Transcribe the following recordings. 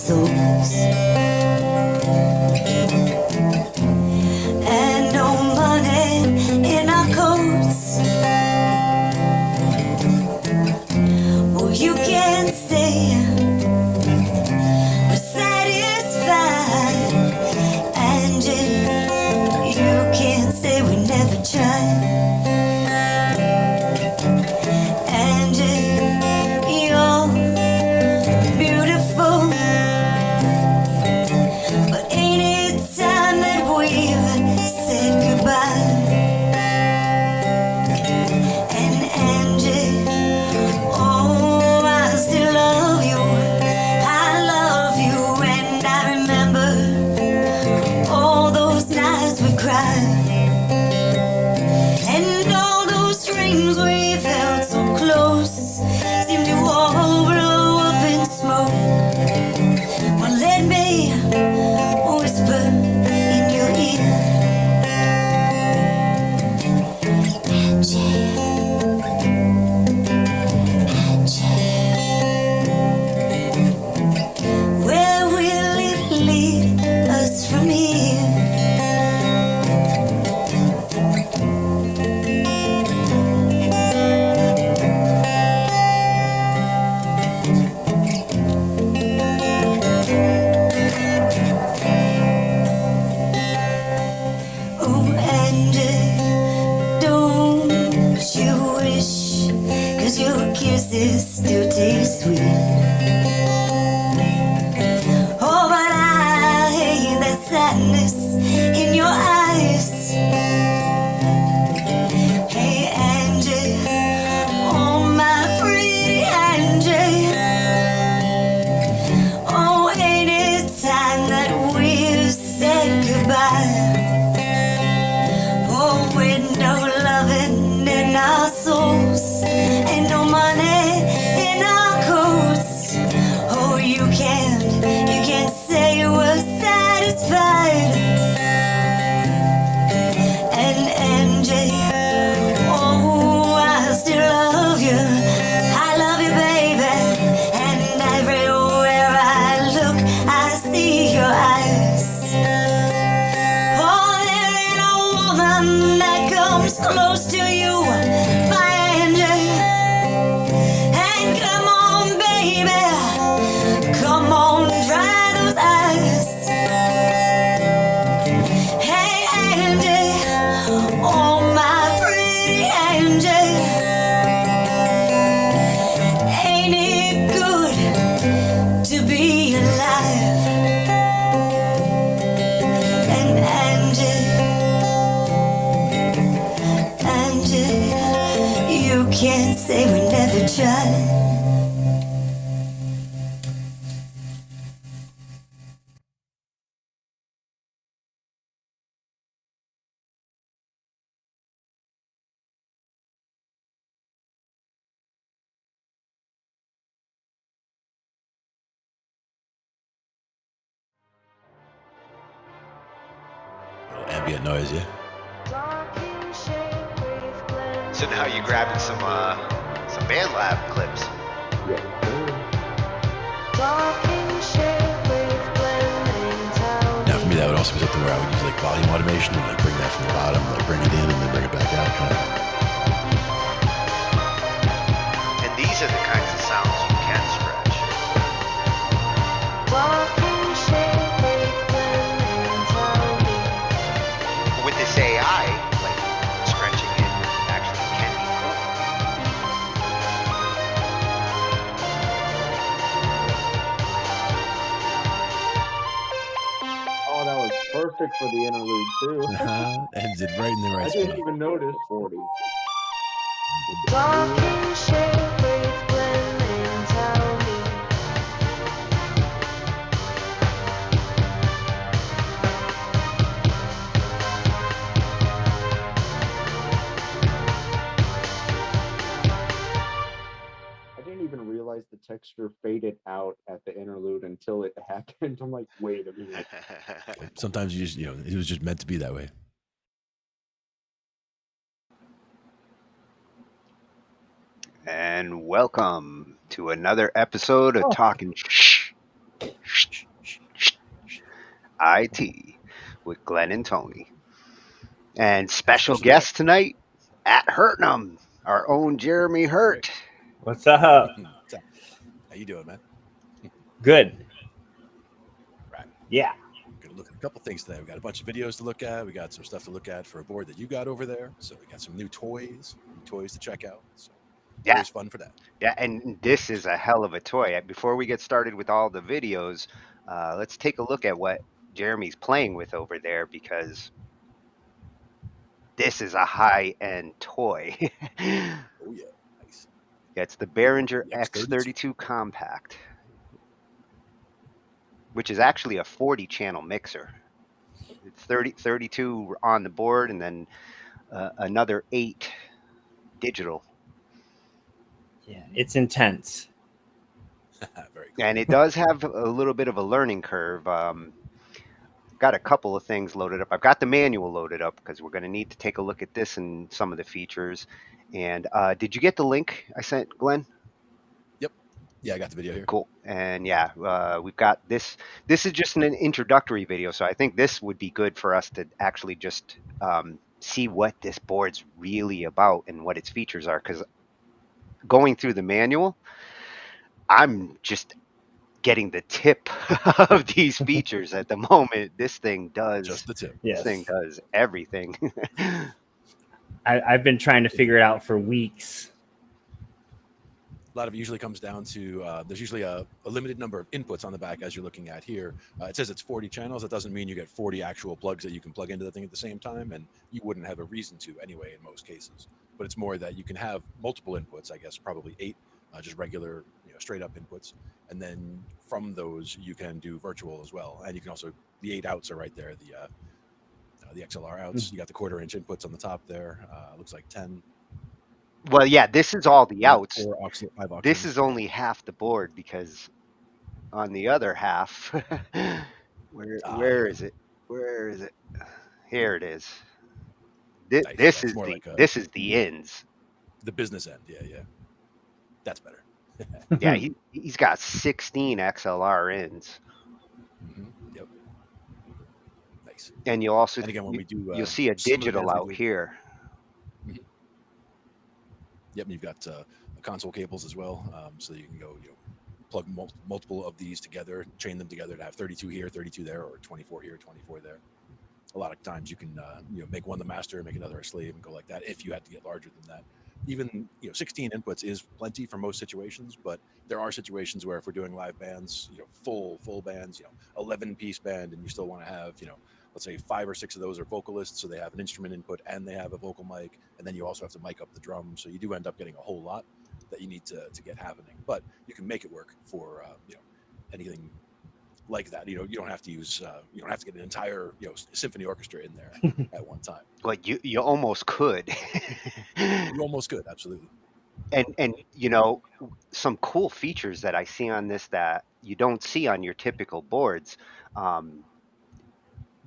souls. And no money in our coats. Oh, you can't say we're satisfied, and you can't say we never tried. And you're beautiful, but ain't it time that we've said goodbye? And Angie, oh, I still love you. I love you, and I remember all those nights we cried, and all those dreams we felt so close seemed to all blow up in smoke. Well, let me whisper in your ear, Angie, where will it lead us from here? Oh, Angie, don't you wish, 'cause your kisses still taste sweet. Oh, but I hate that sadness in your eyes. Hey, Angie, oh, my pretty Angie, oh, ain't it time that we've said goodbye? Oh, with no loving in our souls and no money in our coats. Oh, you can't say you were satisfied. And Angie, oh, I still love you. I love you, baby. And everywhere I look, I see your eyes. Oh, there ain't a woman that comes close to you, my Angie. And come on, baby, come on, dry those eyes. Hey, Angie, oh, my pretty Angie, ain't it good to be alive? And Angie, you can't say we never tried. Ambient noise, yeah. So now you're grabbing some BANDLAB clips. Now for me, that would also be something where I would use like volume automation and like bring that from the bottom, like bring it in and then bring it back out. And these are the kinds of sounds you can scratch. With this AI, like scratching it actually can be cool. Oh, that was perfect for the interlude too. Ends it right in the right I didn't spot. even notice. 40. I didn't even realize the texture faded out at the interlude until it happened. I'm like, wait a minute. Sometimes you just, it was just meant to be that way. And welcome to another episode of Talkin SHHH IT with Glenn and Tony. And And special special guest. guest tonight at Hurtnum, our own Jeremy That's right. Hurt. What's up? So, how you doing, man? Good. Right. Yeah. We're gonna look at a couple things today. We got a bunch of videos to look at. We got some stuff to look at for a board that you got over there. So we got some new toys to check out. So Yeah. always fun for that. Yeah, and this is a hell of a toy. Before we get started with all the videos, let's take a look at what Jeremy's playing with over there, because this is a high-end toy. Oh yeah, nice. Yeah, it's the Behringer The X32. X32 Compact, which is actually a 40-channel mixer. It's 32 on the board, and then another 8 digital. Yeah. It's intense. Very cool. And it does have a little bit of a learning curve. Got a couple of things loaded up. I've got the manual loaded up because we're going to need to take a look at this and some of the features. And did you get the link I sent, Glenn? Yep. Yeah, I got the video here. Cool. And yeah, we've got this. This is just an introductory video, so I think this would be good for us to actually just see what this board's really about and what its features are. Because going through the manual, I'm just getting the tip of these features at the moment. This thing does Just the tip. Yes. This thing does everything. I've been trying to figure it out for weeks. A lot of it usually comes down to there's usually a limited number of inputs on the back, as you're looking at here. It says it's 40 channels. That doesn't mean you get 40 actual plugs that you can plug into the thing at the same time, and you wouldn't have a reason to anyway in most cases. But it's more that you can have multiple inputs, I guess probably 8, just regular, straight up inputs. And then from those, you can do virtual as well. And you can also, the 8 outs are right there, the XLR outs. You got the 1/4-inch inputs on the top there. Looks like 10. Well, yeah, this is all the outs. 5 aux This ins. is only half the board, because on the other half, where is it? Where is it? Here it is. Nice. This Yeah, is more the like this is the ins. the business end. Yeah. That's better. Yeah, he's got 16 XLR ins. Yep. Nice. And you'll also, and again, when we do, you'll see a digital out here. Mm-hmm. Yep, and you've got console cables as well, so you can go, plug multiple of these together, chain them together to have 32 here, 32 there, or 24 here, 24 there. A lot of times you can, make one the master, make another a slave, and go like that. If you had to get larger than that, even 16 inputs is plenty for most situations, but there are situations where if we're doing live bands, full bands, 11-piece band, and you still want to have, let's say 5 or 6 of those are vocalists, so they have an instrument input and they have a vocal mic, and then you also have to mic up the drums, so you do end up getting a whole lot that you need to get happening. But you can make it work for anything like that. You don't have to use you don't have to get an entire symphony orchestra in there at one time. Well, you almost could. You almost could, absolutely. And some cool features that I see on this that you don't see on your typical boards.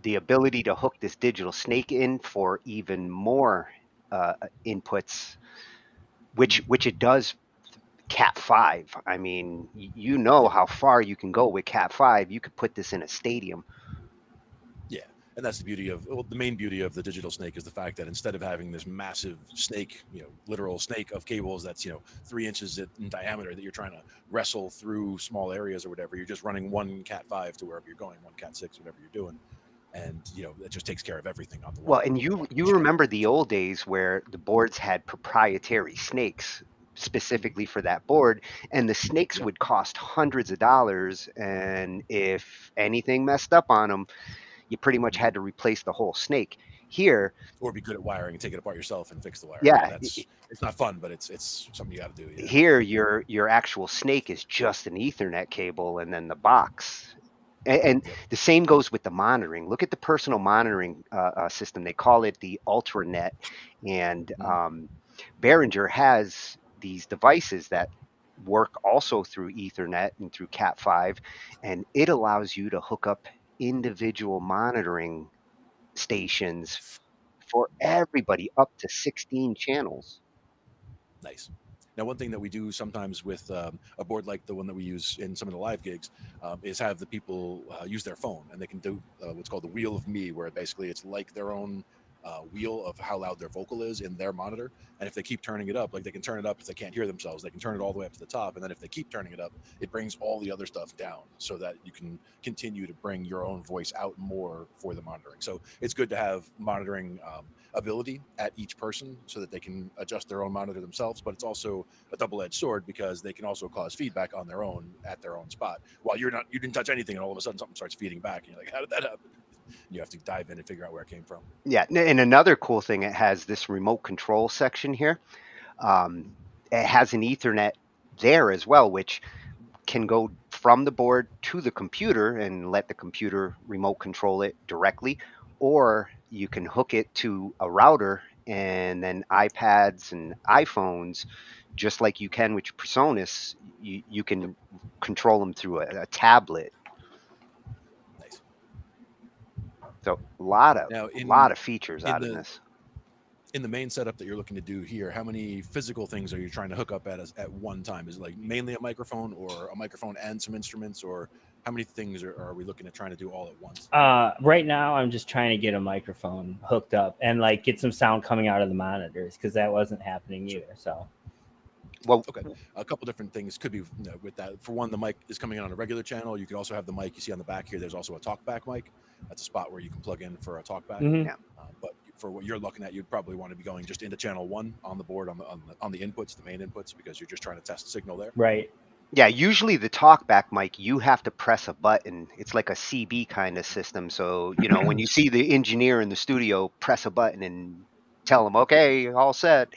The ability to hook this digital snake in for even more inputs, which it does. Cat 5. I mean, how far you can go with Cat 5. You could put this in a stadium. Yeah, and that's the beauty of, the main beauty of the digital snake is the fact that instead of having this massive snake, literal snake of cables that's 3 inches in diameter that you're trying to wrestle through small areas or whatever, you're just running one Cat 5 to wherever you're going, one Cat 6, whatever you're doing. And it just takes care of everything on the wall. Well, and you remember the old days where the boards had proprietary snakes specifically for that board, and the snakes would cost hundreds of dollars, and if anything messed up on them, you pretty much had to replace the whole snake. Here, or be good at wiring and take it apart yourself and fix the wiring. Yeah, it's not fun, but it's something you got to do. Yeah. Here, your actual snake is just an Ethernet cable, and then the box. And the same goes with the monitoring. Look at the personal monitoring system. They call it the UltraNet, and Behringer has these devices that work also through Ethernet and through Cat 5, and it allows you to hook up individual monitoring stations for everybody up to 16 channels. Nice. Now, one thing that we do sometimes with a board like the one that we use in some of the live gigs is have the people use their phone, and they can do what's called the wheel of me, where basically it's like their own wheel of how loud their vocal is in their monitor. And if they keep turning it up, like they can turn it up if they can't hear themselves, they can turn it all the way up to the top. And then if they keep turning it up, it brings all the other stuff down so that you can continue to bring your own voice out more for the monitoring. So it's good to have monitoring ability at each person so that they can adjust their own monitor themselves. But it's also a double-edged sword because they can also cause feedback on their own at their own spot. While you didn't touch anything, and all of a sudden something starts feeding back, and you're like, how did that happen? You have to dive in and figure out where it came from. Yeah, and another cool thing, it has this remote control section here. It has an Ethernet there as well, which can go from the board to the computer and let the computer remote control it directly, or you can hook it to a router, and then iPads and iPhones, just like you can with your Presonus, you can control them through a tablet. Nice. So a lot of features out of this. In the main setup that you're looking to do here, how many physical things are you trying to hook up at one time? Is it like mainly a microphone, or a microphone and some instruments, or how many things are we looking at trying to do all at once? Right now, I'm just trying to get a microphone hooked up and like get some sound coming out of the monitors, because that wasn't happening either. So, well, okay, a couple different things could be with that. For one, the mic is coming in on a regular channel. You could also have the mic you see on the back here. There's also a talkback mic. That's a spot where you can plug in for a talkback. Mhm. But for what you're looking at, you'd probably want to be going just into channel 1 on the board on the inputs, the main inputs, because you're just trying to test signal there. Right. Yeah, usually the talkback mic, you have to press a button. It's like a CB kind of system. So, when you see the engineer in the studio press a button and tell them, okay, all set,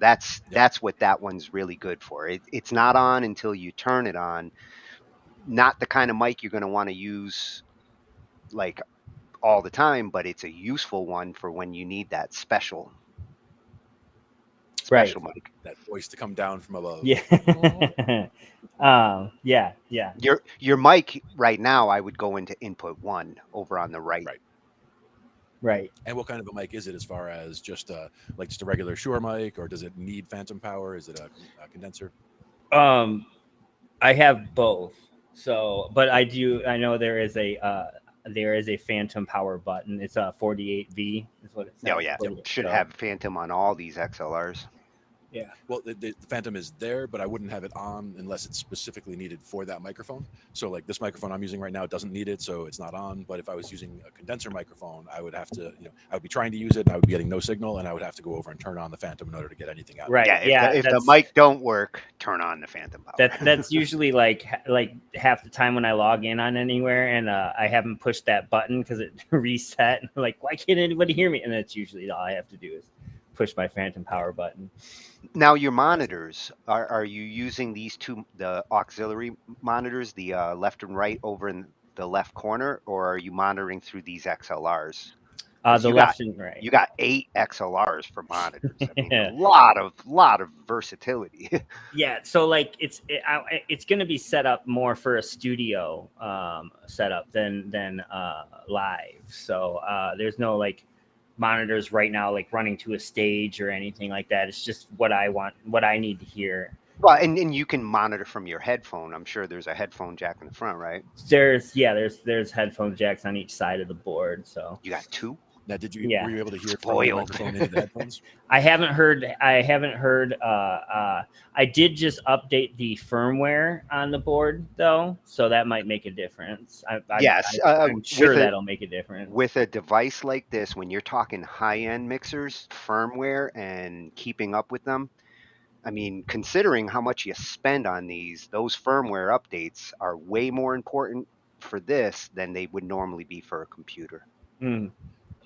that's what that one's really good for. It's not on until you turn it on. Not the kind of mic you're going to want to use like all the time, but it's a useful one for when you need that special Right. mic. That voice to come down from above. Yeah. Yeah. Your mic right now, I would go into input 1 over on the right. Right. And what kind of a mic is it, as far as just a regular Shure mic, or does it need phantom power? Is it a condenser? I have both. So, but I know there is a phantom power button. It's a 48V is what it says. Oh yeah, should have phantom on all these XLRs. Yeah. Well, the phantom is there, but I wouldn't have it on unless it's specifically needed for that microphone. So like this microphone I'm using right now doesn't need it, so it's not on. But if I was using a condenser microphone, I would have to, I would be trying to use it, and I would be getting no signal, and I would have to go over and turn on the phantom in order to get anything out. Right. Yeah. If the mic don't work, turn on the phantom power. That's usually like half the time when I log in on anywhere, and I haven't pushed that button because it reset. And like, why can't anybody hear me? And that's usually all I have to do is push my phantom power button. Now your monitors, are you using these two, the auxiliary monitors, the left and right over in the left corner, or are you monitoring through these XLRs? The left and right. You got 8 XLRs for monitors. I mean, a lot of versatility. Yeah, so like it's going to be set up more for a studio setup than live. So there's no like monitors right now like running to a stage or anything like that. It's just what I want, what I need to hear. Well, and you can monitor from your headphone. I'm sure there's a headphone jack in the front, right? There's headphone jacks on each side of the board. So you got 2. Now, were you able to hear from the microphone into the headphones? I haven't heard. I did just update the firmware on the board though, so that might make a difference. I'm sure that'll make a difference. With a device like this, when you're talking high-end mixers, firmware and keeping up with them, I mean, considering how much you spend on those firmware updates are way more important for this than they would normally be for a computer. Mm.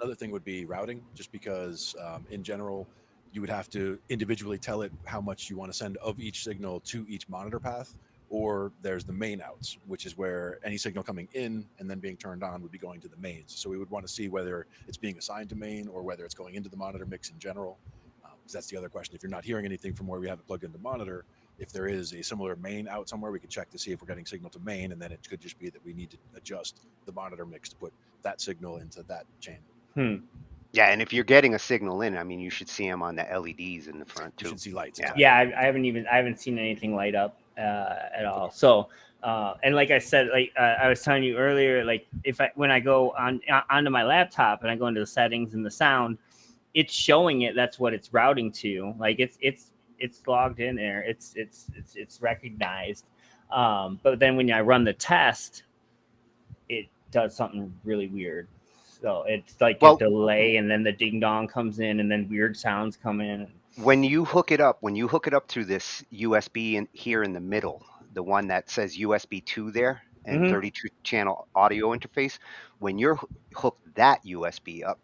Another thing would be routing, just because in general, you would have to individually tell it how much you want to send of each signal to each monitor path, or there's the main outs, which is where any signal coming in and then being turned on would be going to the mains. So we would want to see whether it's being assigned to main or whether it's going into the monitor mix in general. Because that's the other question. If you're not hearing anything from where we have it plugged into monitor, if there is a similar main out somewhere, we can check to see if we're getting signal to main, and then it could just be that we need to adjust the monitor mix to put that signal into that chain. Yeah, and if you're getting a signal in, I mean, you should see them on the LEDs in the front too. You should see lights. Yeah. exactly. Yeah, I haven't seen anything light up at all. So and like I said, like I was telling you earlier, like when I go onto my laptop and I go into the settings and the sound, it's showing it. That's what it's routing to. Like it's logged in there. It's recognized. But then when I run the test, it does something really weird. So it's like a delay, and then the ding dong comes in, and then weird sounds come in. When you hook it up through this USB in here in the middle, the one that says USB 2 there and 32 channel audio interface, when you're hooked that USB up,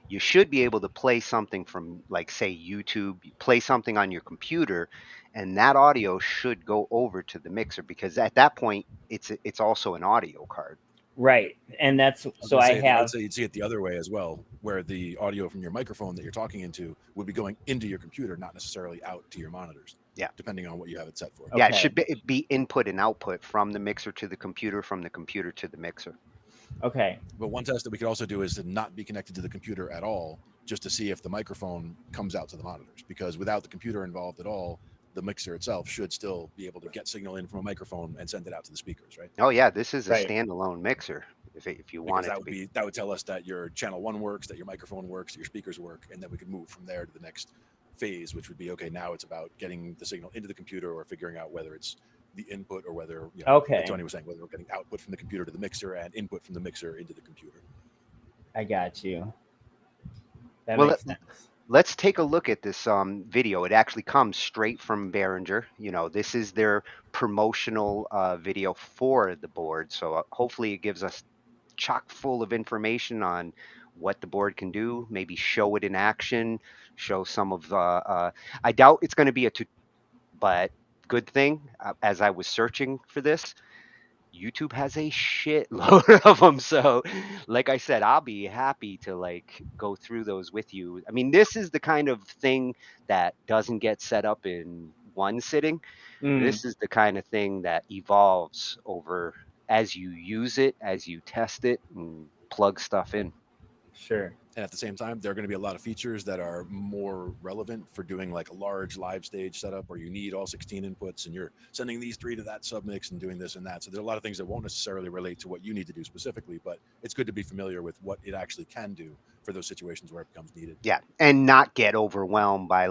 you should be able to play something from, like, say, YouTube, play something on your computer, and that audio should go over to the mixer, because at that point it's also an audio card. Right, and that's so I would say you'd see it the other way as well, where the audio from your microphone that you're talking into would be going into your computer, not necessarily out to your monitors. Yeah, depending on what you have it set for. Yeah, it should be input and output from the mixer to the computer, from the computer to the mixer. Okay. But one test that we could also do is to not be connected to the computer at all, just to see if the microphone comes out to the monitors. Because without the computer involved at all, the mixer itself should still be able to get signal in from a microphone and send it out to the speakers, right? Oh yeah, this is a standalone mixer. If you want it to be, that would tell us that your channel 1 works, that your microphone works, that your speakers work, and then we could move from there to the next phase, which would be, okay, now it's about getting the signal into the computer, or figuring out whether it's the input or whether, like Tony was saying, whether we're getting output from the computer to the mixer and input from the mixer into the computer. I got you. That makes sense. Let's take a look at this video. It actually comes straight from Behringer. This is their promotional video for the board. So hopefully it gives us chock full of information on what the board can do, maybe show it in action, show some of I doubt it's going to be but good thing, as I was searching for this, YouTube has a shitload of them. So like I said, I'll be happy to go through those with you. I mean, this is the kind of thing that doesn't get set up in one sitting. This is the kind of thing that evolves over as you use it, as you test it and plug stuff in. Sure. And at the same time, there are going to be a lot of features that are more relevant for doing like a large live stage setup where you need all 16 inputs and you're sending these 3 to that submix and doing this and that. So there are a lot of things that won't necessarily relate to what you need to do specifically, but it's good to be familiar with what it actually can do for those situations where it becomes needed. Yeah, and not get overwhelmed by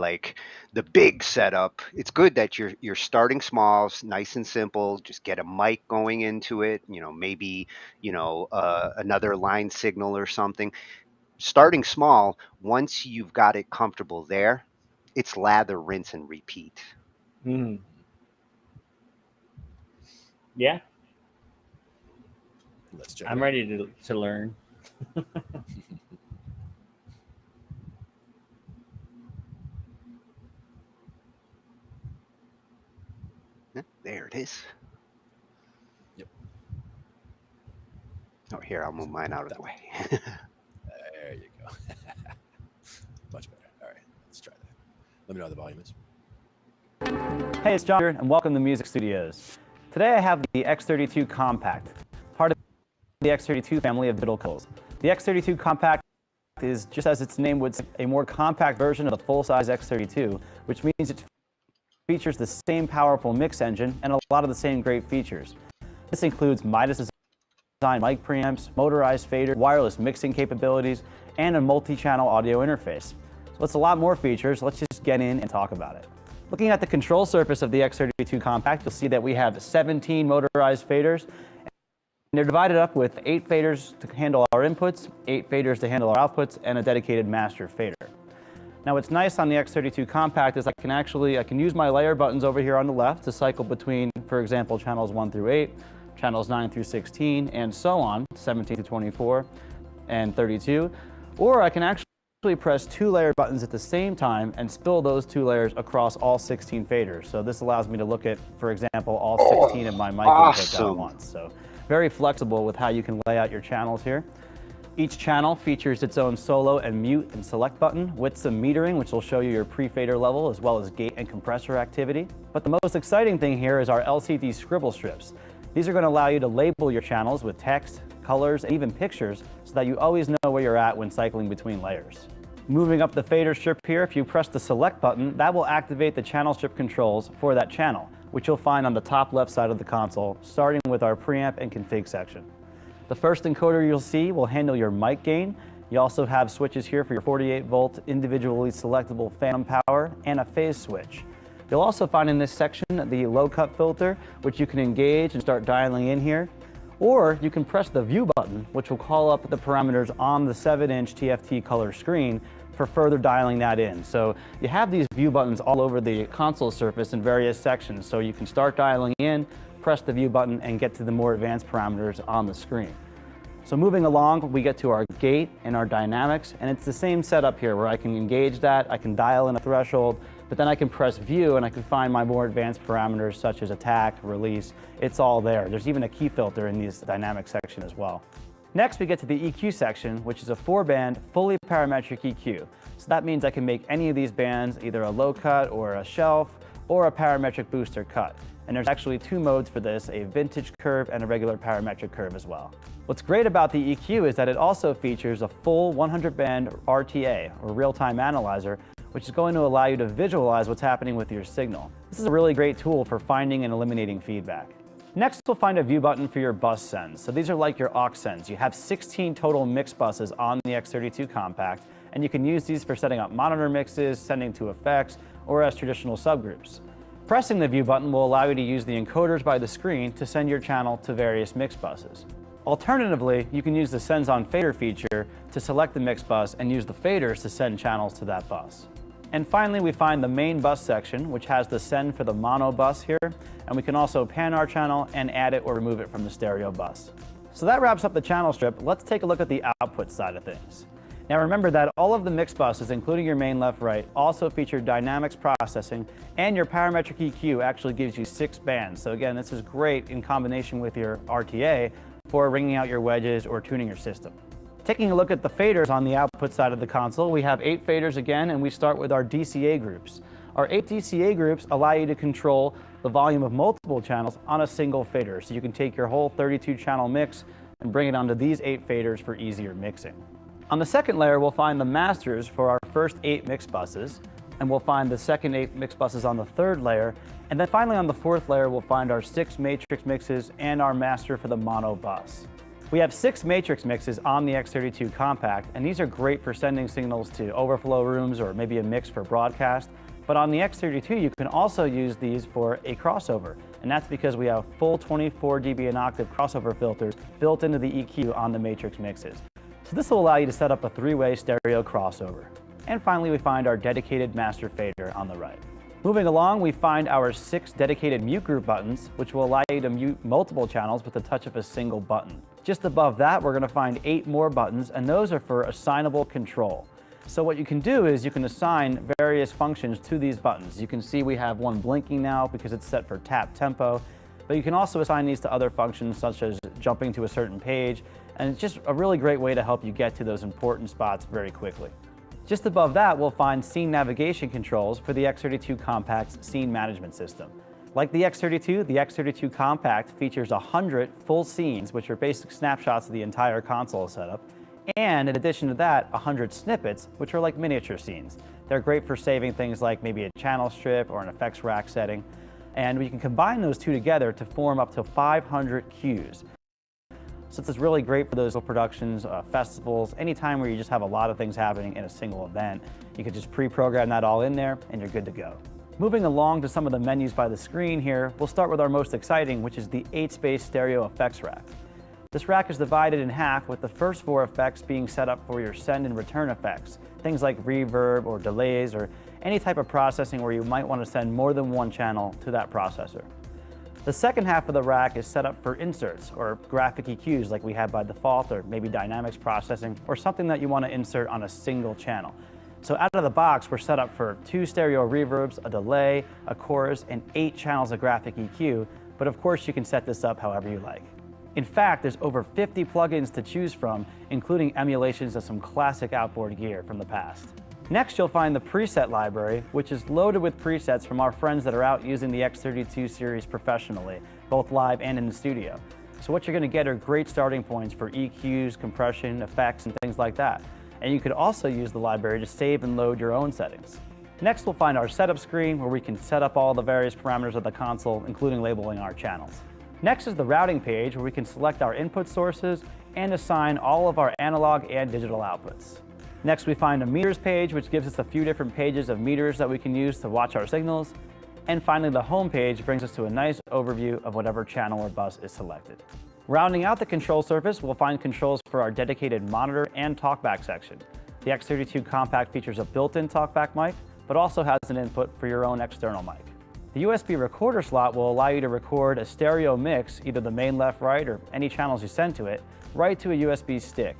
the big setup. It's good that you're starting small, nice and simple. Just get a mic going into it. Maybe another line signal or something. Starting small, once you've got it comfortable there, it's lather, rinse, and repeat. Yeah. Let's check. I'm ready to learn. There it is. Yep. Oh, here, I'll move mine out of the way. There you go. Much better. All right, let's try that. Let me know how the volume is. Hey, it's John here, and welcome to Music Studios. Today I have the X32 Compact, part of the X32 family of digital consoles. The X32 Compact is, just as its name would say, a more compact version of the full-size X32, which means it features the same powerful mix engine and a lot of the same great features. This includes MIDAS design mic preamps, motorized fader, wireless mixing capabilities, and a multi-channel audio interface. So it's a lot more features. Let's just get in and talk about it. Looking at the control surface of the X32 Compact, you'll see that we have 17 motorized faders. And they're divided up with 8 faders to handle our inputs, 8 faders to handle our outputs, and a dedicated master fader. Now what's nice on the X32 Compact is I can use my layer buttons over here on the left to cycle between, for example, channels 1 through 8, channels 9 through 16, and so on, 17 to 24, and 32. Or I can actually press 2 layer buttons at the same time and spill those 2 layers across all 16 faders. So this allows me to look at, for example, all 16 of my mic inputs at once. So very flexible with how you can lay out your channels here. Each channel features its own solo and mute and select button with some metering, which will show you your pre-fader level as well as gate and compressor activity. But the most exciting thing here is our LCD scribble strips. These are going to allow you to label your channels with text, colors, and even pictures so that you always know where you're at when cycling between layers. Moving up the fader strip here, if you press the select button, that will activate the channel strip controls for that channel, which you'll find on the top left side of the console, starting with our preamp and config section. The first encoder you'll see will handle your mic gain. You also have switches here for your 48-volt individually selectable phantom power and a phase switch. You'll also find in this section the low cut filter, which you can engage and start dialing in here. Or you can press the view button, which will call up the parameters on the 7-inch TFT color screen for further dialing that in. So you have these view buttons all over the console surface in various sections, so you can start dialing in, press the view button, and get to the more advanced parameters on the screen. So moving along, we get to our gate and our dynamics, and it's the same setup here where I can engage that, I can dial in a threshold, but then I can press view and I can find my more advanced parameters such as attack, release. It's all there. There's even a key filter in this dynamic section as well. Next, we get to the EQ section, which is a 4-band, fully parametric EQ. So that means I can make any of these bands either a low cut or a shelf or a parametric booster cut. And there's actually 2 modes for this, a vintage curve and a regular parametric curve as well. What's great about the EQ is that it also features a full 100-band RTA, or real-time analyzer, which is going to allow you to visualize what's happening with your signal. This is a really great tool for finding and eliminating feedback. Next, we'll find a view button for your bus sends. So these are like your aux sends. You have 16 total mix buses on the X32 Compact, and you can use these for setting up monitor mixes, sending to effects, or as traditional subgroups. Pressing the view button will allow you to use the encoders by the screen to send your channel to various mix buses. Alternatively, you can use the Sends on Fader feature to select the mix bus and use the faders to send channels to that bus. And finally, we find the main bus section, which has the send for the mono bus here, and we can also pan our channel and add it or remove it from the stereo bus. So that wraps up the channel strip. Let's take a look at the output side of things. Now remember that all of the mix buses, including your main left-right, also feature dynamics processing, and your parametric EQ actually gives you 6 bands. So again, this is great in combination with your RTA for ringing out your wedges or tuning your system. Taking a look at the faders on the output side of the console, we have 8 faders again, and we start with our DCA groups. Our 8 DCA groups allow you to control the volume of multiple channels on a single fader. So you can take your whole 32-channel mix and bring it onto these 8 faders for easier mixing. On the second layer, we'll find the masters for our first 8 mix buses, and we'll find the second 8 mix buses on the third layer, and then finally on the fourth layer, we'll find our 6 matrix mixes and our master for the mono bus. We have 6 matrix mixes on the X32 Compact, and these are great for sending signals to overflow rooms or maybe a mix for broadcast. But on the X32, you can also use these for a crossover, and that's because we have full 24 dB an octave crossover filters built into the EQ on the matrix mixes. So this will allow you to set up a 3-way stereo crossover. And finally, we find our dedicated master fader on the right. Moving along, we find our 6 dedicated mute group buttons, which will allow you to mute multiple channels with the touch of a single button. Just above that, we're going to find 8 more buttons, and those are for assignable control. So what you can do is you can assign various functions to these buttons. You can see we have one blinking now because it's set for tap tempo, but you can also assign these to other functions such as jumping to a certain page, and it's just a really great way to help you get to those important spots very quickly. Just above that, we'll find scene navigation controls for the X32 Compact's scene management system. Like the X32 Compact features 100 full scenes, which are basic snapshots of the entire console setup, and in addition to that, 100 snippets, which are like miniature scenes. They're great for saving things like maybe a channel strip or an effects rack setting, and we can combine those two together to form up to 500 cues. So this is really great for those productions, festivals, anytime where you just have a lot of things happening in a single event. You can just pre-program that all in there and you're good to go. Moving along to some of the menus by the screen here, we'll start with our most exciting, which is the 8-space stereo effects rack. This rack is divided in half, with the first 4 effects being set up for your send and return effects, things like reverb or delays or any type of processing where you might want to send more than one channel to that processor. The second half of the rack is set up for inserts or graphic EQs like we have by default, or maybe dynamics processing, or something that you want to insert on a single channel. So out of the box, we're set up for 2 stereo reverbs, a delay, a chorus, and 8 channels of graphic EQ, but of course you can set this up however you like. In fact, there's over 50 plugins to choose from, including emulations of some classic outboard gear from the past. Next, you'll find the preset library, which is loaded with presets from our friends that are out using the X32 series professionally, both live and in the studio. So what you're going to get are great starting points for EQs, compression, effects, and things like that. And you could also use the library to save and load your own settings. Next, we'll find our setup screen where we can set up all the various parameters of the console, including labeling our channels. Next is the routing page where we can select our input sources and assign all of our analog and digital outputs. Next, we find a meters page, which gives us a few different pages of meters that we can use to watch our signals. And finally, the home page brings us to a nice overview of whatever channel or bus is selected. Rounding out the control surface, we'll find controls for our dedicated monitor and talkback section. The X32 Compact features a built-in talkback mic, but also has an input for your own external mic. The USB recorder slot will allow you to record a stereo mix, either the main left, right, or any channels you send to it, right to a USB stick.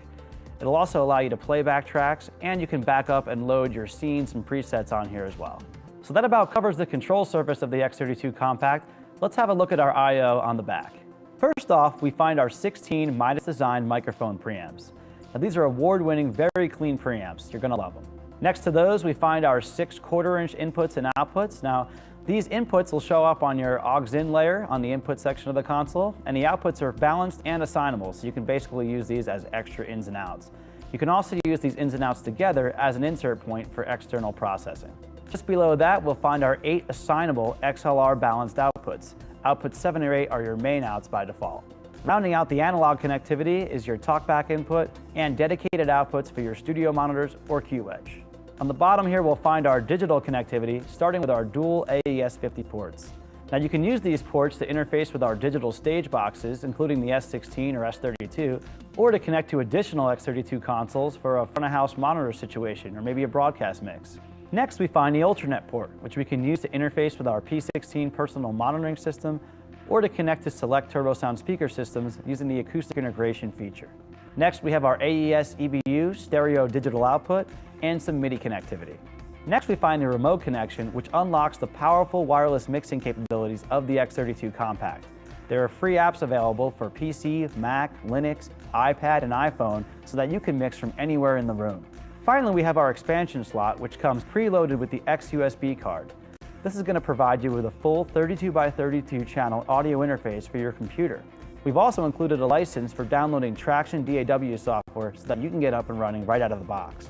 It'll also allow you to play back tracks, and you can back up and load your scenes and presets on here as well. So that about covers the control surface of the X32 Compact. Let's have a look at our I/O on the back. First off, we find our 16 MIDAS designed microphone preamps. Now these are award-winning, very clean preamps. You're gonna love them. Next to those, we find our 6 1/4-inch inputs and outputs. Now, these inputs will show up on your aux-in layer on the input section of the console, and the outputs are balanced and assignable, so you can basically use these as extra ins and outs. You can also use these ins and outs together as an insert point for external processing. Just below that, we'll find our 8 assignable XLR balanced outputs. Outputs 7 or 8 are your main outs by default. Rounding out the analog connectivity is your talkback input and dedicated outputs for your studio monitors or Q-Edge. On the bottom here, we'll find our digital connectivity, starting with our dual AES 50 ports. Now you can use these ports to interface with our digital stage boxes, including the S16 or S32, or to connect to additional X32 consoles for a front-of-house monitor situation, or maybe a broadcast mix. Next, we find the Ultranet port, which we can use to interface with our P16 personal monitoring system, or to connect to select TurboSound speaker systems using the acoustic integration feature. Next, we have our AES EBU stereo digital output and some MIDI connectivity. Next, we find the remote connection, which unlocks the powerful wireless mixing capabilities of the X32 Compact. There are free apps available for PC, Mac, Linux, iPad, and iPhone so that you can mix from anywhere in the room. Finally, we have our expansion slot, which comes preloaded with the X-USB card. This is going to provide you with a full 32 by 32 channel audio interface for your computer. We've also included a license for downloading Traction DAW software so that you can get up and running right out of the box.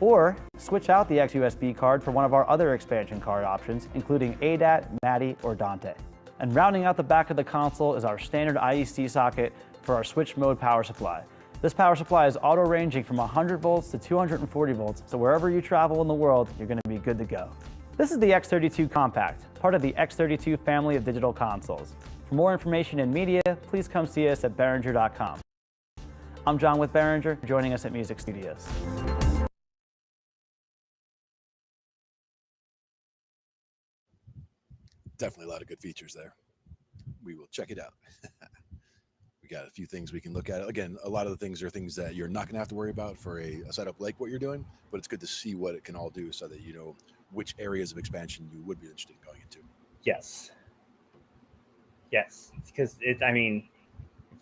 Or switch out the X-USB card for one of our other expansion card options, including ADAT, MADI, or Dante. And rounding out the back of the console is our standard IEC socket for our switch mode power supply. This power supply is auto ranging from 100 volts to 240 volts, so wherever you travel in the world, you're going to be good to go. This is the X32 Compact, part of the X32 family of digital consoles. For more information and media, please come see us at Behringer.com. I'm John with Behringer, joining us at Music Studios. Definitely a lot of good features there. We will check it out. We got a few things we can look at. Again, a lot of the things are things that you're not going to have to worry about for a setup like what you're doing, but it's good to see what it can all do so that you know which areas of expansion you would be interested in going into. Yes. Yes, because it's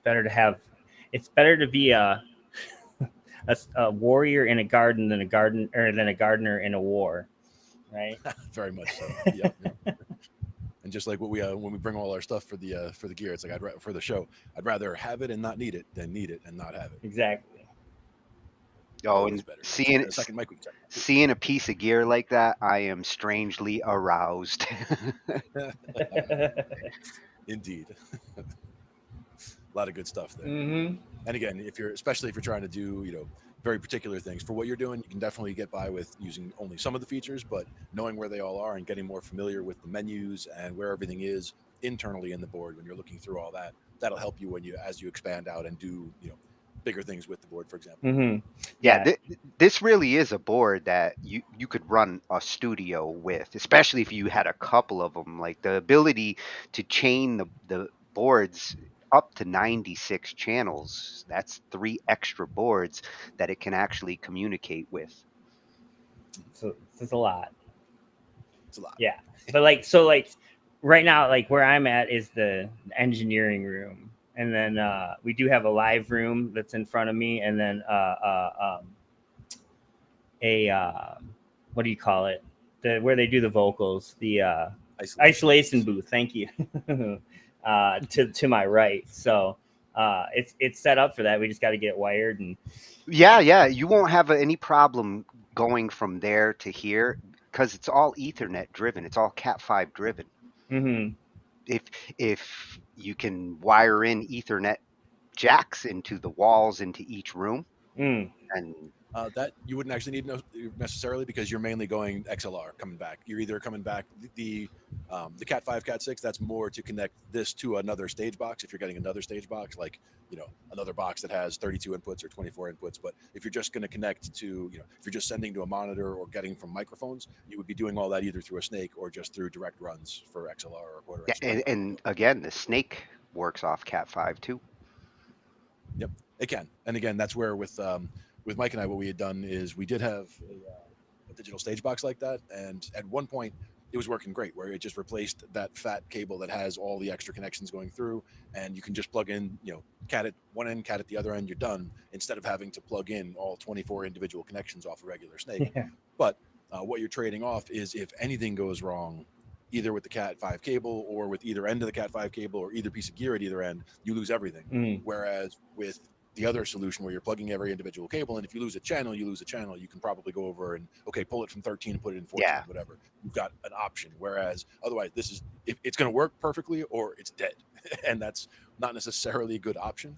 better to be a warrior in a garden than a gardener in a war, right? Very much so. Yep. And just like what we when we bring all our stuff for the gear, it's like for the show, I'd rather have it and not need it than need it and not have it. Exactly. Oh, and seeing a piece of gear like that, I am strangely aroused. Indeed. A lot of good stuff there. Mm-hmm. And again, especially if you're trying to do, very particular things for what you're doing, you can definitely get by with using only some of the features, but knowing where they all are and getting more familiar with the menus and where everything is internally in the board when you're looking through all that, that'll help you as you expand out and do, bigger things with the board, for example. Mm-hmm. Yeah, this really is a board that you could run a studio with, especially if you had a couple of them. Like the ability to chain the boards up to 96 channels. That's 3 extra boards that it can actually communicate with. So it's a lot. It's a lot. Yeah, but right now, where I'm at is the engineering room. And then we do have a live room that's in front of me, and then what do you call it? Where they do the vocals, the isolation booth. Thank you. To my right. So it's set up for that. We just got to get it wired and. Yeah, you won't have any problem going from there to here because it's all Ethernet driven. It's all Cat5 driven. Mm-hmm. If you can wire in Ethernet jacks into the walls into each room, and that you wouldn't actually need necessarily, because you're mainly going XLR coming back. You're either coming back the Cat 5, Cat 6. That's more to connect this to another stage box. If you're getting another stage box, like another box that has 32 inputs or 24 inputs. But if you're just going to connect to, if you're just sending to a monitor or getting from microphones, you would be doing all that either through a snake or just through direct runs for XLR or quarter X. And again, the snake works off Cat 5 too. Yep, it can. And again, that's where with Mike and I, what we had done is we did have a digital stage box like that, and at one point it was working great, where it just replaced that fat cable that has all the extra connections going through, and you can just plug in, cat at one end, cat at the other end, you're done, instead of having to plug in all 24 individual connections off a regular snake. Yeah. But what you're trading off is if anything goes wrong, either with the Cat 5 cable or with either end of the Cat 5 cable or either piece of gear at either end, you lose everything. Whereas with the other solution where you're plugging every individual cable, and if you lose a channel, you lose a channel, you can probably go over and, pull it from 13 and put it in 14, whatever. You've got an option. Whereas otherwise, it's going to work perfectly or it's dead. And that's not necessarily a good option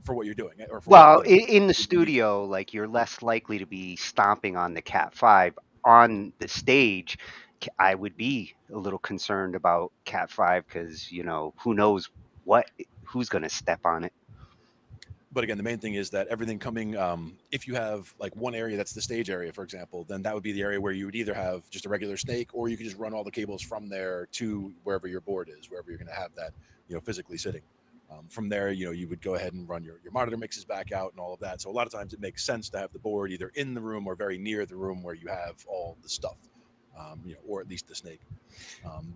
for what you're doing. Or for in the studio, like, you're less likely to be stomping on the Cat 5. On the stage, I would be a little concerned about Cat 5 because, who knows who's going to step on it. But again, the main thing is that everything coming, if you have like one area that's the stage area, for example, then that would be the area where you would either have just a regular snake, or you could just run all the cables from there to wherever your board is, wherever you're going to have that, physically sitting. From there, you would go ahead and run your monitor mixes back out and all of that. So a lot of times it makes sense to have the board either in the room or very near the room where you have all the stuff. Or at least the snake.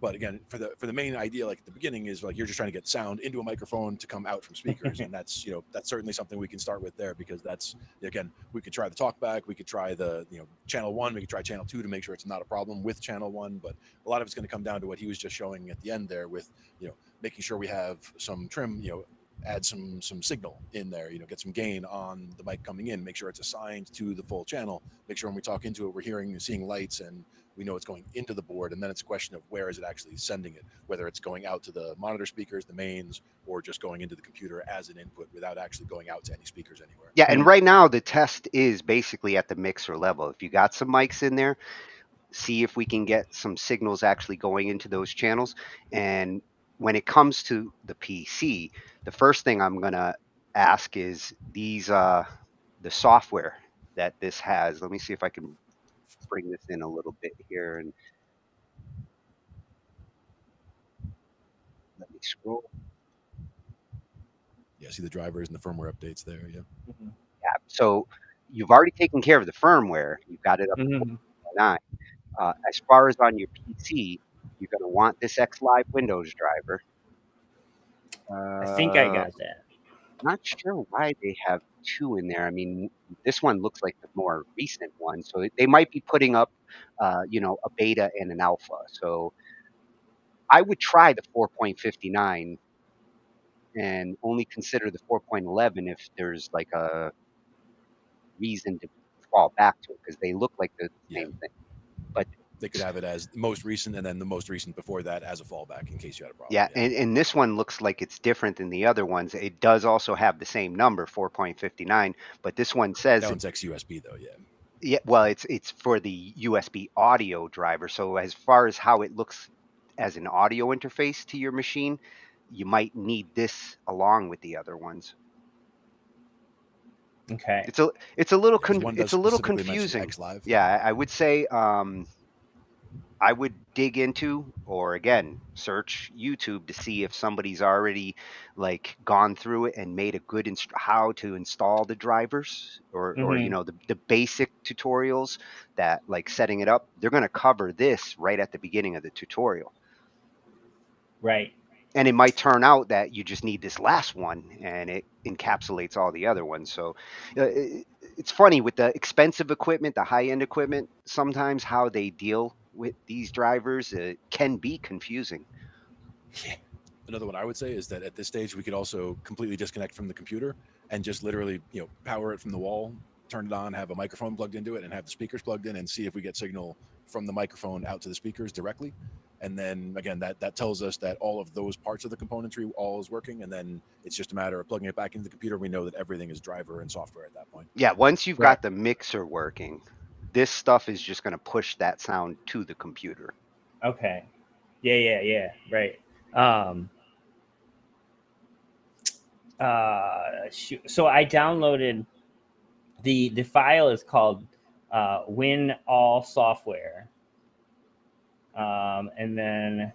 But again, for the main idea, like at the beginning, is like you're just trying to get sound into a microphone to come out from speakers, and that's certainly something we can start with there, because that's, again, we could try the talkback, we could try the channel 1, we could try channel 2 to make sure it's not a problem with channel 1, but a lot of it's going to come down to what he was just showing at the end there with making sure we have some trim, add some signal in there, get some gain on the mic coming in, make sure it's assigned to the full channel, make sure when we talk into it we're hearing and seeing lights, and we know it's going into the board, and then it's a question of where is it actually sending it, whether it's going out to the monitor speakers, the mains, or just going into the computer as an input without actually going out to any speakers anywhere. Yeah, and right now the test is basically at the mixer level. If you got some mics in there, see if we can get some signals actually going into those channels. And when it comes to the PC, the first thing I'm going to ask is the software that this has. Let me see if I can bring this in a little bit here, and let me scroll. Yeah, see the drivers and the firmware updates there. Yeah. Yeah. So you've already taken care of the firmware. You've got it up to 9. As far as on your PC, you're going to want this X Live Windows driver. I think I got that. Not sure why they have 2 in there. I mean, this one looks like the more recent one, so they might be putting up, a beta and an alpha. So I would try the 4.59 and only consider the 4.11 if there's like a reason to fall back to it, because they look like the same thing. But they could have it as most recent, and then the most recent before that as a fallback in case you had a problem. Yeah, and this one looks like it's different than the other ones. It does also have the same number, 4.59, but this one says that one's ex-USB though. Yeah. Yeah, well, it's for the USB audio driver. So as far as how it looks as an audio interface to your machine, you might need this along with the other ones. Okay. It's a little confusing. Yeah, I would say I would dig into, or again, search YouTube to see if somebody's already like gone through it and made a good how to install the drivers, or the basic tutorials that, like, setting it up. They're going to cover this right at the beginning of the tutorial. Right. And it might turn out that you just need this last one and it encapsulates all the other ones. So it's funny with the expensive equipment, the high-end equipment, sometimes how they deal with these drivers can be confusing. Another one I would say is that at this stage we could also completely disconnect from the computer and just literally, power it from the wall, turn it on, have a microphone plugged into it, and have the speakers plugged in, and see if we get signal from the microphone out to the speakers directly. And then again, that tells us that all of those parts of the componentry all is working, and then it's just a matter of plugging it back into the computer. We know that everything is driver and software at that point. Yeah, once you've Right. got the mixer working, this stuff is just going to push that sound to the computer. Okay. Yeah. Right. So I downloaded the file is called Win All Software. And then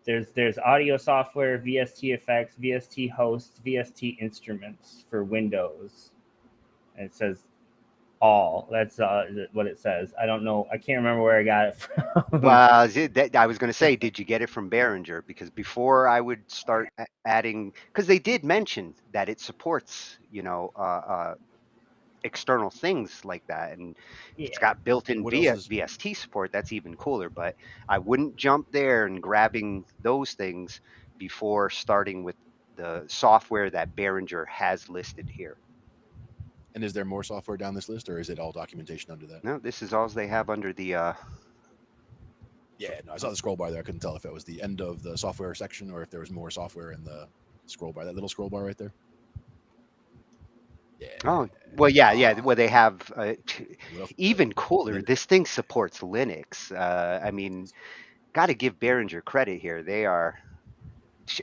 there's audio software, VST effects, VST hosts, VST instruments for Windows. And it says all. That's what it says. I don't know. I can't remember where I got it from. Well, I was going to say, did you get it from Behringer? Because before I would start adding, because they did mention that it supports, external things like that, and it's got built-in What else is- VST support. That's even cooler. But I wouldn't jump there and grabbing those things before starting with the software that Behringer has listed here. And is there more software down this list, or is it all documentation under that? No, this is all they have under the. Yeah, no, I saw the scroll bar there. I couldn't tell if it was the end of the software section or if there was more software in the scroll bar. That little scroll bar right there. Yeah. Oh, well, yeah. Well, they have Well, even cooler. Linux. This thing supports Linux. I mean, got to give Behringer credit here. They are.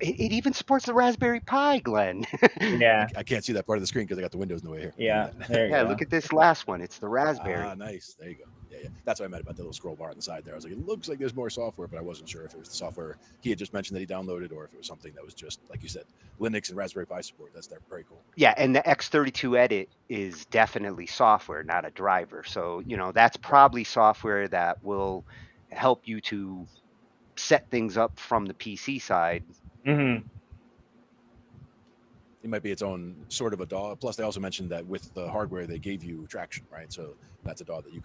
It even supports the Raspberry Pi, Glenn. Yeah. I can't see that part of the screen because I got the windows in the way here. Yeah. There you Yeah, go. look at this last one. It's the Raspberry. Ah, nice. There you go. Yeah. That's what I meant about the little scroll bar on the side there. I was like, it looks like there's more software, but I wasn't sure if it was the software he had just mentioned that he downloaded, or if it was something that was just, like you said, Linux and Raspberry Pi support. That's very cool. Yeah, and the X32 Edit is definitely software, not a driver. So, that's probably software that will help you to set things up from the PC side. Mm-hmm. It might be its own sort of a DAW. Plus, they also mentioned that with the hardware, they gave you traction, right? So that's a DAW that you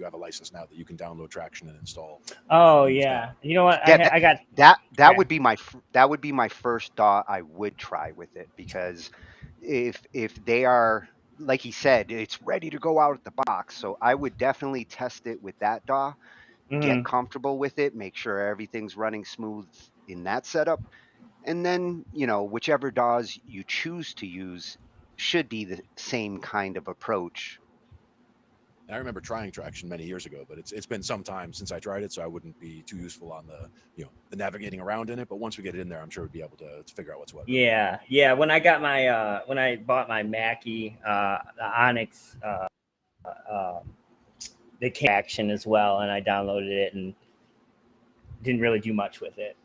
have a license now that you can download traction and install. Oh yeah. You know what? Yeah, I got that okay. would be my first DAW I would try with it, because if they are, like he said, it's ready to go out of the box. So I would definitely test it with that DAW, get comfortable with it, make sure everything's running smooth in that setup. And then, whichever DAWs you choose to use should be the same kind of approach. And I remember trying traction many years ago, but it's been some time since I tried it, so I wouldn't be too useful on the navigating around in it. But once we get it in there, I'm sure we'd be able to figure out what's what. Yeah. When I got my when I bought my Mackie, the Onyx, they came action as well, and I downloaded it and didn't really do much with it.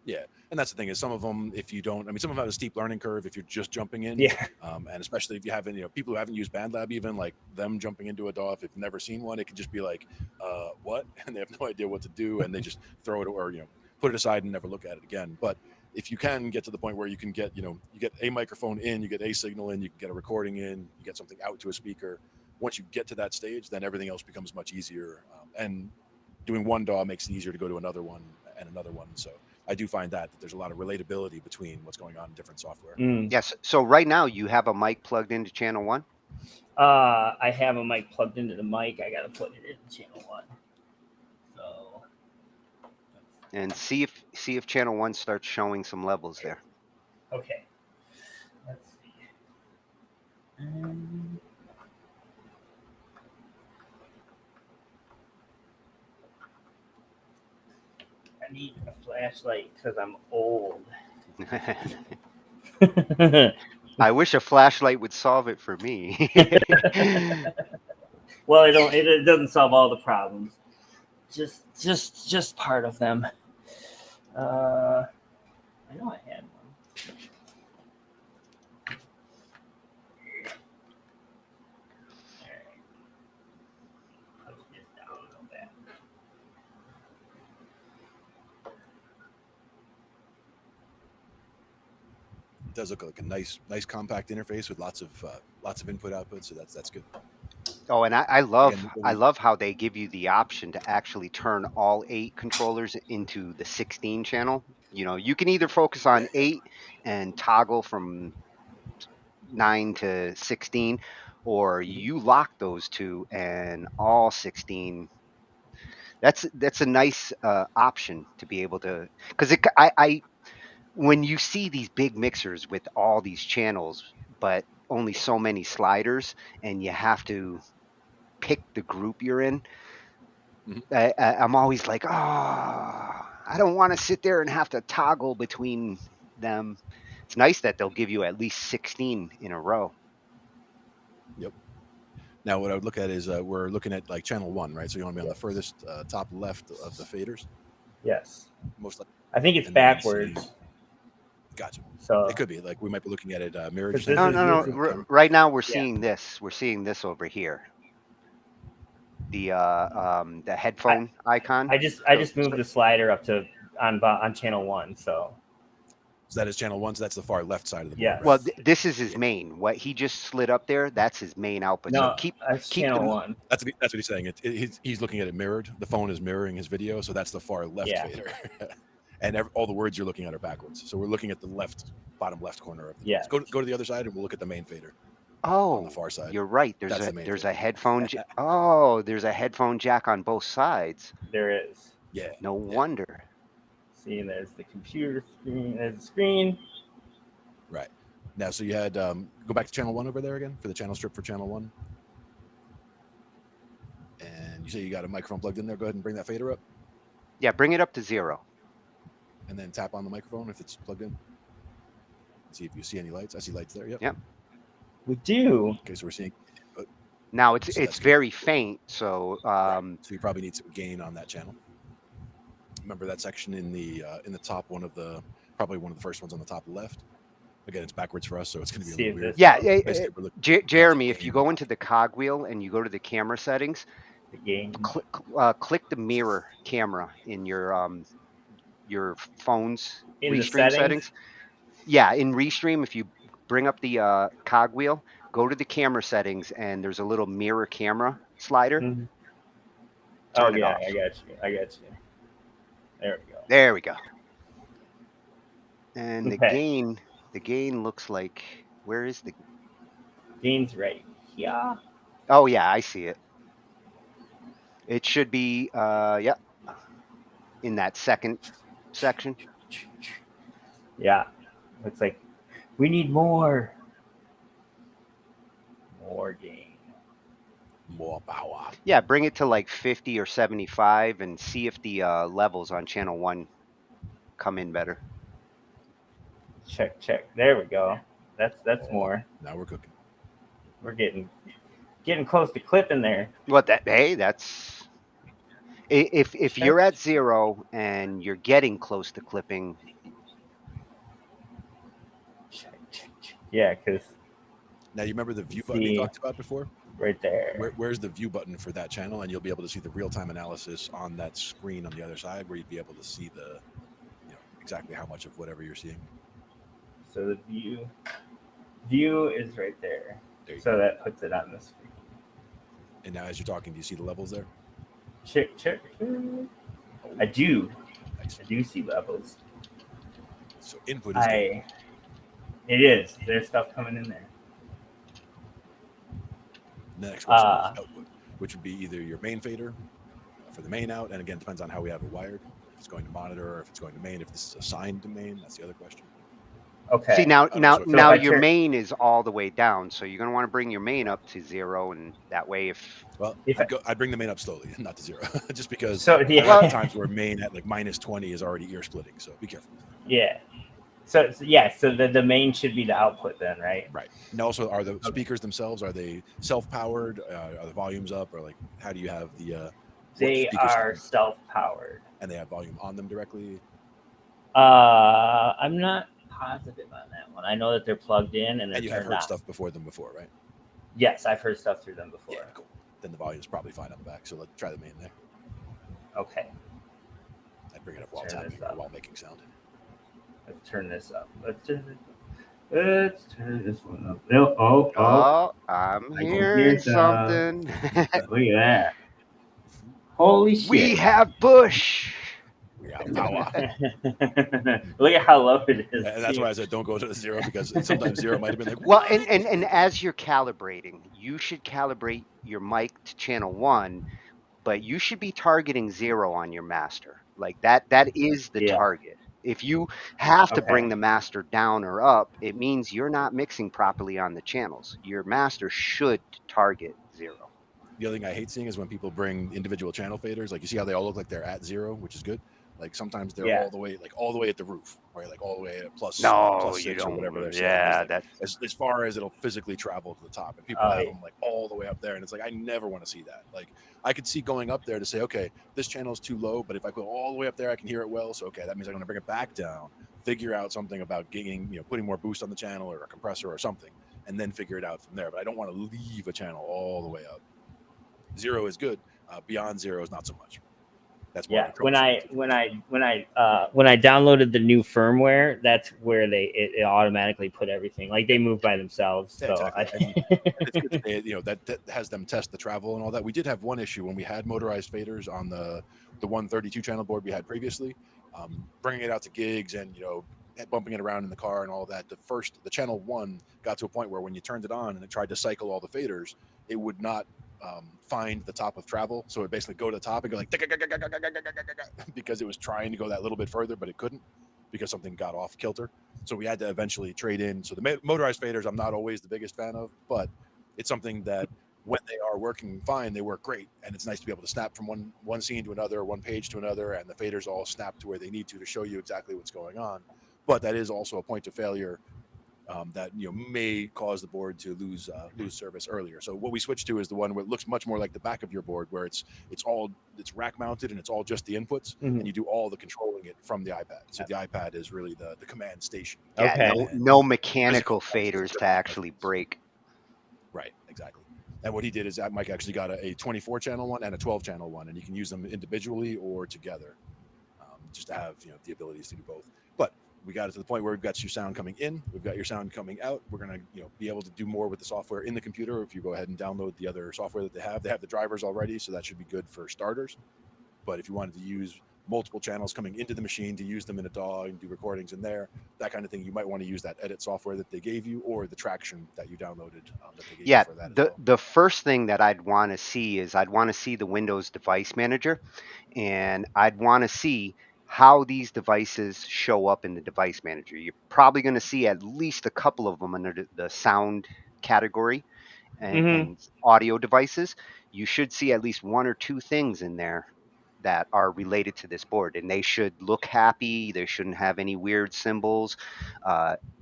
Yeah. And that's the thing is, some of them, if you don't, some of them have a steep learning curve if you're just jumping in. Yeah. And especially if you haven't, people who haven't used BANDLAB, even like them jumping into a DAW, if they've never seen one, it can just be like, what? And they have no idea what to do, and they just throw it or put it aside and never look at it again. But if you can get to the point where you can get, you get a microphone in, you get a signal in, you can get a recording in, you get something out to a speaker. Once you get to that stage, then everything else becomes much easier. And doing one DAW makes it easier to go to another one and another one. So I do find that there's a lot of relatability between what's going on in different software. Yes. So right now you have a mic plugged into channel 1? I have a mic plugged into the mic. I got to put it in channel 1. So. And see if channel 1 starts showing some levels there. Okay. Let's see. I need a flashlight because I'm old. I wish a flashlight would solve it for me. Well, it doesn't solve all the problems. Just part of them. I know I had one. It does look like a nice compact interface with lots of input output, so that's good. Oh, and I Again, love how they give you the option to actually turn all 8 controllers into the 16 channel. You know, you can either focus on 8 and toggle from 9 to 16, or you lock those two and all 16. That's a nice option to be able to, because I when you see these big mixers with all these channels, but only so many sliders, and you have to pick the group you're in, Mhm. I'm always like, oh, I don't want to sit there and have to toggle between them. It's nice that they'll give you at least 16 in a row. Yep. Now, what I would look at is we're looking at like channel 1, right? So you want to be on the Yes. furthest top left of the faders, Yes. most likely. I think it's And then you see- backwards. Gotcha. So It could be like we might be looking at it mirrored. Because just this now. No, is- this is- right now we're Yeah. seeing this. We're seeing this over here. The headphone icon. I just moved the slider up to on channel 1. So So that is channel 1. So that's the far left side of the board. Yeah. Right? Well, this is his main. What he just slid up there, that's his main output. no, So keep that's keep channel the- 1. That's what he's saying. He's looking at it mirrored. The phone is mirroring his video, so that's the far left Yeah. fader. And all the words you're looking at are backwards. So we're looking at the bottom left corner of the Yeah. Go to the other side, and we'll look at the main fader. Oh, on the far side. you're right. That's the There's main there's thing. a headphone. Oh, there's a headphone jack on both sides. There is. Yeah. No yeah. wonder. See, there's the computer screen. There's the screen. Right. Now, so you had go back to channel 1 over there again for the channel strip for channel 1. And you say you got a microphone plugged in there. Go ahead and bring that fader up, Yeah, bring it up to 0. and then tap on the microphone if it's plugged in. See if you see any lights. I see lights there. Yep. Yep. We do. Okay, so we're seeing. Now So it's that's very faint, so So you probably need some gain on that channel. Remember that section in the top, probably one of the first ones on the top left. Again, it's backwards for us, so it's going to be a See little if weird. this- yeah. Basically, we're looking- Jeremy, if you go into the cogwheel and you go to the camera settings, The game. click the mirror camera in your phone's In the restream settings? Yeah, in restream, if you bring up the cogwheel, go to the camera settings, and there's a little mirror camera slider. Mhm. Turn Oh it yeah, off. I got you. There we go. There we go. And Okay. the gain looks like, where is the? Game's right. Yeah. Oh yeah, I see it. It should be in that second section. Yeah. It's like we need more. More game. more power. Yeah, bring it to like 50 or 75 and see if the levels on channel 1 come in better. Check. There we go. That's more. Now we're cooking. We're getting close to clipping there. What that? Hey, that's if you're at 0 and you're getting close to clipping. Check. Yeah, because Now you remember the view button you See. talked about before? right there. Where's the view button for that channel? And you'll be able to see the real-time analysis on that screen on the other side, where you'd be able to see the, exactly how much of whatever you're seeing. So the view is right there. There you So go. that puts it on the screen. And now as you're talking, do you see the levels there? Check. I do Nice. see levels. So input is good. It is. There's stuff coming in there. The next question is output, which would be either your main fader for the main out, and again, depends on how we have it wired. If it's going to monitor or if it's going to main. If this is assigned to main, that's the other question. Okay. See now so if now I your turn- main is all the way down, so you're gonna want to bring your main up to 0, and that way Well, If I'd bring the main up slowly, not to 0, just because So a yeah. lot of times where main at like -20 is already ear splitting, so be careful. Yeah. So the main should be the output then, right? Right. And also, are the speakers themselves, are they self-powered? Are the volumes up, or like how do you have the? What They speakers are have- self-powered. and they have volume on them directly. I'm not positive on that one. I know that they're plugged in and they're And you have turned heard on. stuff before them before, right? Yes, I've heard stuff through them before. Yeah, cool. Then the volume's probably fine on the back. So let's try the main there. Okay, I'd bring it up while Turn this tapping or up. while making sound. let's turn this up. Let's just Let's turn this one up. Oh, Oh, I'm I can hear hearing some. something. Look at that. Holy We shit. have Bush. We have power. Look at how low it is. And that's why I said don't go to the 0, because sometimes 0 might have been like, Well, what? and as you're calibrating, you should calibrate your mic to channel 1, but you should be targeting 0 on your master. Like that is the Yeah. target. If you have to bring Okay. the master down or up, it means you're not mixing properly on the channels. Your master should target 0. The other thing I hate seeing is when people bring individual channel faders. Like, you see how they all look like they're at 0, which is good. Like, sometimes they're Yeah. all the way at the roof, right? Like all the way at plus No, you 6 or whatever they're don't. saying. Yeah, Like, that's as far as it'll physically travel to the top, and people Oh, have yeah. them like all the way up there, and it's like, I never want to see that. Like, I could see going up there to say, okay, this channel is too low, but if I go all the way up there, I can hear it well. So okay, that means I'm going to bring it back down, figure out something about getting, putting more boost on the channel or a compressor or something, and then figure it out from there. But I don't want to leave a channel all the way up. 0 is good. Beyond 0 is not so much. That's more Yeah. When I troubleshooting. when I downloaded the new firmware, that's where it automatically put everything. Like they move by themselves. Yeah, So exactly. And it's good that has them test the travel and all that. We did have one issue when we had motorized faders on the 132 channel board we had previously, bringing it out to gigs and bumping it around in the car and all that. The channel 1 got to a point where when you turned it on and it tried to cycle all the faders, it would not find the top of travel. So it basically go to the top and go like because it was trying to go that little bit further, but it couldn't because something got off kilter. So we had to eventually trade in. So the motorized faders, I'm not always the biggest fan of, but it's something that when they are working fine, they work great. And it's nice to be able to snap from one scene to another, one page to another, and the faders all snap to where they need to show you exactly what's going on. But that is also a point of failure that may cause the board to lose service earlier. So what we switched to is the one where it looks much more like the back of your board, where it's rack mounted and it's all just the inputs, and you do all the controlling it from the iPad. So the iPad is really the command station. yeah, Okay. no mechanical faders to actually break. Right, exactly. And what he did is that Mike actually got a 24 channel one and a 12 channel one, and you can use them individually or together, just to have the abilities to do both. But we got it to the point where we've got your sound coming in, we've got your sound coming out. We're going to be able to do more with the software in the computer. If you go ahead and download the other software that they have the drivers already, so that should be good for starters. But if you wanted to use multiple channels coming into the machine to use them in a DAW and do recordings in there, that kind of thing, you might want to use that edit software that they gave you or the traction that you downloaded that they gave you for that. The first thing that I'd want to see is I'd want to see the Windows Device Manager, and I'd want to see how these devices show up in the device manager. You're probably going to see at least a couple of them under the sound category and audio devices. You should see at least 1 or 2 things in there that are related to this board, and they should look happy. They shouldn't have any weird symbols.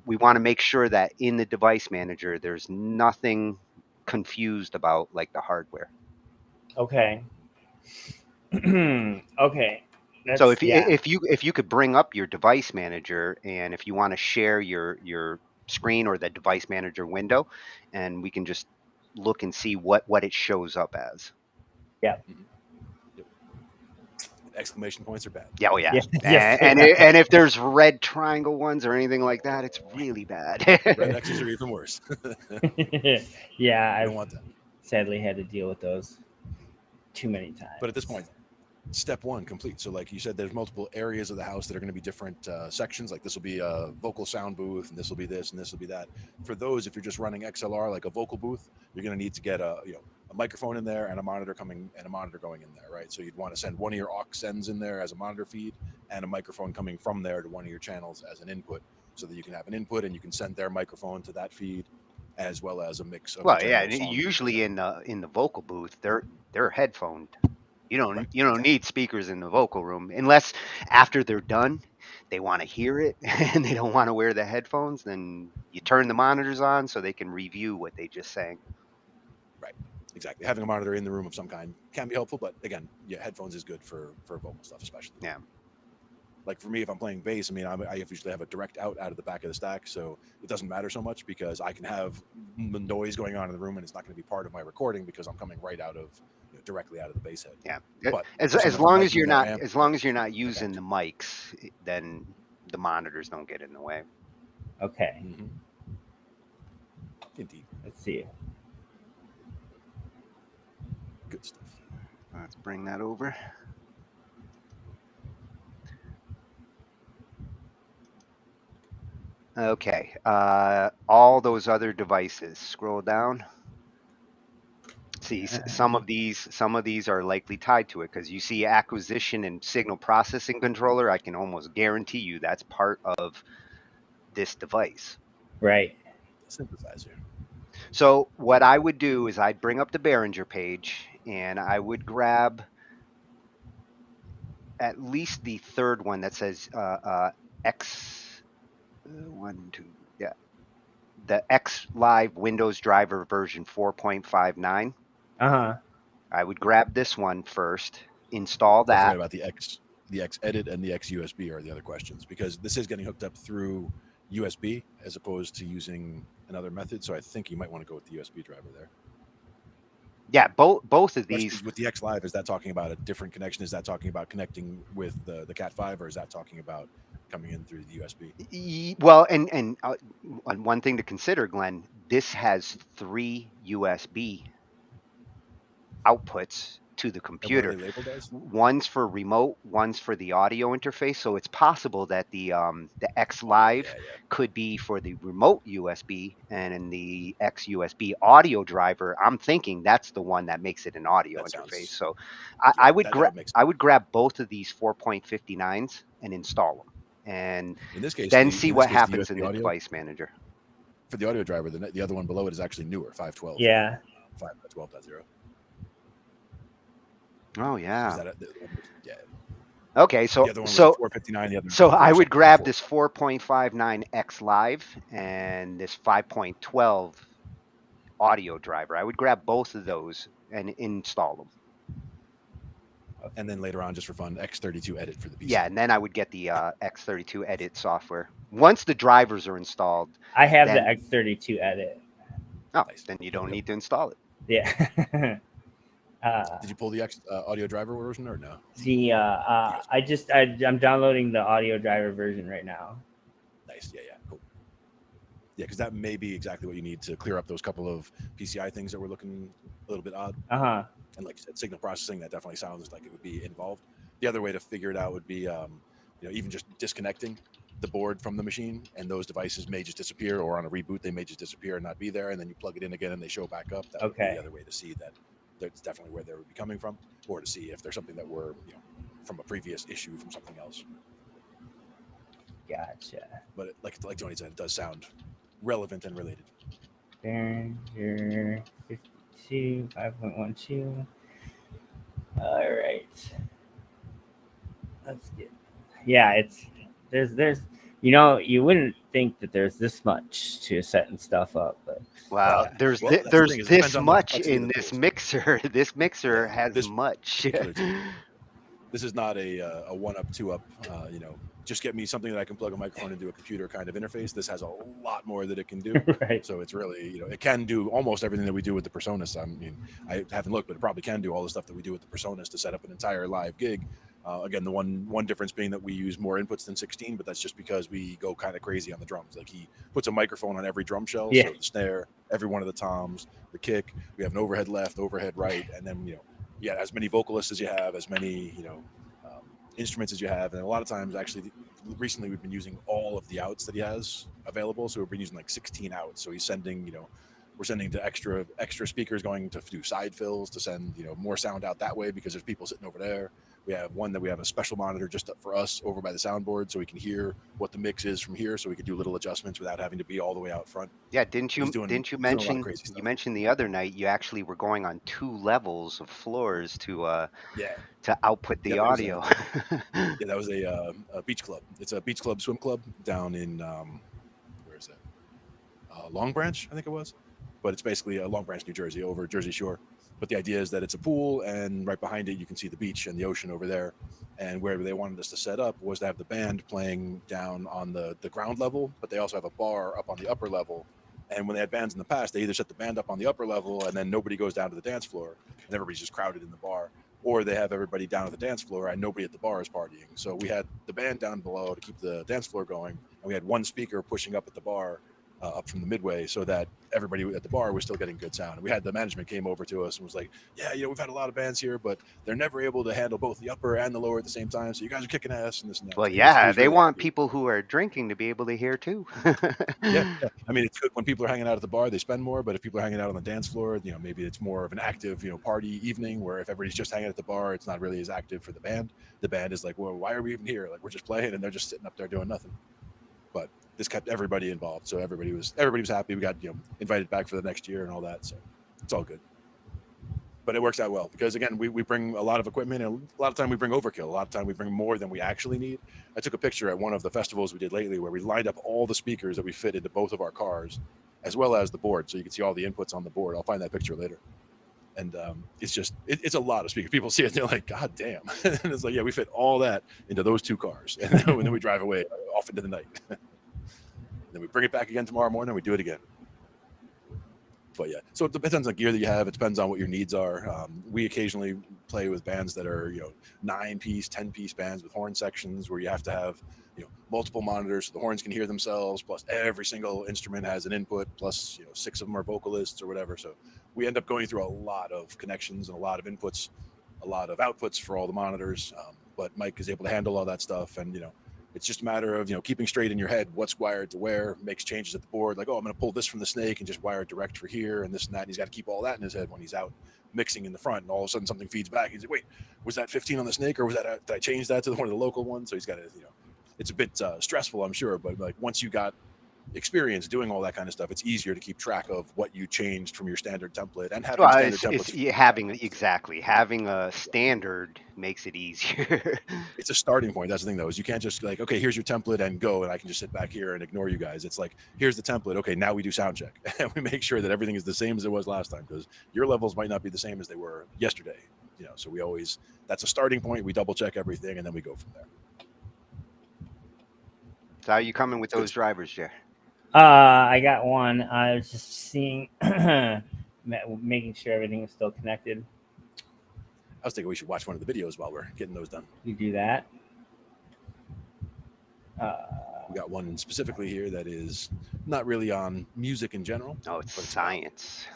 We want to make sure that in the device manager, there's nothing confused about like the hardware. Okay. Okay. So if you could bring up your device manager, and if you want to share your screen or the device manager window, and we can just look and see what it shows up as. Yeah. Exclamation points are bad. Yeah, oh yeah. Yes. And if there's red triangle ones or anything like that, it's really bad. Red X's are even worse. Yeah, I don't want that. Sadly had to deal with those too many times. But at this point, step 1 complete. So like you said, there's multiple areas of the house that are going to be different sections. Like this will be a vocal sound booth, and this will be this, and this will be that. For those, if you're just running XLR like a vocal booth, you're going to need to get a microphone in there and a monitor going in there, right? So you'd want to send one of your aux sends in there as a monitor feed, and a microphone coming from there to one of your channels as an input, so that you can have an input and you can send their microphone to that feed, as well as a mix of. Well, yeah, usually in the vocal booth, they're headphoned. You don't need speakers in the vocal room unless after they're done, they want to hear it and they don't want to wear the headphones. Then you turn the monitors on so they can review what they just sang. Right, exactly. Having a monitor in the room of some kind can be helpful, but again, headphones is good for vocal stuff, especially. Yeah. Like for me, if I'm playing bass, I usually have a direct out of the back of the stack, so it doesn't matter so much because I can have noise going on in the room and it's not going to be part of my recording because I'm coming right out of directly out of the bass head. Yeah, but as long as you're not using the mics, then the monitors don't get in the way. Okay. Indeed. Let's see. Good stuff. Let's bring that over. Okay, all those other devices, scroll down. See, some of these are likely tied to it because you see acquisition and signal processing controller. I can almost guarantee you that's part of this device. Right. Synthesizer. So what I would do is I'd bring up the Behringer page and I would grab at least the third one that says the X Live Windows Driver version 4.59. Uh-huh. I would grab this one first, install Don't that. forget about the X edit and the X USB are the other questions, because this is getting hooked up through USB as opposed to using another method. So I think you might want to go with the USB driver there. Yeah, both of these. With the X Live, is that talking about a different connection? Is that talking about connecting with the Cat5, or is that talking about coming in through the USB? Well, and one thing to consider, Glenn, this has 3 USB outputs to the computer. And what are they labeled as? One's for remote, one's for the audio interface. So it's possible that the X Live could be for the remote USB, and in the X USB audio driver, I'm thinking that's the one that makes it an audio interface. So I would grab both of these 4.59s and install them, and in this case, then see what happens in the audio, device manager. For the audio driver, the other one below it is actually newer, 512. Yeah. 5.12.0. Oh yeah. Yeah. Okay, so 459. So I would grab this 4.59 X Live and this 5.12 audio driver. I would grab both of those and install them. And then later on, just for fun, X32 edit for the PC. Yeah, and then I would get the X32 edit software. Once the drivers are installed, I have the X32 edit. Oh, then you don't need to install it. Yeah. Did you pull the X audio driver version or no? I'm downloading the audio driver version right now. Nice. Yeah, cool. Yeah, because that may be exactly what you need to clear up those couple of PCI things that were looking a little bit odd. Uh-huh. And like you said, signal processing, that definitely sounds like it would be involved. The other way to figure it out would be, even just disconnecting the board from the machine, and those devices may just disappear, or on a reboot, they may just disappear and not be there, and then you plug it in again and they show back up. That would be the other way to see that that's definitely where they would be coming from, or to see if there's something that were, from a previous issue from something else. Gotcha. But like Tony said, it does sound relevant and related. Behringer 52 5.12. All right. Let's get. Yeah, there's you wouldn't think that there's this much to setting stuff up, but wow, there's this much in this mixer. This mixer has this much. This is not a 1-up, 2-up, just get me something that I can plug a microphone into a computer kind of interface. This has a lot more that it can do. Right. So it's really, it can do almost everything that we do with the Presonus. I mean, I haven't looked, but it probably can do all the stuff that we do with the Presonus to set up an entire live gig. Again, the one difference being that we use more inputs than 16, but that's just because we go kind of crazy on the drums. Like he puts a microphone on every drum shell, so the snare, every one of the toms, the kick. We have an overhead left, overhead right, and then as many vocalists as you have, as many instruments as you have, and a lot of times, actually, recently we've been using all of the outs that he has available. So we've been using like 16 outs. So he's sending, we're sending to extra speakers, going to do side fills to send more sound out that way because there's people sitting over there. We have one that we have a special monitor just up for us over by the soundboard, so we can hear what the mix is from here, so we can do little adjustments without having to be all the way out front. Yeah, didn't you mention the other night you actually were going on 2 levels of floors to output the audio. That was a beach club. It's a beach club swim club down in where is it? Long Branch, I think it was, but it's basically Long Branch, New Jersey, over Jersey Shore. But the idea is that it's a pool, and right behind it, you can see the beach and the ocean over there. And where they wanted us to set up was to have the band playing down on the ground level, but they also have a bar up on the upper level. And when they had bands in the past, they either set the band up on the upper level, and then nobody goes down to the dance floor, and everybody's just crowded in the bar. Or they have everybody down at the dance floor, and nobody at the bar is partying. So we had the band down below to keep the dance floor going, and we had one speaker pushing up at the bar up from the midway, so that everybody at the bar was still getting good sound. And we had the management came over to us and was like, yeah, we've had a lot of bands here, but they're never able to handle both the upper and the lower at the same time. So you guys are kicking ass and this and that. Well, He yeah, was they really want happy. people who are drinking to be able to hear too. Yeah. I mean, it's good when people are hanging out at the bar, they spend more, but if people are hanging out on the dance floor, maybe it's more of an active, party evening, where if everybody's just hanging at the bar, it's not really as active for the band. The band is like, well, why are we even here? Like, we're just playing, and they're just sitting up there doing nothing. But this kept everybody involved, so everybody was happy. We got invited back for the next year and all that, so it's all good. But it works out well because, again, we bring a lot of equipment, and a lot of time we bring overkill. A lot of time we bring more than we actually need. I took a picture at one of the festivals we did lately where we lined up all the speakers that we fit into both of our cars, as well as the board, so you can see all the inputs on the board. I'll find that picture later. And it's just it's a lot of speakers. People see it and they're like, God damn. And it's like, yeah, we fit all that into those two cars, and then we drive away off into the night. Then we bring it back again tomorrow morning, and we do it again. But yeah, so it depends on the gear that you have. It depends on what your needs are. We occasionally play with bands that are 9-piece, 10-piece bands with horn sections where you have to have multiple monitors so the horns can hear themselves. Plus, every single instrument has an input. Plus, 6 of them are vocalists or whatever. So we end up going through a lot of connections and a lot of inputs, a lot of outputs for all the monitors. But Mike is able to handle all that stuff, and it's just a matter of keeping straight in your head what's wired to where, makes changes at the board, like, oh, I'm going to pull this from the snake and just wire it direct for here and this and that. And he's got to keep all that in his head when he's out mixing in the front, and all of a sudden something feeds back. He's like, wait, was that 15 on the snake, or was that did I change that to one of the local ones? So he's got to it's a bit stressful, I'm sure, but like once you got experience doing all that kind of stuff, it's easier to keep track of what you changed from your standard template, and having standard templates. Having a standard makes it easier. It's a starting point. That's the thing, though, is you can't just like, okay, here's your template and go, and I can just sit back here and ignore you guys. It's like, here's the template. Okay, now we do sound check, and we make sure that everything is the same as it was last time, because your levels might not be the same as they were yesterday. So that's a starting point. We double check everything, and then we go from there. So how are you coming with those drivers, Jer? I got one. I was just seeing, making sure everything is still connected. I was thinking we should watch one of the videos while we're getting those done. You do that. We got one specifically here that is not really on music in general. No, it's science.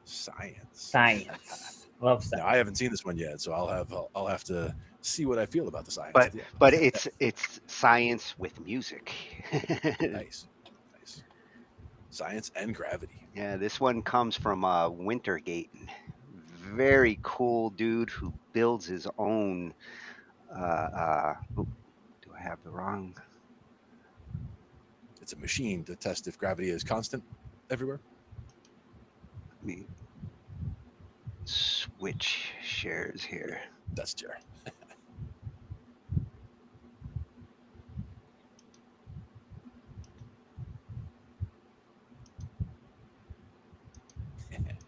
Science. Love science. Now, I haven't seen this one yet, so I'll have to see what I feel about the science. But it's science with music. Nice. Science and gravity. Yeah, this one comes from Wintergate. Very cool dude who builds his own. Do I have the wrong? It's a machine to test if gravity is constant everywhere. Let me switch shares here. That's Jerry.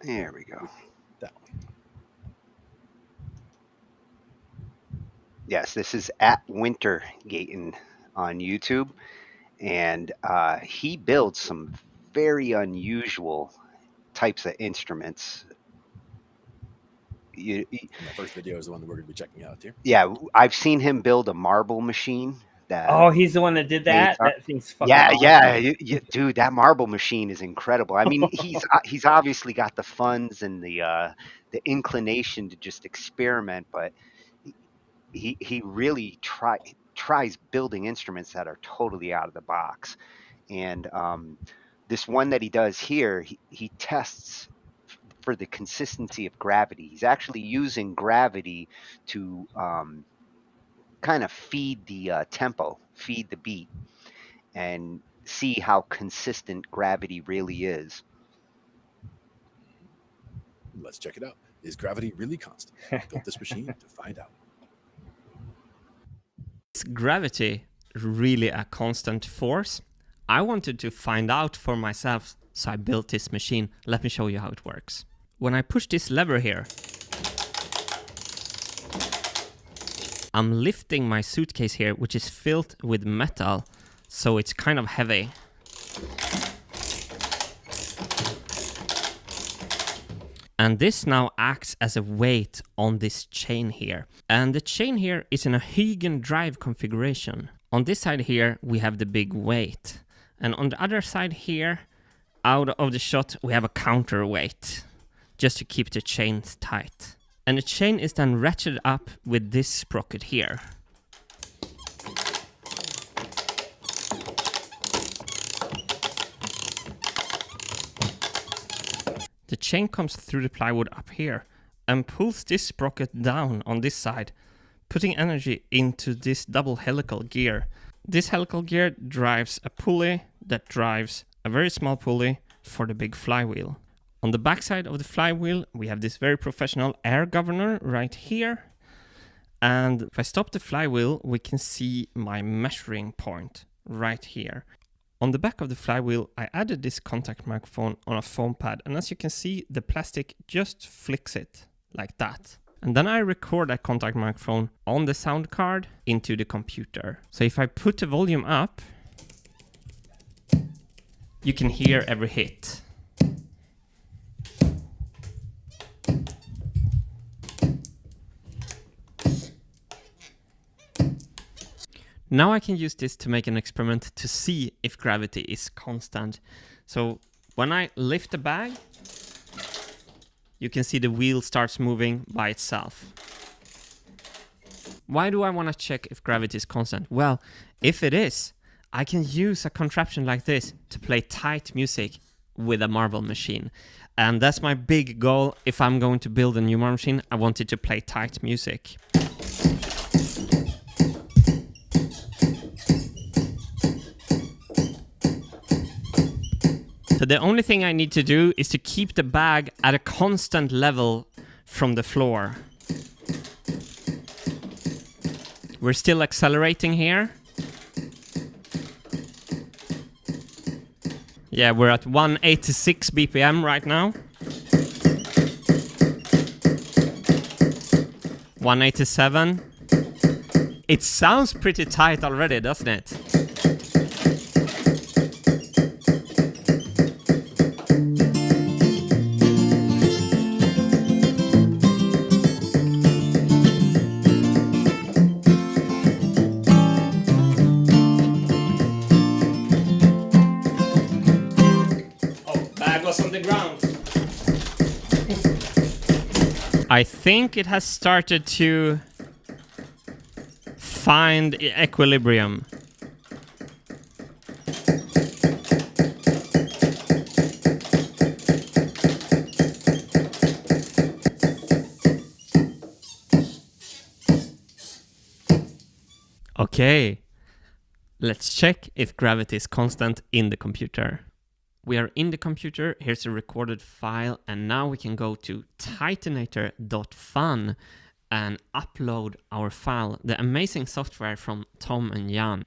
There we go. That one. Yes, this is at Wintergaten on YouTube, and he builds some very unusual types of instruments. My first video is the one that we're going to be checking out here. Yeah, I've seen him build a marble machine. He's the one that did that. That thing's fucking awesome. Dude, that marble machine is incredible. I mean, he's obviously got the funds and the inclination to just experiment, but he really tries building instruments that are totally out of the box. And this one that he does here, he tests for the consistency of gravity. He's actually using gravity to kind of feed the tempo, feed the beat, and see how consistent gravity really is. Let's check it out. Is gravity really constant? Built this machine to find out. Is gravity really a constant force? I wanted to find out for myself, so I built this machine. Let me show you how it works. When I push this lever here, I'm lifting my suitcase here, which is filled with metal, so it's kind of heavy. And this now acts as a weight on this chain here. And the chain here is in a Huygens drive configuration. On this side here, we have the big weight. And on the other side here, out of the shot, we have a counterweight just to keep the chains tight. And the chain is then ratcheted up with this sprocket here. The chain comes through the plywood up here and pulls this sprocket down on this side, putting energy into this double helical gear. This helical gear drives a pulley that drives a very small pulley for the big flywheel. On the backside of the flywheel, we have this very professional air governor right here. And if I stop the flywheel, we can see my measuring point right here. On the back of the flywheel, I added this contact microphone on a foam pad, and as you can see, the plastic just flicks it like that. And then I record that contact microphone on the sound card into the computer. So if I put the volume up, you can hear every hit. Now I can use this to make an experiment to see if gravity is constant. So when I lift the bag, you can see the wheel starts moving by itself. Why do I want to check if gravity is constant? Well, if it is, I can use a contraption like this to play tight music with a marble machine. And that's my big goal. If I'm going to build a new marble machine, I want it to play tight music. So the only thing I need to do is to keep the bag at a constant level from the floor. We're still accelerating here. Yeah, we're at 186 BPM right now. 187. It sounds pretty tight already, doesn't it? On the ground. I think it has started to find equilibrium. Okay, let's check if gravity is constant in the computer. We are in the computer, here's a recorded file, and now we can go to tightenator.fun and upload our file, the amazing software from Tom and Jan.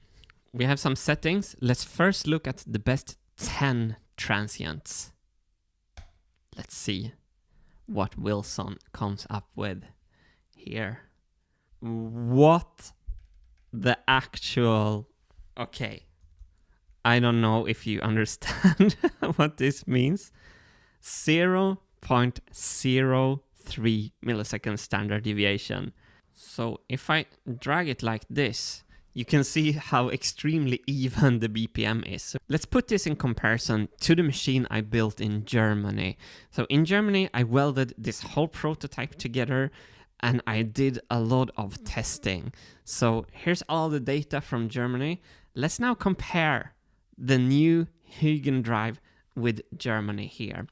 We have some settings. Let's first look at the best 10 transients. Let's see what Wilson comes up with here. What the actual... Okay. I don't know if you understand what this means. 0.03 millisecond standard deviation. So if I drag it like this, you can see how extremely even the BPM is. So let's put this in comparison to the machine I built in Germany. So in Germany, I welded this whole prototype together and I did a lot of testing. So here's all the data from Germany. Let's now compare the new Huygen drive with Germany here.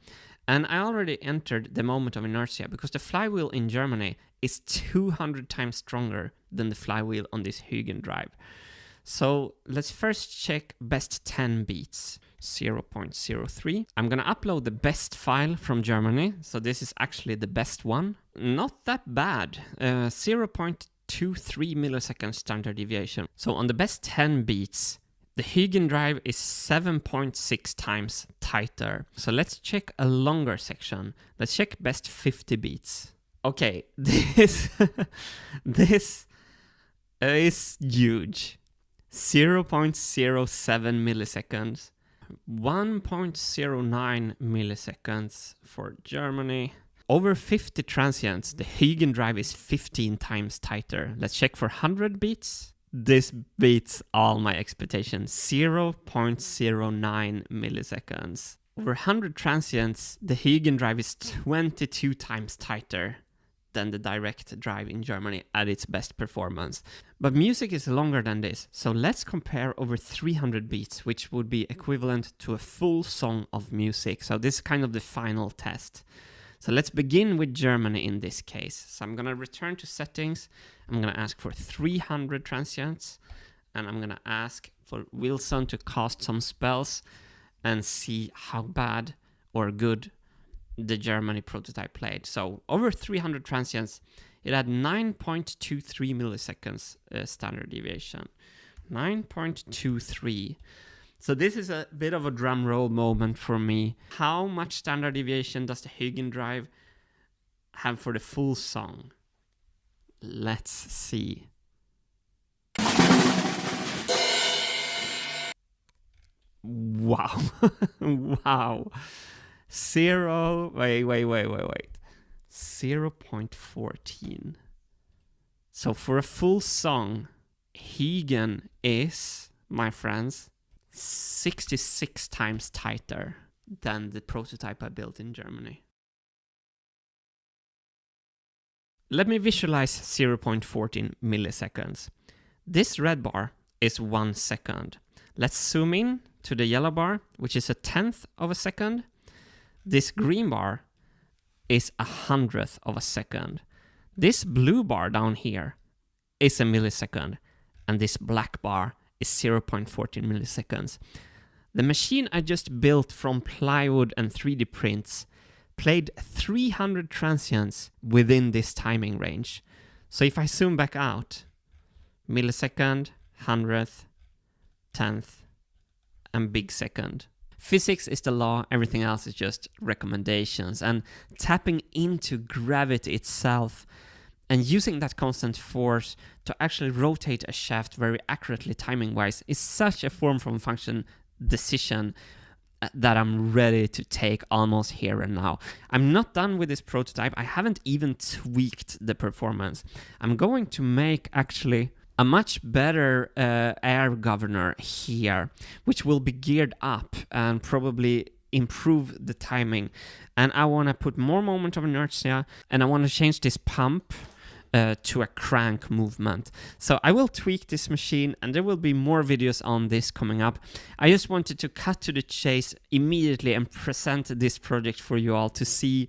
And I already entered the moment of inertia because the flywheel in Germany is 200 times stronger than the flywheel on this Huygen drive. So let's first check best 10 beats, 0.03. I'm gonna upload the best file from Germany. So this is actually the best one. Not that bad, 0.23 millisecond standard deviation. So on the best 10 beats, the Huygen drive is 7.6 times tighter. So let's check a longer section. Let's check best 50 beats. Okay, this is huge. 0.07 milliseconds. 1.09 milliseconds for Germany. Over 50 transients, the Huygen drive is 15 times tighter. Let's check for 100 beats. This beats all my expectations. 0.09 milliseconds. over 100 transients, the Huygens drive is 22 times tighter than the direct drive in Germany at its best performance. But music is longer than this, so let's compare over 300 beats, which would be equivalent to a full song of music. So this is kind of the final test. So let's begin with Germany in this case. So I'm gonna return to settings. I'm gonna ask for 300 transients, and I'm gonna ask for Wilson to cast some spells and see how bad or good the Germany prototype played. So over 300 transients, it had 9.23 milliseconds standard deviation. 9.23. So this is a bit of a drum roll moment for me. How much standard deviation does the Huygens drive have for the full song? Let's see. Wow. Wow. 0.14. So for a full song, Huygens is, my friends, 66 times tighter than the prototype I built in Germany. Let me visualize 0.14 milliseconds. This red bar is 1 second. Let's zoom in to the yellow bar, which is 1/10 of a second. This green bar is 100th of a second. This blue bar down here is a millisecond, and this black bar is 0.14 milliseconds. The machine I just built from plywood and 3D prints played 300 transients within this timing range. So if I zoom back out, millisecond, 100th, 10th, and big second. Physics is the law, everything else is just recommendations. And tapping into gravity itself and using that constant force to actually rotate a shaft very accurately timing-wise is such a form from function decision that I'm ready to take almost here and now. I'm not done with this prototype. I haven't even tweaked the performance. I'm going to make actually a much better air governor here, which will be geared up and probably improve the timing. And I want to put more moment of inertia, and I want to change this pump to a crank movement. So I will tweak this machine, and there will be more videos on this coming up. I just wanted to cut to the chase immediately and present this project for you all to see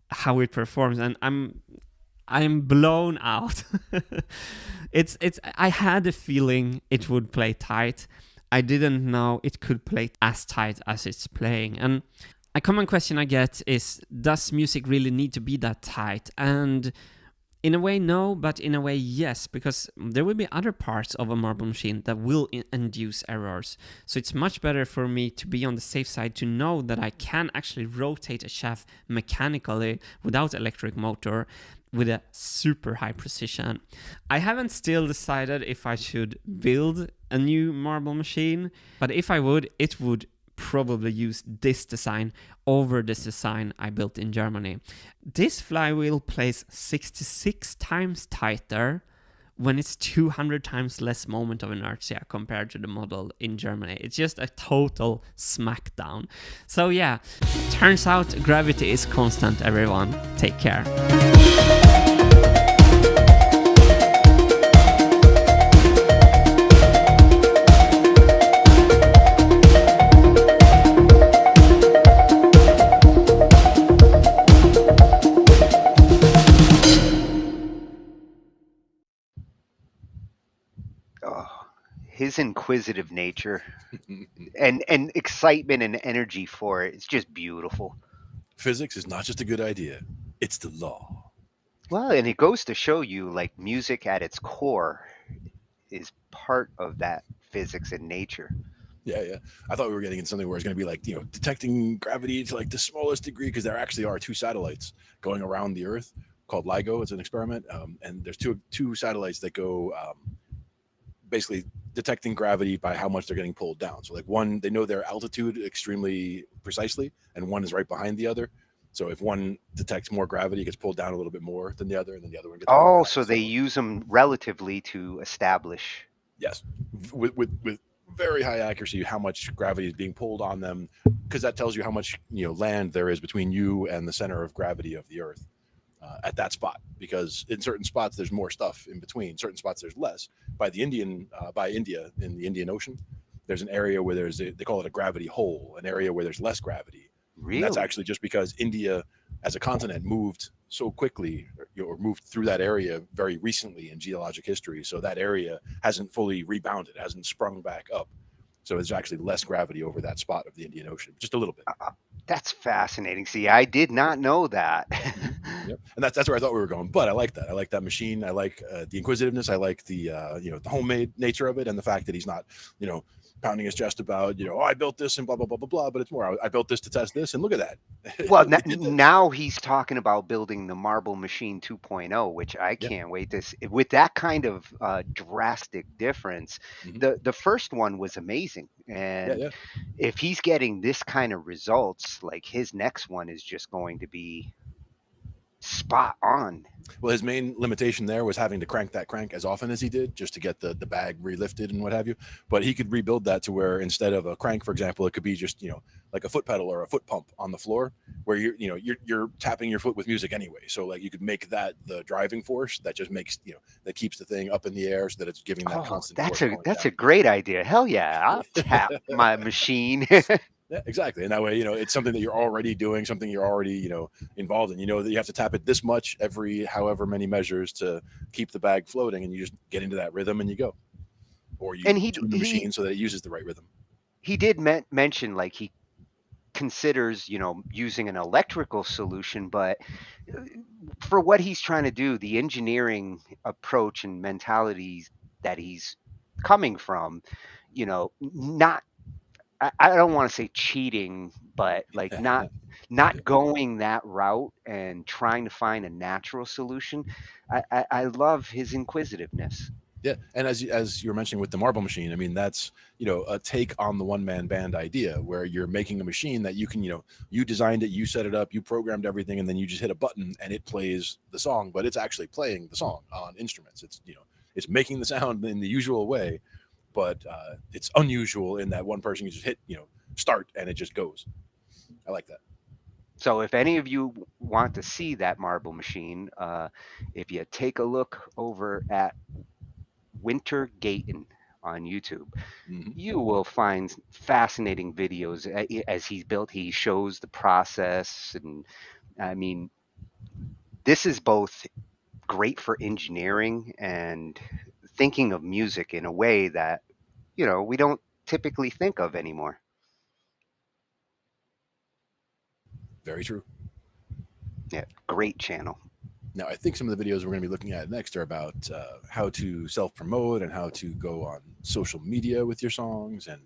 how it performs. And I'm blown out. I had a feeling it would play tight. I didn't know it could play as tight as it's playing. And a common question I get is, does music really need to be that tight? And in a way, no, but in a way, yes, because there will be other parts of a marble machine that will induce errors. So it's much better for me to be on the safe side, to know that I can actually rotate a shaft mechanically without electric motor with a super high precision. I haven't still decided if I should build a new marble machine, but if I would, it would probably use this design over this design I built in Germany. This flywheel plays 66 times tighter when it's 200 times less moment of inertia compared to the model in Germany. It's just a total smackdown. So yeah, turns out gravity is constant, everyone. Take care. His inquisitive nature and excitement and energy for it, it's just beautiful. Physics is not just a good idea, it's the law. Well, and it goes to show you, like, music at its core is part of that physics and nature. Yeah. I thought we were getting into something where it's going to be like, detecting gravity to like the smallest degree, because there actually are 2 satellites going around the Earth called LIGO. It's an experiment. And there's two satellites that go basically detecting gravity by how much they're getting pulled down. So like one, they know their altitude extremely precisely, and one is right behind the other. So if one detects more gravity, it gets pulled down a little bit more than the other, and then the other one gets pulled back. So they use them relatively to establish. Yes, with very high accuracy how much gravity is being pulled on them, because that tells you how much land there is between you and the center of gravity of the Earth at that spot. Because in certain spots there's more stuff in between, certain spots there's less. By India in the Indian Ocean, there's an area where they call it a gravity hole, an area where there's less gravity. Really? And that's actually just because India as a continent moved so quickly, or moved through that area very recently in geologic history. So that area hasn't fully rebounded, hasn't sprung back up. So there's actually less gravity over that spot of the Indian Ocean, just a little bit. That's fascinating. See, I did not know that. Yep. And that's where I thought we were going. But I like that. I like that machine. I like the inquisitiveness. I like the the homemade nature of it, and the fact that he's not pounding his chest about oh, I built this and blah blah blah blah blah. But it's more I built this to test this, and look at that. Well, now he's talking about building the Marble Machine 2.0, which I can't wait to see. With that kind of drastic difference. The first one was amazing, and if he's getting this kind of results, like his next one is just going to be spot on. Well, his main limitation there was having to crank that crank as often as he did, just to get the bag relifted and what have you. But he could rebuild that to where instead of a crank, for example, it could be just like a foot pedal or a foot pump on the floor, where you're tapping your foot with music anyway. So like you could make that the driving force that just makes that keeps the thing up in the air, so that it's giving that constant. That's a great idea. Hell yeah, I'll tap my machine. Yeah, exactly. And that way, it's something that you're already doing, something you're already, involved in. You know that you have to tap it this much every however many measures to keep the bag floating, and you just get into that rhythm and you go. Or you tune the machine so that it uses the right rhythm. He did mention like he considers, using an electrical solution, but for what he's trying to do, the engineering approach and mentalities that he's coming from, not, I don't want to say cheating, but like not going that route and trying to find a natural solution. I love his inquisitiveness. Yeah, and as you were mentioning with the Marble Machine, I mean that's a take on the one-man band idea, where you're making a machine that you can you designed it, you set it up, you programmed everything, and then you just hit a button and it plays the song, but it's actually playing the song on instruments. It's it's making the sound in the usual way. But it's unusual in that one person can just hit, start, and it just goes. I like that. So if any of you want to see that Marble Machine, if you take a look over at Winter Gayton on YouTube, you will find fascinating videos as he's built. He shows the process, and I mean, this is both great for engineering and thinking of music in a way that we don't typically think of anymore. Very true. Yeah, great channel. Now, I think some of the videos we're going to be looking at next are about how to self-promote and how to go on social media with your songs, and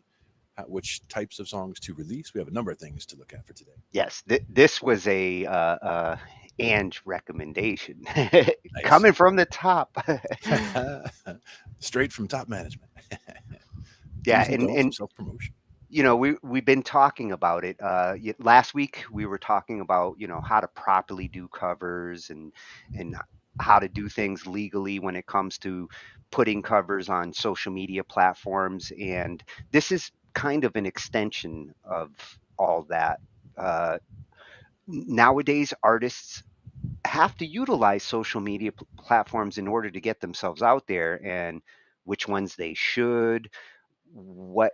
which types of songs to release. We have a number of things to look at for today. Yes, this was a Ange recommendation coming from the top. Straight from top management. Yeah, and self-promotion. We've been talking about it. Last week we were talking about how to properly do covers and how to do things legally when it comes to putting covers on social media platforms, and this is kind of an extension of all that. Nowadays, artists have to utilize social media platforms in order to get themselves out there, and which ones they should, what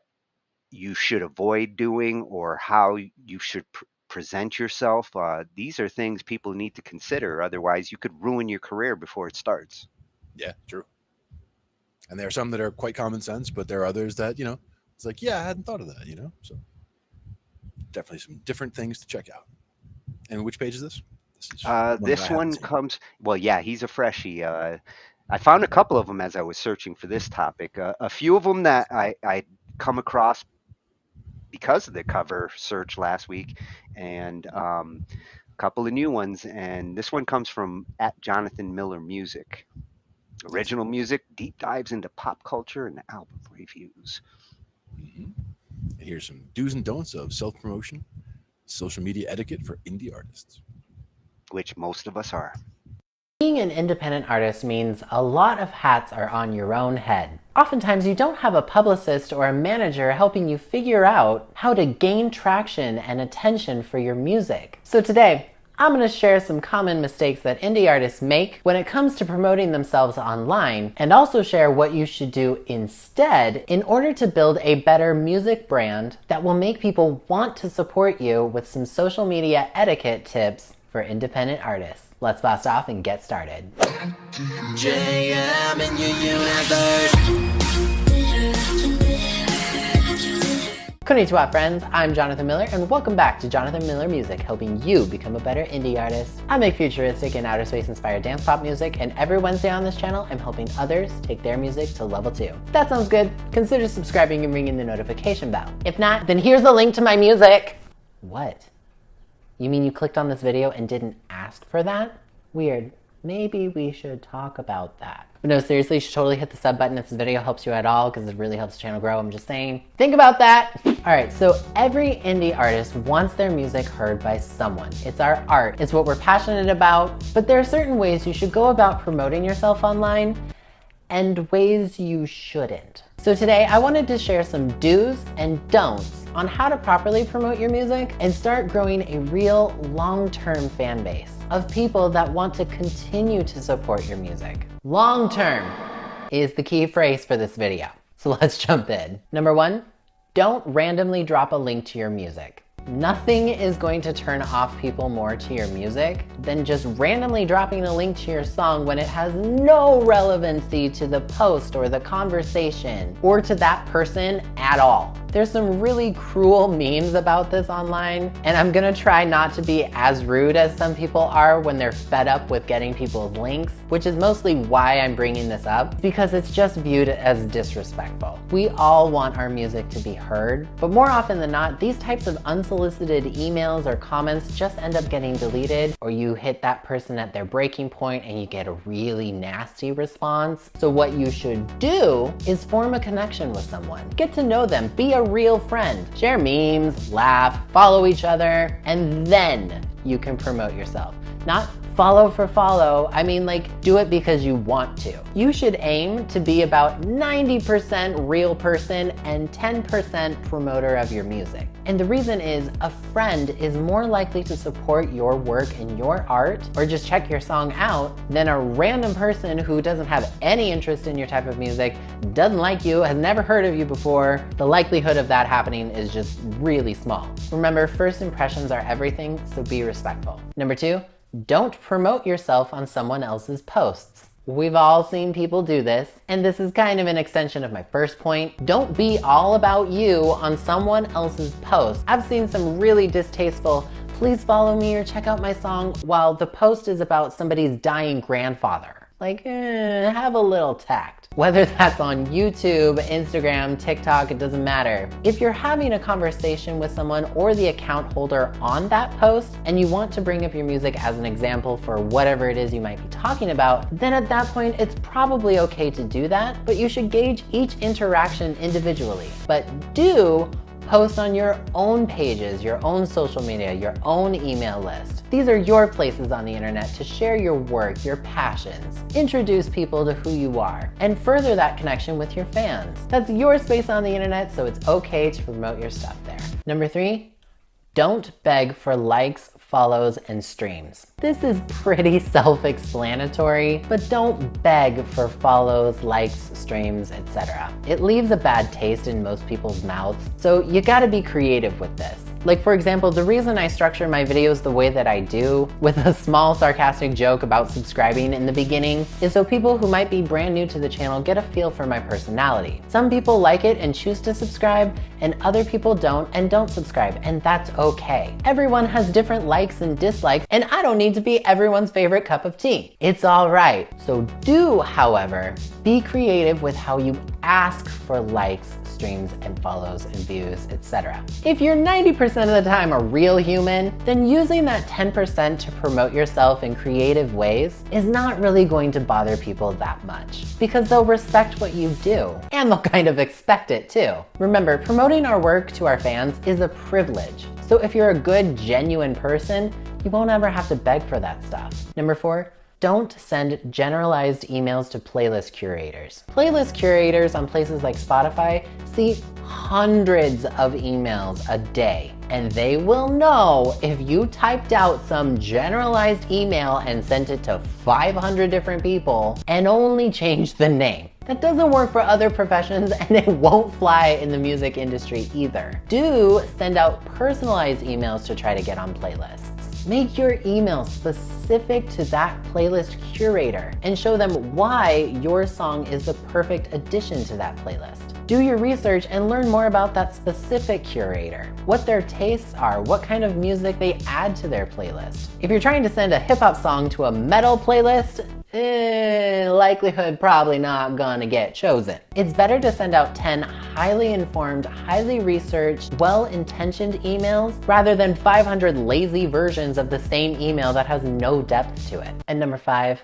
you should avoid doing, or how you should present yourself. These are things people need to consider. Otherwise, you could ruin your career before it starts. Yeah, true. And there are some that are quite common sense, but there are others that, it's like, yeah, I hadn't thought of that, So definitely some different things to check out. And which page is this? This one comes, well, yeah, he's a freshie. I found a couple of them as I was searching for this topic. A few of them that I come across because of the cover search last week, and a couple of new ones. And this one comes from @Jonathan Miller Music. Original music, deep dives into pop culture and album reviews. And here's some do's and don'ts of self-promotion, social media etiquette for indie artists. Which most of us are. Being an independent artist means a lot of hats are on your own head. Oftentimes you don't have a publicist or a manager helping you figure out how to gain traction and attention for your music. So today, I'm going to share some common mistakes that indie artists make when it comes to promoting themselves online, and also share what you should do instead in order to build a better music brand that will make people want to support you with some social media etiquette tips for independent artists. Let's blast off and get started. Konnichiwa friends, I'm Jonathan Miller and welcome back to Jonathan Miller Music, helping you become a better indie artist. I make futuristic and outer space inspired dance pop music, and every Wednesday on this channel I'm helping others take their music to level 2. If that sounds good, consider subscribing and ringing the notification bell. If not, then here's a link to my music. What? You mean you clicked on this video and didn't ask for that? Weird. Maybe we should talk about that. But no, seriously, you should totally hit the sub button if this video helps you at all, because it really helps the channel grow. I'm just saying. Think about that. All right, so every indie artist wants their music heard by someone. It's our art. It's what we're passionate about. But there are certain ways you should go about promoting yourself online and ways you shouldn't. So today I wanted to share some do's and don'ts on how to properly promote your music and start growing a real long-term fan base of people that want to continue to support your music. Long-term is the key phrase for this video. So let's jump in. Number 1, don't randomly drop a link to your music. Nothing is going to turn off people more to your music than just randomly dropping a link to your song when it has no relevancy to the post or the conversation or to that person at all. There's some really cruel memes about this online, and I'm gonna try not to be as rude as some people are when they're fed up with getting people's links, which is mostly why I'm bringing this up, because it's just viewed as disrespectful. We all want our music to be heard, but more often than not, these types of unsolicited emails or comments just end up getting deleted, or you hit that person at their breaking point and you get a really nasty response. So what you should do is form a connection with someone. Get to know them, be a real friend. Share memes, laugh, follow each other, and then you can promote yourself. Not follow for follow. I mean, like, do it because you want to. You should aim to be about 90% real person and 10% promoter of your music. And the reason is a friend is more likely to support your work and your art, or just check your song out, than a random person who doesn't have any interest in your type of music, doesn't like you, has never heard of you before. The likelihood of that happening is just really small. Remember, first impressions are everything, so be respectful. Number 2, don't promote yourself on someone else's posts. We've all seen people do this, and this is kind of an extension of my first point. Don't be all about you on someone else's post. I've seen some really distasteful, please follow me or check out my song, while the post is about somebody's dying grandfather. Like, have a little tact. Whether that's on YouTube, Instagram, TikTok, it doesn't matter. If you're having a conversation with someone or the account holder on that post, and you want to bring up your music as an example for whatever it is you might be talking about, then at that point, it's probably okay to do that, but you should gauge each interaction individually. But do post on your own pages, your own social media, your own email list. These are your places on the internet to share your work, your passions, introduce people to who you are, and further that connection with your fans. That's your space on the internet, so it's okay to promote your stuff there. Number 3, don't beg for likes, follows, and streams. This is pretty self-explanatory, but don't beg for follows, likes, streams, etc. It leaves a bad taste in most people's mouths, so you gotta be creative with this. Like, for example, the reason I structure my videos the way that I do, with a small sarcastic joke about subscribing in the beginning, is so people who might be brand new to the channel get a feel for my personality. Some people like it and choose to subscribe, and other people don't and don't subscribe, and that's okay. Everyone has different likes and dislikes, and I don't need to be everyone's favorite cup of tea. It's all right. So do, however, be creative with how you ask for likes, streams, and follows and views, etc. If you're 90% of the time a real human, then using that 10% to promote yourself in creative ways is not really going to bother people that much, because they'll respect what you do, and they'll kind of expect it too. Remember, promoting our work to our fans is a privilege. So if you're a good, genuine person, you won't ever have to beg for that stuff. Number 4, Don't send generalized emails to playlist curators. Playlist curators on places like Spotify see hundreds of emails a day, and they will know if you typed out some generalized email and sent it to 500 different people and only changed the name. That doesn't work for other professions, and it won't fly in the music industry either. Do send out personalized emails to try to get on playlists. Make your email specific to that playlist curator and show them why your song is the perfect addition to that playlist. Do your research and learn more about that specific curator, what their tastes are, what kind of music they add to their playlist. If you're trying to send a hip hop song to a metal playlist, likelihood probably not gonna get chosen. It's better to send out 10 highly informed, highly researched, well-intentioned emails rather than 500 lazy versions of the same email that has no depth to it. And number 5,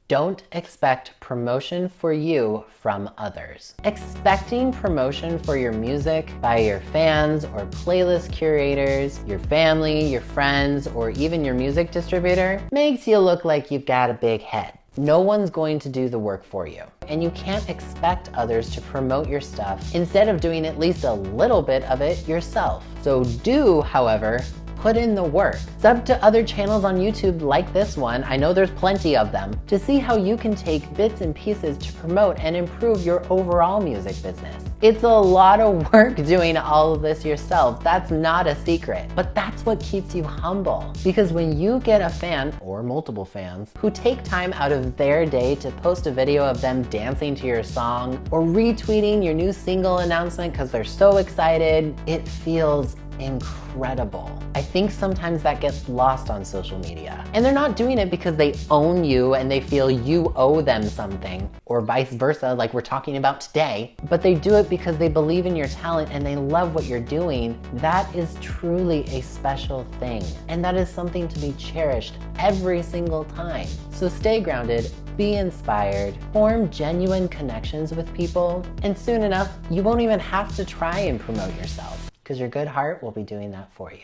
don't expect promotion for you from others. Expecting promotion for your music by your fans or playlist curators, your family, your friends, or even your music distributor makes you look like you've got a big head. No one's going to do the work for you, and you can't expect others to promote your stuff instead of doing at least a little bit of it yourself. So do, however, put in the work. Sub to other channels on YouTube like this one, I know there's plenty of them, to see how you can take bits and pieces to promote and improve your overall music business. It's a lot of work doing all of this yourself, that's not a secret, but that's what keeps you humble. Because when you get a fan, or multiple fans, who take time out of their day to post a video of them dancing to your song, or retweeting your new single announcement because they're so excited, it feels incredible. I think sometimes that gets lost on social media. And they're not doing it because they own you and they feel you owe them something, or vice versa, like we're talking about today, but they do it because they believe in your talent and they love what you're doing. That is truly a special thing. And that is something to be cherished every single time. So stay grounded, be inspired, form genuine connections with people, and soon enough, you won't even have to try and promote yourself, because your good heart will be doing that for you.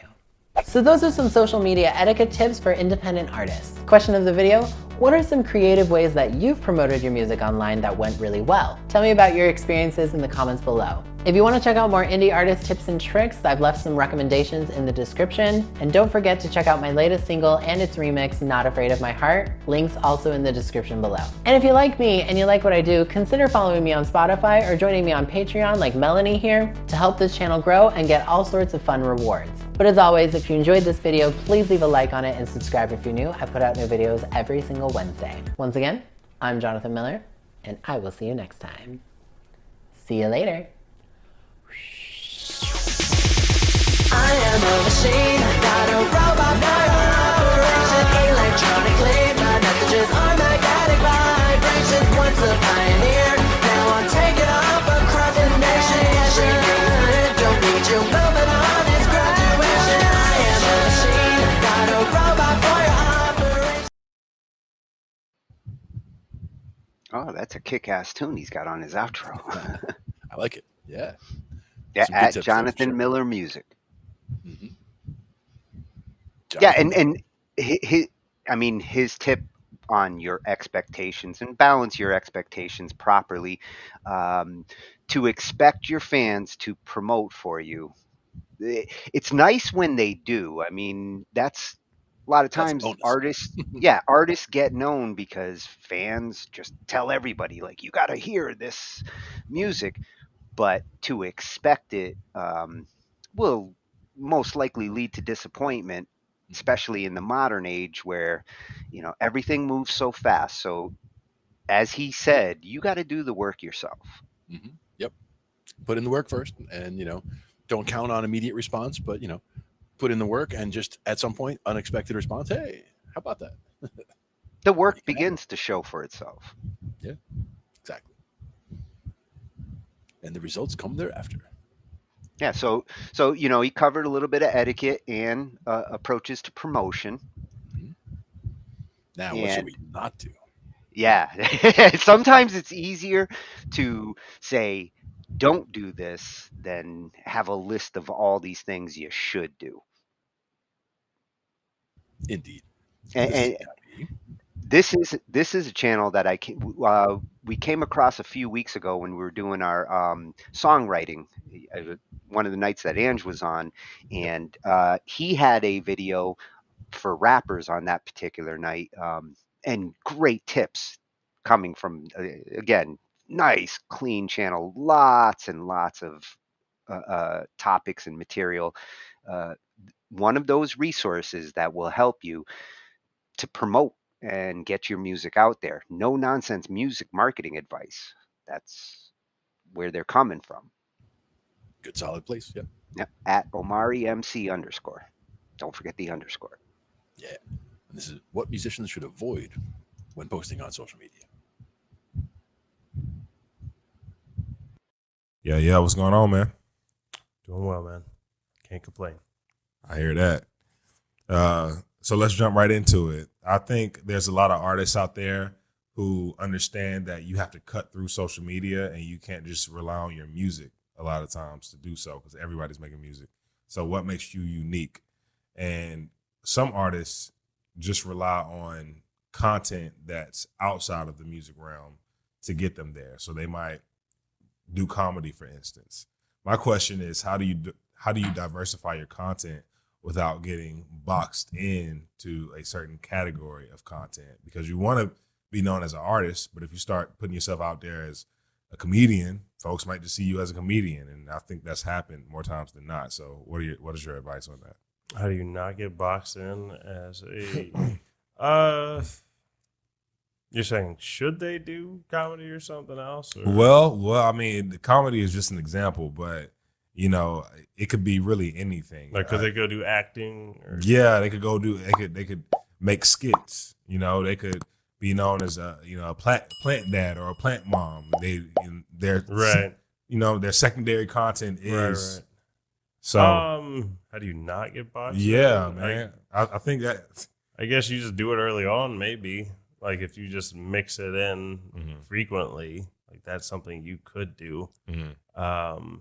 So those are some social media etiquette tips for independent artists. Question of the video: what are some creative ways that you've promoted your music online that went really well? Tell me about your experiences in the comments below. If you want to check out more indie artist tips and tricks, I've left some recommendations in the description. And don't forget to check out my latest single and its remix, Not Afraid of My Heart. Links also in the description below. And if you like me and you like what I do, consider following me on Spotify or joining me on Patreon like Melanie here to help this channel grow and get all sorts of fun rewards. But as always, if you enjoyed this video, please leave a like on it and subscribe if you're new. I put out new videos every single Wednesday. Once again, I'm Jonathan Miller, and I will see you next time. See you later. I am a machine, not a robot, not operation electronically. My messages are magnetic vibrations. Once a pioneer, now I'm taking off across the nation. Everything's lit, don't need you moving on. It's graduation. I am a machine, not a robot for your operation. Oh, that's a kick-ass tune he's got on his outro. I like it. Yeah. Yeah, Some good at tips, Jonathan sure. Miller Music. Mm-hmm. Yeah, and his tip on your expectations and balance your expectations properly, to expect your fans to promote for you. It's nice when they do. I mean, that's a lot of That's a times bonus. artists get known because fans just tell everybody, like, you got to hear this music. But to expect it will most likely lead to disappointment, especially in the modern age where, everything moves so fast. So as he said, you got to do the work yourself. Mm-hmm. Yep. Put in the work first, and don't count on immediate response, but put in the work, and just at some point, unexpected response. Hey, how about that? The work begins to show for itself. Yeah, exactly. And the results come thereafter. Yeah, so he covered a little bit of etiquette and approaches to promotion. Mm-hmm. Now, what should we not do? Yeah, sometimes it's easier to say don't do this than have a list of all these things you should do. Indeed. And This is a channel that we came across a few weeks ago when we were doing our songwriting. One of the nights that Ange was on, and he had a video for rappers on that particular night, and great tips coming from again, nice clean channel, lots and lots of topics and material. One of those resources that will help you to promote and get your music out there. No nonsense music marketing advice. That's where they're coming from. Good solid place. Yeah. Yep. At Omari MC _. Don't forget the underscore. Yeah. And this is what musicians should avoid when posting on social media. Yeah. What's going on, man? Doing well, man. Can't complain. I hear that. So let's jump right into it. I think there's a lot of artists out there who understand that you have to cut through social media and you can't just rely on your music a lot of times to do so because everybody's making music. So what makes you unique? And some artists just rely on content that's outside of the music realm to get them there. So they might do comedy, for instance. My question is, how do you diversify your content without getting boxed into a certain category of content? Because you want to be known as an artist, but if you start putting yourself out there as a comedian, folks might just see you as a comedian, and I think that's happened more times than not. So what is your advice on that? How do you not get boxed in as a you're saying should they do comedy or something else? Or? Well, I mean, the comedy is just an example, but you know, it could be really anything. Like, could they go do acting? Or? Yeah, they could go do. They could make skits. You know, they could be known as a plant dad or a plant mom. They're right. You know, their secondary content is right. So. How do you not get boxed? Yeah, man. I think that. I guess you just do it early on, maybe. Like if you just mix it in frequently, like that's something you could do. Mm-hmm.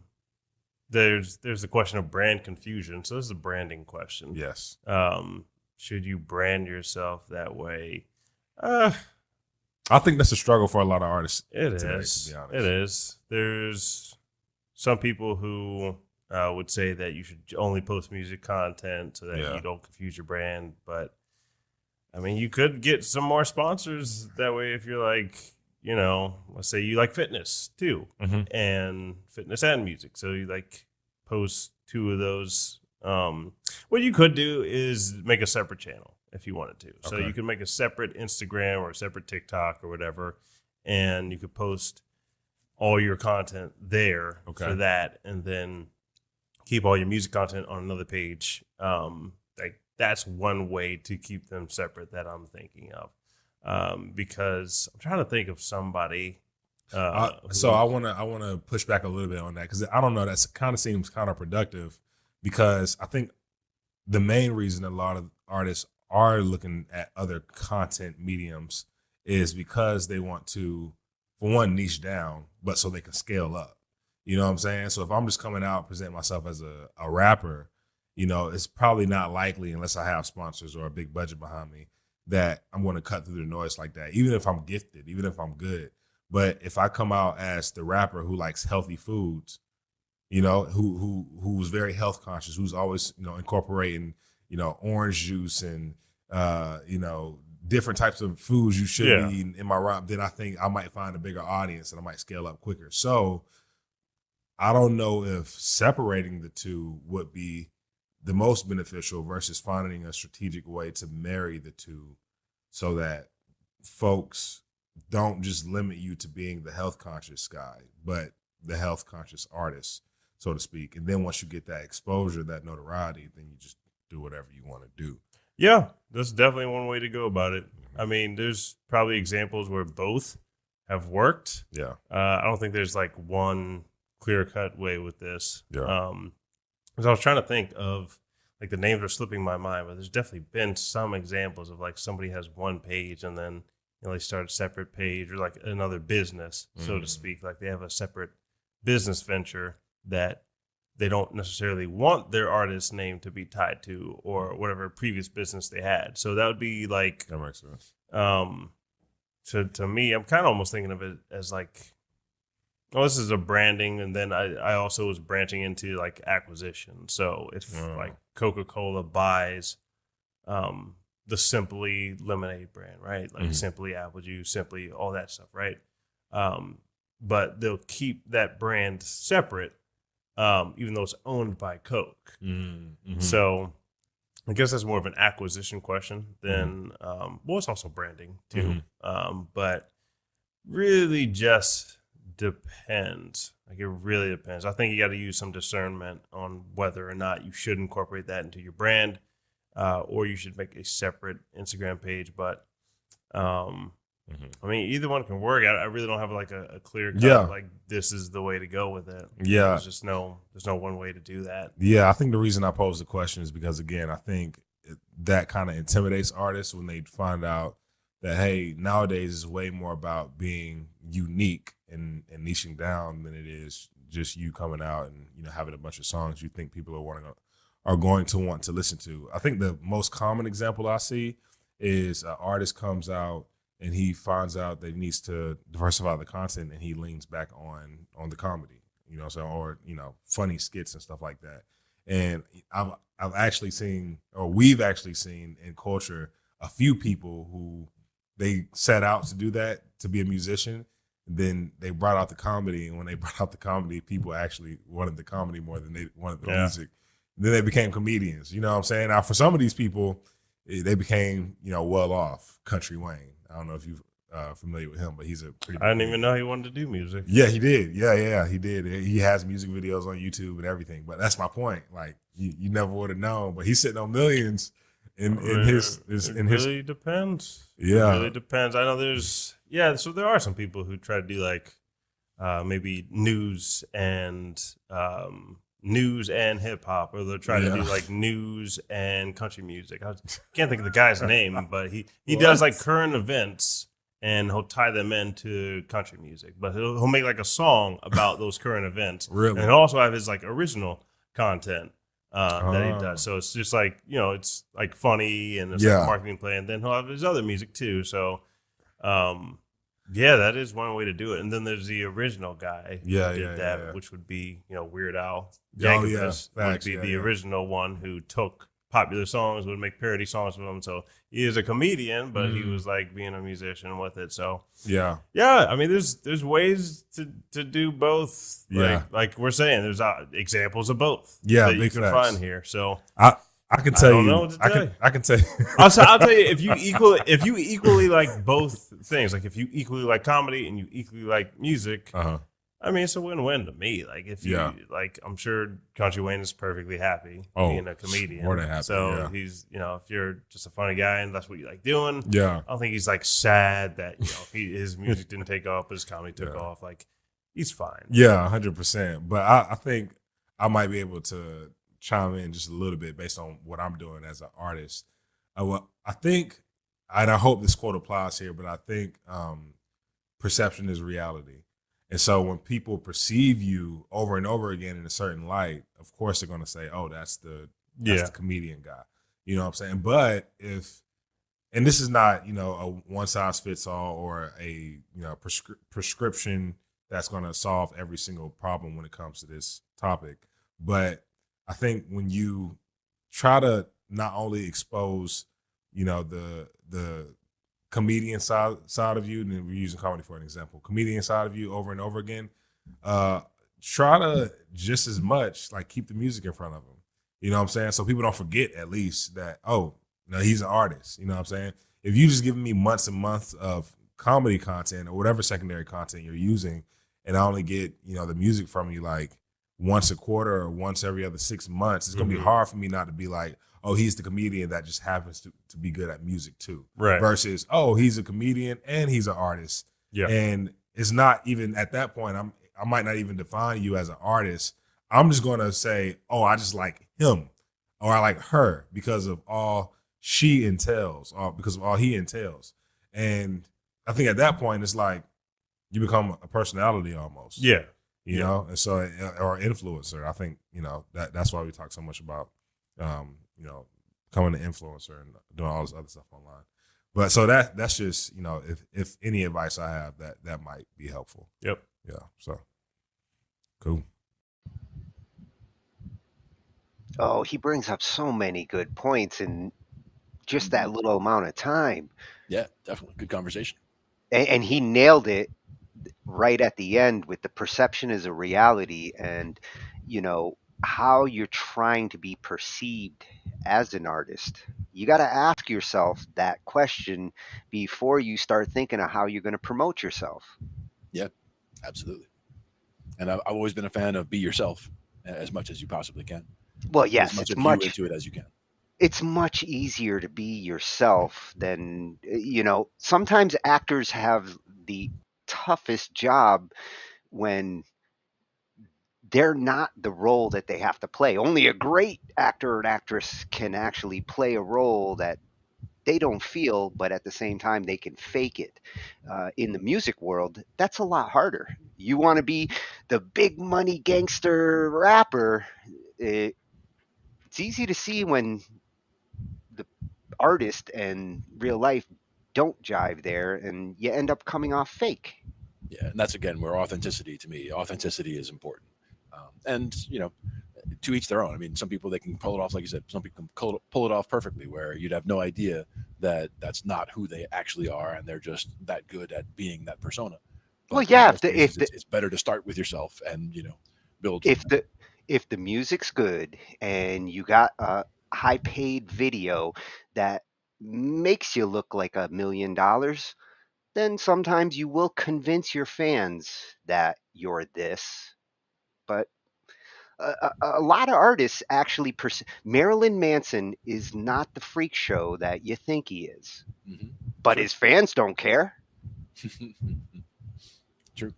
There's the question of brand confusion. So this is a branding question. Yes. Should you brand yourself that way? I think that's a struggle for a lot of artists. It today, is. to be honest. It is. There's some people who would say that you should only post music content so that you don't confuse your brand. But I mean, you could get some more sponsors that way if you're like, you know, let's say you like fitness too, and fitness and music. So you like post two of those. What you could do is make a separate channel if you wanted to. So you can make a separate Instagram or a separate TikTok or whatever, and you could post all your content there for that, and then keep all your music content on another page. Like that's one way to keep them separate that I'm thinking of. Because I'm trying to think of somebody. So I want to push back a little bit on that because I don't know. That kind of seems counterproductive because I think the main reason a lot of artists are looking at other content mediums is because they want to, for one, niche down, but so they can scale up. You know what I'm saying? So if I'm just coming out presenting myself as a rapper, you know, it's probably not likely unless I have sponsors or a big budget behind me that I'm going to cut through the noise like that, even if I'm gifted, even if I'm good. But if I come out as the rapper who likes healthy foods, you know, who's very health conscious, who's always, you know, incorporating, you know, orange juice and, you know, different types of foods you should be eating in my rap, then I think I might find a bigger audience and I might scale up quicker. So I don't know if separating the two would be the most beneficial versus finding a strategic way to marry the two so that folks don't just limit you to being the health conscious guy, but the health conscious artist, so to speak. And then once you get that exposure, that notoriety, then you just do whatever you want to do. Yeah, that's definitely one way to go about it. I mean, there's probably examples where both have worked. Yeah. I don't think there's like one clear-cut way with this. Yeah. Because I was trying to think of, like, the names are slipping my mind, but there's definitely been some examples of, like, somebody has one page and then, you know, they start a separate page or, like, another business, so to speak. Like, they have a separate business venture that they don't necessarily want their artist name to be tied to or whatever previous business they had. So that would be, like, That makes sense. To me, I'm kind of almost thinking of it as like, oh, this is a branding, and then I also was branching into like acquisition. So if like Coca-Cola buys the Simply lemonade brand, right? Like Simply apple juice, Simply all that stuff, right? But they'll keep that brand separate, even though it's owned by Coke. So I guess that's more of an acquisition question than, well, it's also branding too. But really just depends. Like it really depends. I think you got to use some discernment on whether or not you should incorporate that into your brand, or you should make a separate Instagram page. But I mean, either one can work. I really don't have like a clear cut, like this is the way to go with it. Yeah. There's no one way to do that. Yeah, I think the reason I posed the question is because, again, I think that kind of intimidates artists when they find out that, hey, nowadays it's way more about being unique and niching down than it is just you coming out and, you know, having a bunch of songs you think people are going to want to listen to. I think the most common example I see is an artist comes out and he finds out that he needs to diversify the content, and he leans back on the comedy, you know, so, or, you know, funny skits and stuff like that. And I've actually seen, or we've actually seen in culture, a few people who they set out to do that, to be a musician. Then they brought out the comedy, and when they brought out the comedy, people actually wanted the comedy more than they wanted the music. Then they became comedians. You know what I'm saying? Now, for some of these people, they became, you know, well off. Country Wayne. I don't know if you're familiar with him, but he's a pretty. I didn't even know he wanted to do music. Yeah, he did. Yeah, he did. He has music videos on YouTube and everything. But that's my point. Like you never would have known. But he's sitting on millions in his. It really depends. Yeah, it really depends. I know there's so there are some people who try to do like maybe news and hip hop, or they'll try to do like news and country music. I can't think of the guy's name, but he does like current events and he'll tie them into country music. But he'll make like a song about those current events. Really? And he'll also have his like original content that he does. So it's just like, you know, it's like funny and it's like a marketing play, and then he'll have his other music too. So yeah, that is one way to do it. And then there's the original guy who did that, which would be, you know, Weird Al Yankovic would be the original one who took popular songs, would make parody songs with them. So he is a comedian, but he was like being a musician with it. So yeah. I mean, there's ways to do both. Like we're saying, there's examples of both. Yeah, that you can find here. So I can tell you. I can tell you. I'll tell you, if you equally like both things, like if you equally like comedy and you equally like music, I mean, it's a win-win to me. Like if you like, I'm sure Country Wayne is perfectly happy being a comedian. More than happy. So he's, you know, if you're just a funny guy and that's what you like doing, I don't think he's like sad that, you know, his music didn't take off, but his comedy took off. Like he's fine. Yeah, 100%. But I think I might be able to chime in just a little bit based on what I'm doing as an artist. I think, and I hope this quote applies here, but I think perception is reality. And so when people perceive you over and over again in a certain light, of course they're going to say, oh, that's the comedian guy. You know what I'm saying? But and this is not, you know, a one size fits all or a, you know, prescription that's going to solve every single problem when it comes to this topic. But I think when you try to not only expose, you know, the comedian side of you, and we're using comedy for an example, comedian side of you over and over again, try to just as much like keep the music in front of them. You know what I'm saying? So people don't forget at least that, oh, no, he's an artist. You know what I'm saying? If you just giving me months and months of comedy content or whatever secondary content you're using, and I only get, you know, the music from you like once a quarter or once every other 6 months, it's going to be hard for me not to be like, oh, he's the comedian that just happens to be good at music too. Right. Versus, oh, he's a comedian and he's an artist. Yeah. And it's not even at that point, I might not even define you as an artist. I'm just going to say, oh, I just like him or I like her because of all she entails or because of all he entails. And I think at that point, it's like you become a personality almost. Yeah. You know, and so, or influencer. I think, you know, that's why we talk so much about, you know, becoming an influencer and doing all this other stuff online. But so that's just, you know, if any advice I have, that might be helpful. Yep. Yeah. So cool. Oh, he brings up so many good points in just that little amount of time. Yeah, definitely good conversation. And he nailed it right at the end with the perception is a reality, and you know how you're trying to be perceived as an artist. You got to ask yourself that question before you start thinking of how you're going to promote yourself. Yeah, absolutely. And I've always been a fan of be yourself as much as you possibly can. Well, Put yes, as much it's of much you into it as you can. it's much easier to be yourself than, you know, sometimes actors have the toughest job when they're not the role that they have to play. Only a great actor or actress can actually play a role that they don't feel, but at the same time they can fake it. In the music world, that's a lot harder. You want to be the big money gangster rapper. It's easy to see when the artist and real life don't jive there, and you end up coming off fake. Yeah, and that's again where authenticity, to me, authenticity is important. And you know, to each their own. I mean, some people they can pull it off, like you said. Some people can pull it off perfectly, where you'd have no idea that that's not who they actually are, and they're just that good at being that persona. Well, But in yeah, most cases, it's better to start with yourself and build from if there. the music's good and you got a high paid video that makes you look like $1 million, then sometimes you will convince your fans that you're this. But a lot of artists actually Marilyn Manson is not the freak show that you think he is, but Sure. his fans don't care. True.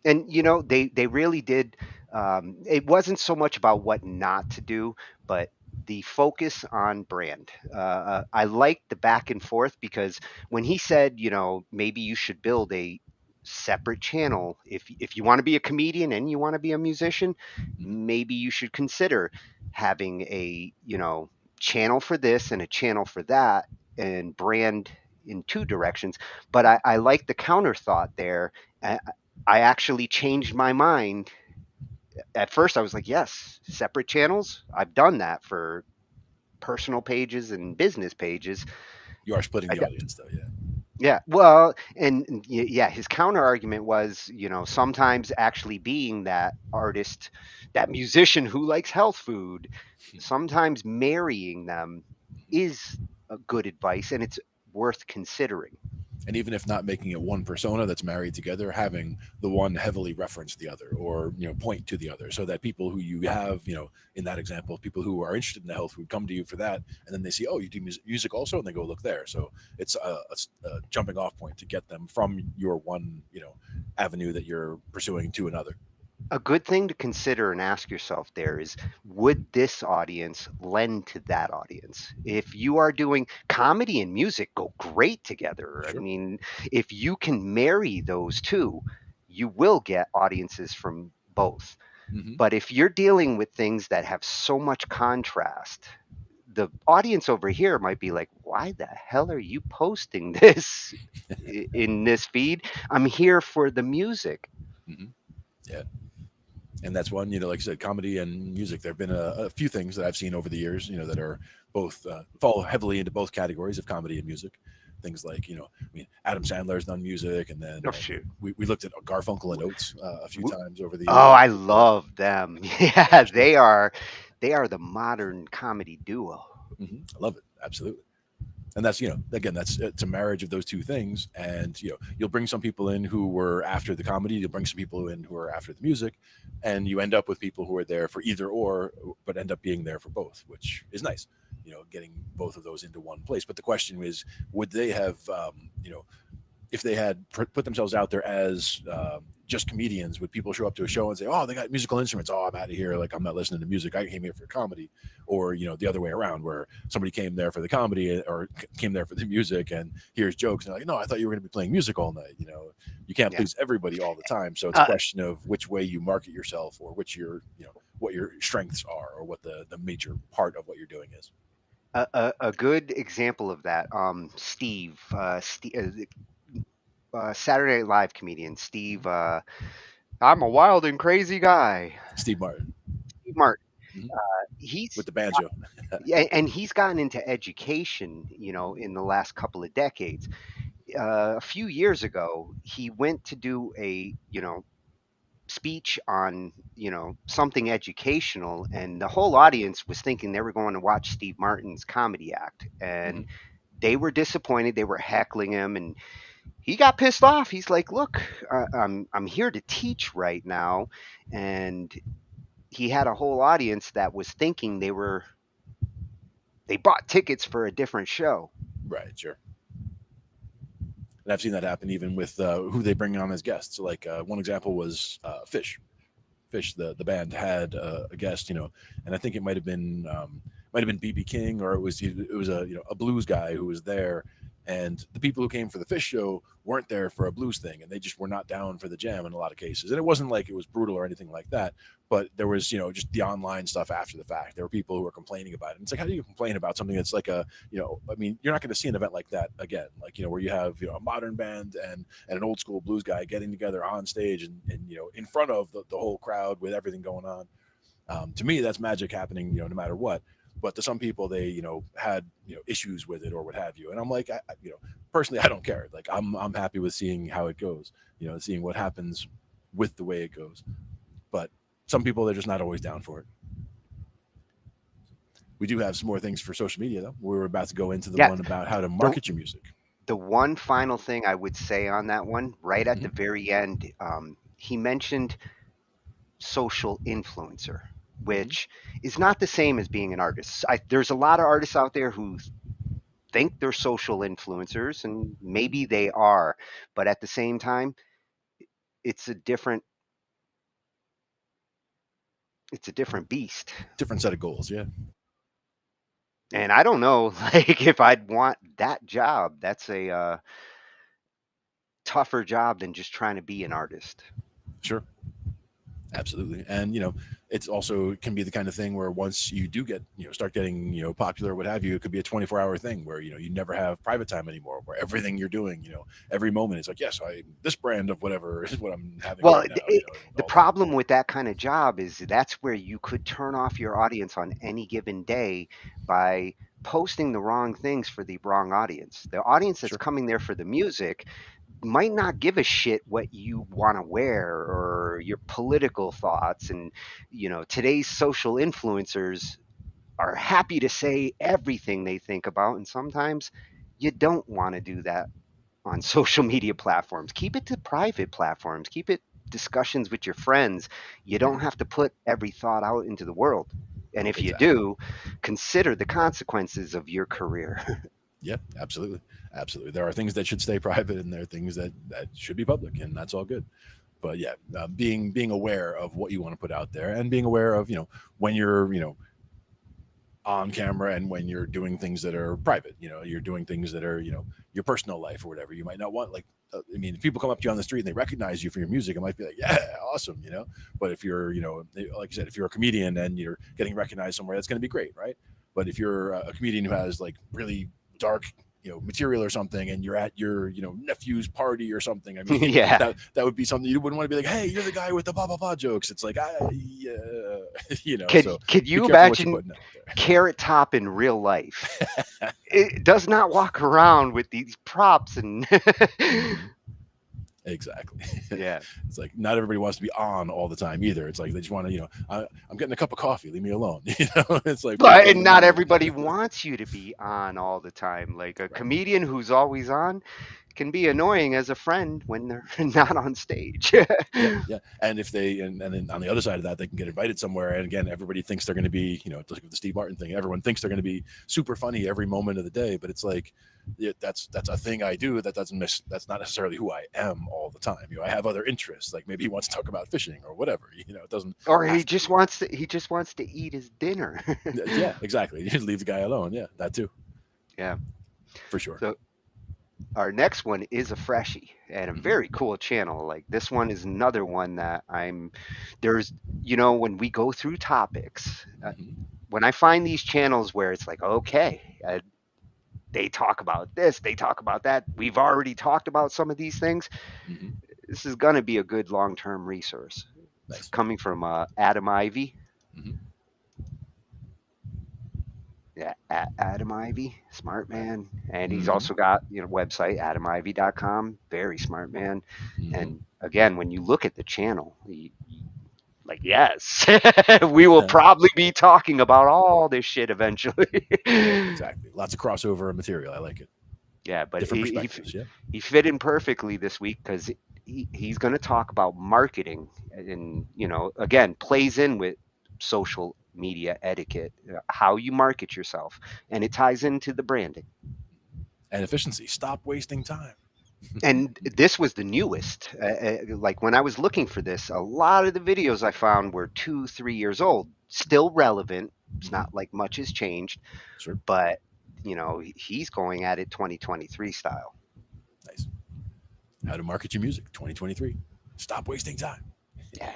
And you know they really did. It wasn't so much about what not to do, but the focus on brand. I liked the back and forth because when he said, you know, maybe you should build a separate channel if you want to be a comedian and you want to be a musician, maybe you should consider having a, you know, channel for this and a channel for that, and brand in two directions. But I like the counter thought there. I actually changed my mind. At first, I was like, yes, separate channels. I've done that for personal pages and business pages. You are splitting I the got, audience, though. Yeah. yeah, well, and yeah, his counter argument was, you know, sometimes actually being that artist, that musician who likes health food, sometimes marrying them is a good advice, and it's worth considering. And even if not making it one persona that's married together, having the one heavily reference the other, or point to the other, so that people who you have, in that example, people who are interested in the health food come to you for that, and then they see, oh, you do music also, and they go look there. So it's a jumping off point to get them from your one avenue that you're pursuing to another. A good thing to consider and ask yourself there is, would this audience lend to that audience? If you are doing comedy and music, go great together. Sure. I mean, if you can marry those two, you will get audiences from both. But if you're dealing with things that have so much contrast, the audience over here might be like, why the hell are you posting this in this feed? I'm here for the music. Yeah. And that's one, like I said, comedy and music. There have been a few things that I've seen over the years, that are both fall heavily into both categories of comedy and music. Things like, Adam Sandler's done music, and then we looked at Garfunkel and Oates a few times over the years. Oh, I love them. Yeah, they are the modern comedy duo. I love it. Absolutely. And that's, again, it's a marriage of those two things. And, you'll bring some people in who were after the comedy, you'll bring some people in who are after the music, and you end up with people who are there for either or, but end up being there for both, which is nice, getting both of those into one place. But the question is, would they have, if they had put themselves out there as just comedians, would people show up to a show and say, oh, they got musical instruments, oh, I'm out of here, like I'm not listening to music, I came here for comedy? Or the other way around, where somebody came there for the comedy or came there for the music and hears jokes and they're like, no, I thought you were going to be playing music all night. You can't please everybody all the time. So it's a question of which way you market yourself, or which your what your strengths are, or what the major part of what you're doing is. A good example of that, Saturday Night Live comedian Steve. I'm a wild and crazy guy. Steve Martin. Steve Martin. Mhm. He's With the banjo. Yeah, and he's gotten into education, in the last couple of decades. A few years ago, he went to do a, speech on, something educational, and the whole audience was thinking they were going to watch Steve Martin's comedy act, and they were disappointed. They were heckling him, and he got pissed off. He's like, "Look, I'm here to teach right now," and he had a whole audience that was thinking they bought tickets for a different show. Right, sure. And I've seen that happen even with who they bring on as guests. Like one example was Fish. Fish, the band had a guest, and I think it might have been BB King, or it was a blues guy who was there, and the people who came for the Fish show weren't there for a blues thing, and they just were not down for the jam in a lot of cases. And it wasn't like it was brutal or anything like that, but there was just the online stuff after the fact. There were people who were complaining about it. And it's like, how do you complain about something that's like a I mean, you're not going to see an event like that again, like where you have a modern band and an old school blues guy getting together on stage and in front of the whole crowd with everything going on. To me, that's magic happening no matter what. But to some people, they had issues with it or what have you, and I'm like, personally, I don't care. Like I'm happy with seeing how it goes, seeing what happens with the way it goes. But some people, they're just not always down for it. We do have some more things for social media, though. We're about to go into the one about how to market your music. The one final thing I would say on that one, right at the very end, he mentioned social influencer, which is not the same as being an artist. There's a lot of artists out there who think they're social influencers, and maybe they are, but at the same time, it's a different beast. Different set of goals, yeah. And I don't know, like, if I'd want that job. That's a tougher job than just trying to be an artist. Sure. Absolutely. And it's also can be the kind of thing where once you do get start getting popular, what have you, it could be a 24-hour thing where you never have private time anymore, where everything you're doing every moment is like, yes, this brand of whatever is what I'm having. Well, right now, the problem with that kind of job is that's where you could turn off your audience on any given day by posting the wrong things for the wrong audience. The audience that's coming there for the music might not give a shit what you want to wear or your political thoughts. And today's social influencers are happy to say everything they think about, and sometimes you don't want to do that on social media platforms. Keep it to private platforms. Keep it discussions with your friends. You don't have to put every thought out into the world. And if you do, consider the consequences of your career. Yeah, absolutely. There are things that should stay private, and there are things that should be public, and that's all good. But yeah, being aware of what you want to put out there, and being aware of when you're on camera and when you're doing things that are private. You're doing things that are your personal life or whatever. You might not want, like, I mean, if people come up to you on the street and they recognize you for your music, it might be like, yeah, awesome, But if you're like you said, if you're a comedian and you're getting recognized somewhere, that's going to be great, right? But if you're a comedian who has like really dark material or something, and you're at your nephew's party or something, I mean, yeah, that would be something you wouldn't want to be like, hey, you're the guy with the blah blah blah jokes. It's like, could you imagine Carrot Top in real life? It does not walk around with these props and Exactly. Yeah. It's like not everybody wants to be on all the time either. It's like they just want to, I'm getting a cup of coffee, leave me alone. It's like, but not everybody wants you to be on all the time. Like a comedian who's always on can be annoying as a friend when they're not on stage. Yeah. And if they, and then on the other side of that, they can get invited somewhere. And again, everybody thinks they're going to be, it's like the Steve Martin thing. Everyone thinks they're going to be super funny every moment of the day, but it's like, that's a thing I do. That's not necessarily who I am all the time. I have other interests. Like maybe he wants to talk about fishing or whatever. It doesn't. Or he just wants to eat his dinner. Yeah, exactly. You just leave the guy alone. Yeah, that too. Yeah, for sure. So our next one is a freshie and a very cool channel. Like this one is another one that there's when we go through topics, when I find these channels where it's like, okay, they talk about this, they talk about that, we've already talked about some of these things, this is going to be a good long-term resource. Nice. Coming from Adam Ivy. Yeah, Adam Ivy, smart man. And he's also got, website, adamivy.com, very smart man. And again, when you look at the channel, like, yes, we will probably be talking about all this shit eventually. Exactly. Lots of crossover material. I like it. Yeah, but different perspectives. He fit in perfectly this week because he's going to talk about marketing and, again, plays in with social media etiquette, how you market yourself, and it ties into the branding. And efficiency. Stop wasting time. And this was the newest. Like when I was looking for this, a lot of the videos I found were 2-3 years old, still relevant. It's not like much has changed, but he's going at it 2023 style. Nice. How to market your music 2023. Stop wasting time. Yeah.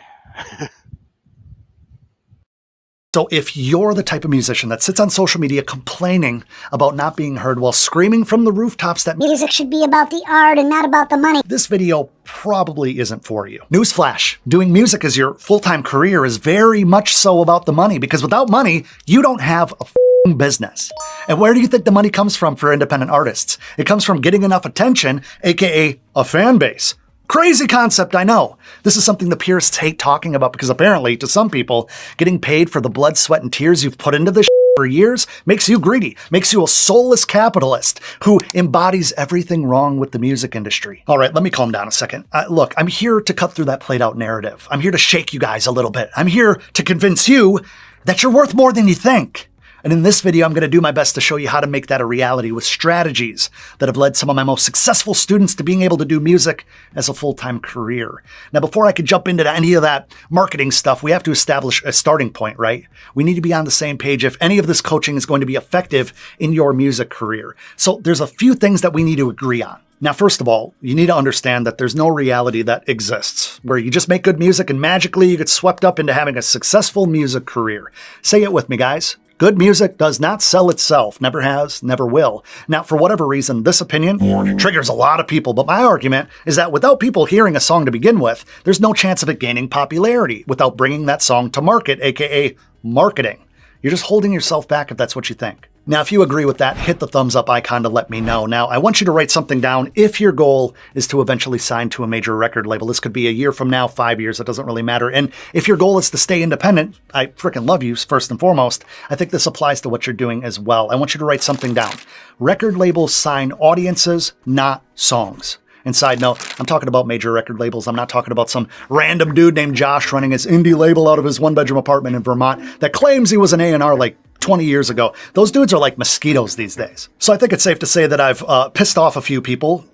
So if you're the type of musician that sits on social media complaining about not being heard while screaming from the rooftops that music should be about the art and not about the money, this video probably isn't for you. Newsflash, doing music as your full-time career is very much so about the money, because without money, you don't have a business. And where do you think the money comes from for independent artists? It comes from getting enough attention, aka a fan base. Crazy concept, I know. This is something the purists hate talking about because apparently, to some people, getting paid for the blood, sweat, and tears you've put into this for years makes you greedy, makes you a soulless capitalist who embodies everything wrong with the music industry. All right, let me calm down a second. Look, I'm here to cut through that played out narrative. I'm here to shake you guys a little bit. I'm here to convince you that you're worth more than you think. And in this video, I'm going to do my best to show you how to make that a reality with strategies that have led some of my most successful students to being able to do music as a full-time career. Now, before I could jump into any of that marketing stuff, we have to establish a starting point, right? We need to be on the same page if any of this coaching is going to be effective in your music career. So there's a few things that we need to agree on. Now, first of all, you need to understand that there's no reality that exists where you just make good music and magically you get swept up into having a successful music career. Say it with me, guys. Good music does not sell itself, never has, never will. Now, for whatever reason, this opinion triggers a lot of people, but my argument is that without people hearing a song to begin with, there's no chance of it gaining popularity without bringing that song to market, aka marketing. You're just holding yourself back if that's what you think. Now, if you agree with that, hit the thumbs up icon to let me know. Now, I want you to write something down if your goal is to eventually sign to a major record label. This could be a year from now, 5 years, it doesn't really matter. And if your goal is to stay independent, I freaking love you, first and foremost. I think this applies to what you're doing as well. I want you to write something down. Record labels sign audiences, not songs. And side note, I'm talking about major record labels. I'm not talking about some random dude named Josh running his indie label out of his one-bedroom apartment in Vermont that claims he was an A&R like 20 years ago. Those dudes are like mosquitoes these days. So I think it's safe to say that I've pissed off a few people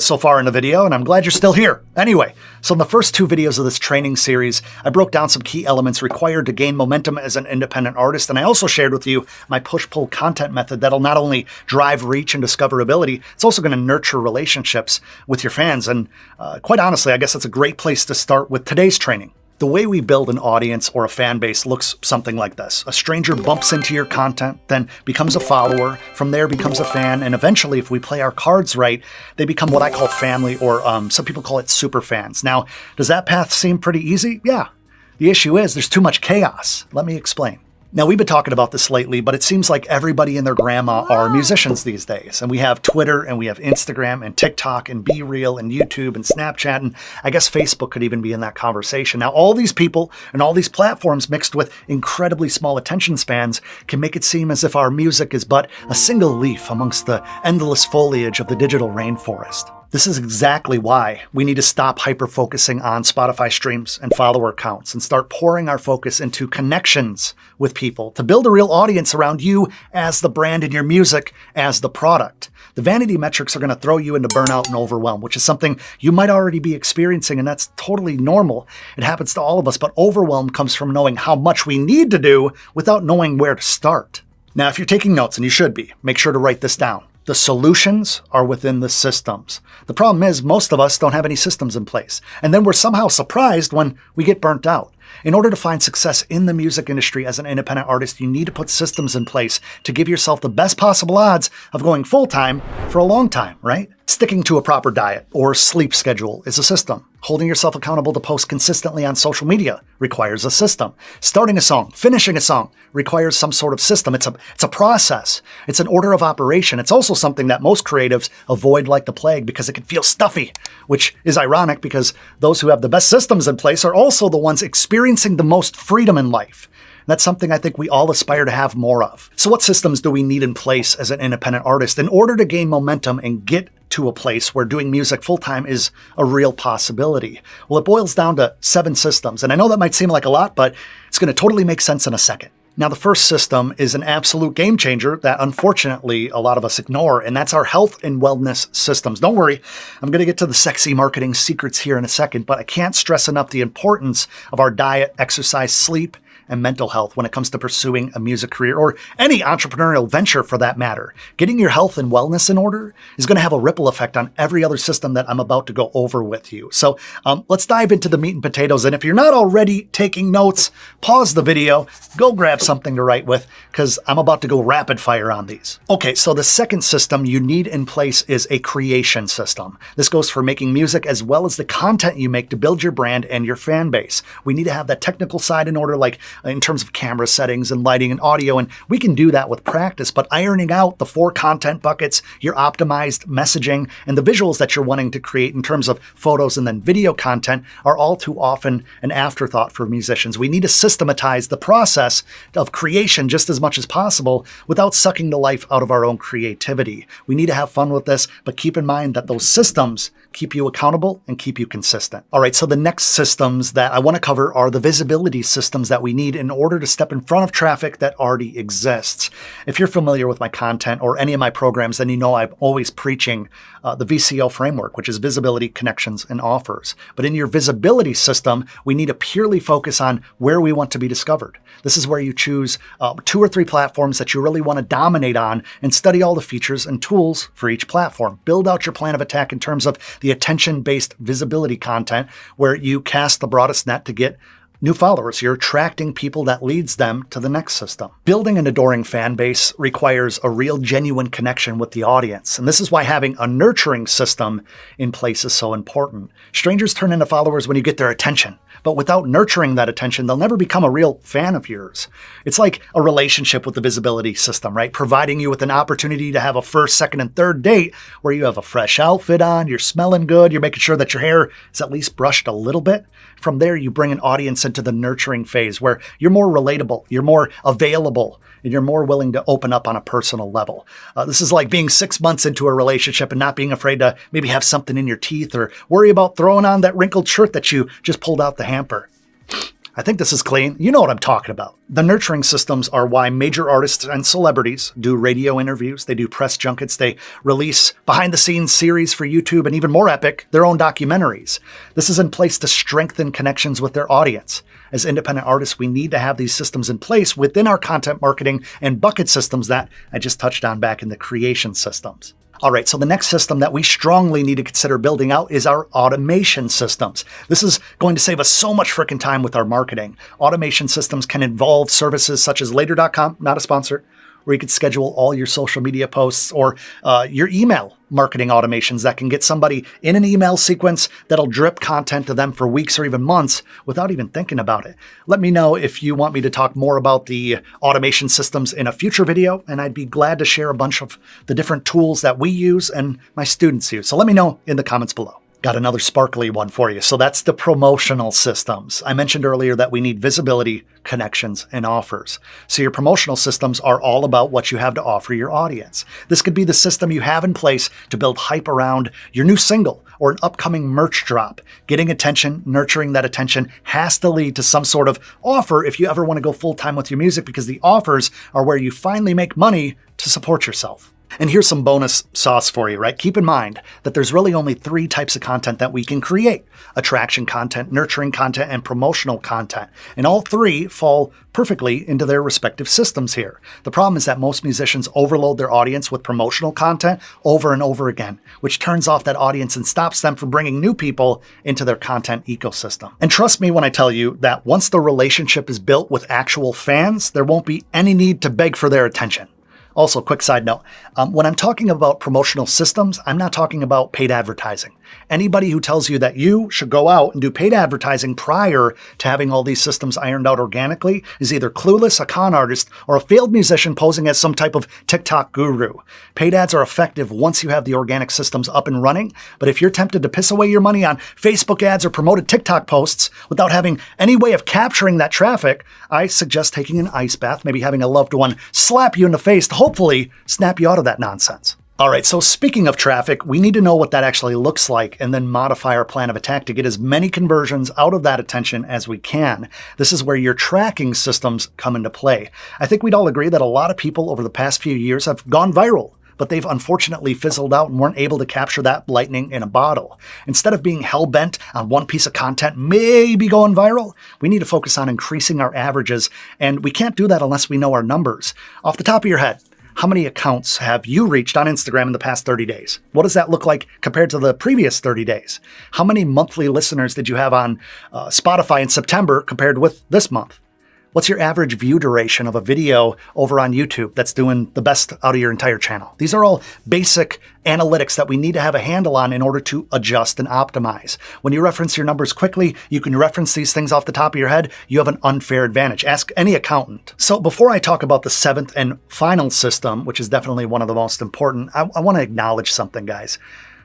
so far in the video, and I'm glad you're still here. Anyway, so in the first 2 videos of this training series, I broke down some key elements required to gain momentum as an independent artist, and I also shared with you my push-pull content method that'll not only drive reach and discoverability, it's also going to nurture relationships with your fans. And quite honestly, I guess it's a great place to start with today's training. The way we build an audience or a fan base looks something like this. A stranger bumps into your content, then becomes a follower, from there becomes a fan, and eventually, if we play our cards right, they become what I call family, or some people call it super fans. Now, does that path seem pretty easy? Yeah. The issue is there's too much chaos. Let me explain. Now, we've been talking about this lately, but it seems like everybody and their grandma are musicians these days. And we have Twitter, and we have Instagram, and TikTok, and BeReal, and YouTube, and Snapchat, and I guess Facebook could even be in that conversation. Now, all these people and all these platforms mixed with incredibly small attention spans can make it seem as if our music is but a single leaf amongst the endless foliage of the digital rainforest. This is exactly why we need to stop hyper-focusing on Spotify streams and follower counts and start pouring our focus into connections with people to build a real audience around you as the brand and your music as the product. The vanity metrics are going to throw you into burnout and overwhelm, which is something you might already be experiencing, and that's totally normal. It happens to all of us, but overwhelm comes from knowing how much we need to do without knowing where to start. Now, if you're taking notes, and you should be, make sure to write this down. The solutions are within the systems. The problem is most of us don't have any systems in place. And then we're somehow surprised when we get burnt out. In order to find success in the music industry as an independent artist, you need to put systems in place to give yourself the best possible odds of going full-time for a long time, right? Sticking to a proper diet or sleep schedule is a system. Holding yourself accountable to post consistently on social media requires a system. Starting a song, finishing a song requires some sort of system. It's a process. It's an order of operation. It's also something that most creatives avoid like the plague because it can feel stuffy, which is ironic because those who have the best systems in place are also the ones experiencing the most freedom in life. That's something I think we all aspire to have more of. So what systems do we need in place as an independent artist in order to gain momentum and get to a place where doing music full-time is a real possibility? Well, it boils down to 7 systems. And I know that might seem like a lot, but it's going to totally make sense in a second. Now, the first system is an absolute game changer that unfortunately a lot of us ignore, and that's our health and wellness systems. Don't worry, I'm going to get to the sexy marketing secrets here in a second, but I can't stress enough the importance of our diet, exercise, sleep, and mental health when it comes to pursuing a music career or any entrepreneurial venture for that matter. Getting your health and wellness in order is going to have a ripple effect on every other system that I'm about to go over with you. So let's dive into the meat and potatoes. And if you're not already taking notes, pause the video, go grab something to write with because I'm about to go rapid fire on these. Okay, so the second system you need in place is a creation system. This goes for making music as well as the content you make to build your brand and your fan base. We need to have that technical side in order, like in terms of camera settings and lighting and audio, and we can do that with practice, but ironing out the 4 content buckets, your optimized messaging, and the visuals that you're wanting to create in terms of photos and then video content are all too often an afterthought for musicians. We need to systematize the process of creation just as much as possible without sucking the life out of our own creativity. We need to have fun with this, but keep in mind that those systems keep you accountable and keep you consistent. All right, so the next systems that I want to cover are the visibility systems that we need in order to step in front of traffic that already exists. If you're familiar with my content or any of my programs, then you know I'm always preaching the VCO framework, which is visibility, connections, and offers. But in your visibility system, we need to purely focus on where we want to be discovered. This is where you choose 2 or 3 platforms that you really want to dominate on and study all the features and tools for each platform. Build out your plan of attack in terms of the attention-based visibility content where you cast the broadest net to get new followers. You're attracting people that leads them to the next system. Building an adoring fan base requires a real genuine connection with the audience. And this is why having a nurturing system in place is so important. Strangers turn into followers when you get their attention. But without nurturing that attention, they'll never become a real fan of yours. It's like a relationship with the visibility system, right? Providing you with an opportunity to have a first, second, and third date where you have a fresh outfit on, you're smelling good, you're making sure that your hair is at least brushed a little bit. From there, you bring an audience into the nurturing phase where you're more relatable, you're more available, and you're more willing to open up on a personal level. This is like being 6 months into a relationship and not being afraid to maybe have something in your teeth or worry about throwing on that wrinkled shirt that you just pulled out the hamper. I think this is clean. You know what I'm talking about. The nurturing systems are why major artists and celebrities do radio interviews, they do press junkets, they release behind-the-scenes series for YouTube, and even more epic, their own documentaries. This is in place to strengthen connections with their audience. As independent artists, we need to have these systems in place within our content marketing and bucket systems that I just touched on back in the creation systems. All right, so the next system that we strongly need to consider building out is our automation systems. This is going to save us so much frickin' time with our marketing. Automation systems can involve services such as Later.com, not a sponsor, where you could schedule all your social media posts or your email marketing automations that can get somebody in an email sequence that'll drip content to them for weeks or even months without even thinking about it. Let me know if you want me to talk more about the automation systems in a future video, and I'd be glad to share a bunch of the different tools that we use and my students use. So let me know in the comments below. Got another sparkly one for you. So that's the promotional systems. I mentioned earlier that we need visibility, connections, and offers. So your promotional systems are all about what you have to offer your audience. This could be the system you have in place to build hype around your new single or an upcoming merch drop. Getting attention, nurturing that attention has to lead to some sort of offer if you ever want to go full-time with your music, because the offers are where you finally make money to support yourself. And here's some bonus sauce for you, right? Keep in mind that there's really only 3 types of content that we can create: attraction content, nurturing content, and promotional content. And all 3 fall perfectly into their respective systems here. The problem is that most musicians overload their audience with promotional content over and over again, which turns off that audience and stops them from bringing new people into their content ecosystem. And trust me when I tell you that once the relationship is built with actual fans, there won't be any need to beg for their attention. Also, quick side note, when I'm talking about promotional systems, I'm not talking about paid advertising. Anybody who tells you that you should go out and do paid advertising prior to having all these systems ironed out organically is either clueless, a con artist, or a failed musician posing as some type of TikTok guru. Paid ads are effective once you have the organic systems up and running, but if you're tempted to piss away your money on Facebook ads or promoted TikTok posts without having any way of capturing that traffic, I suggest taking an ice bath, maybe having a loved one slap you in the face to hopefully snap you out of that nonsense. All right, so speaking of traffic, we need to know what that actually looks like and then modify our plan of attack to get as many conversions out of that attention as we can. This is where your tracking systems come into play. I think we'd all agree that a lot of people over the past few years have gone viral, but they've unfortunately fizzled out and weren't able to capture that lightning in a bottle. Instead of being hell-bent on one piece of content maybe going viral, we need to focus on increasing our averages, and we can't do that unless we know our numbers. Off the top of your head, how many accounts have you reached on Instagram in the past 30 days? What does that look like compared to the previous 30 days? How many monthly listeners did you have on Spotify in September compared with this month? What's your average view duration of a video over on YouTube that's doing the best out of your entire channel? These are all basic analytics that we need to have a handle on in order to adjust and optimize. When you reference your numbers quickly, you can reference these things off the top of your head. You have an unfair advantage. Ask any accountant. So before I talk about the 7th and final system, which is definitely one of the most important, I want to acknowledge something, guys.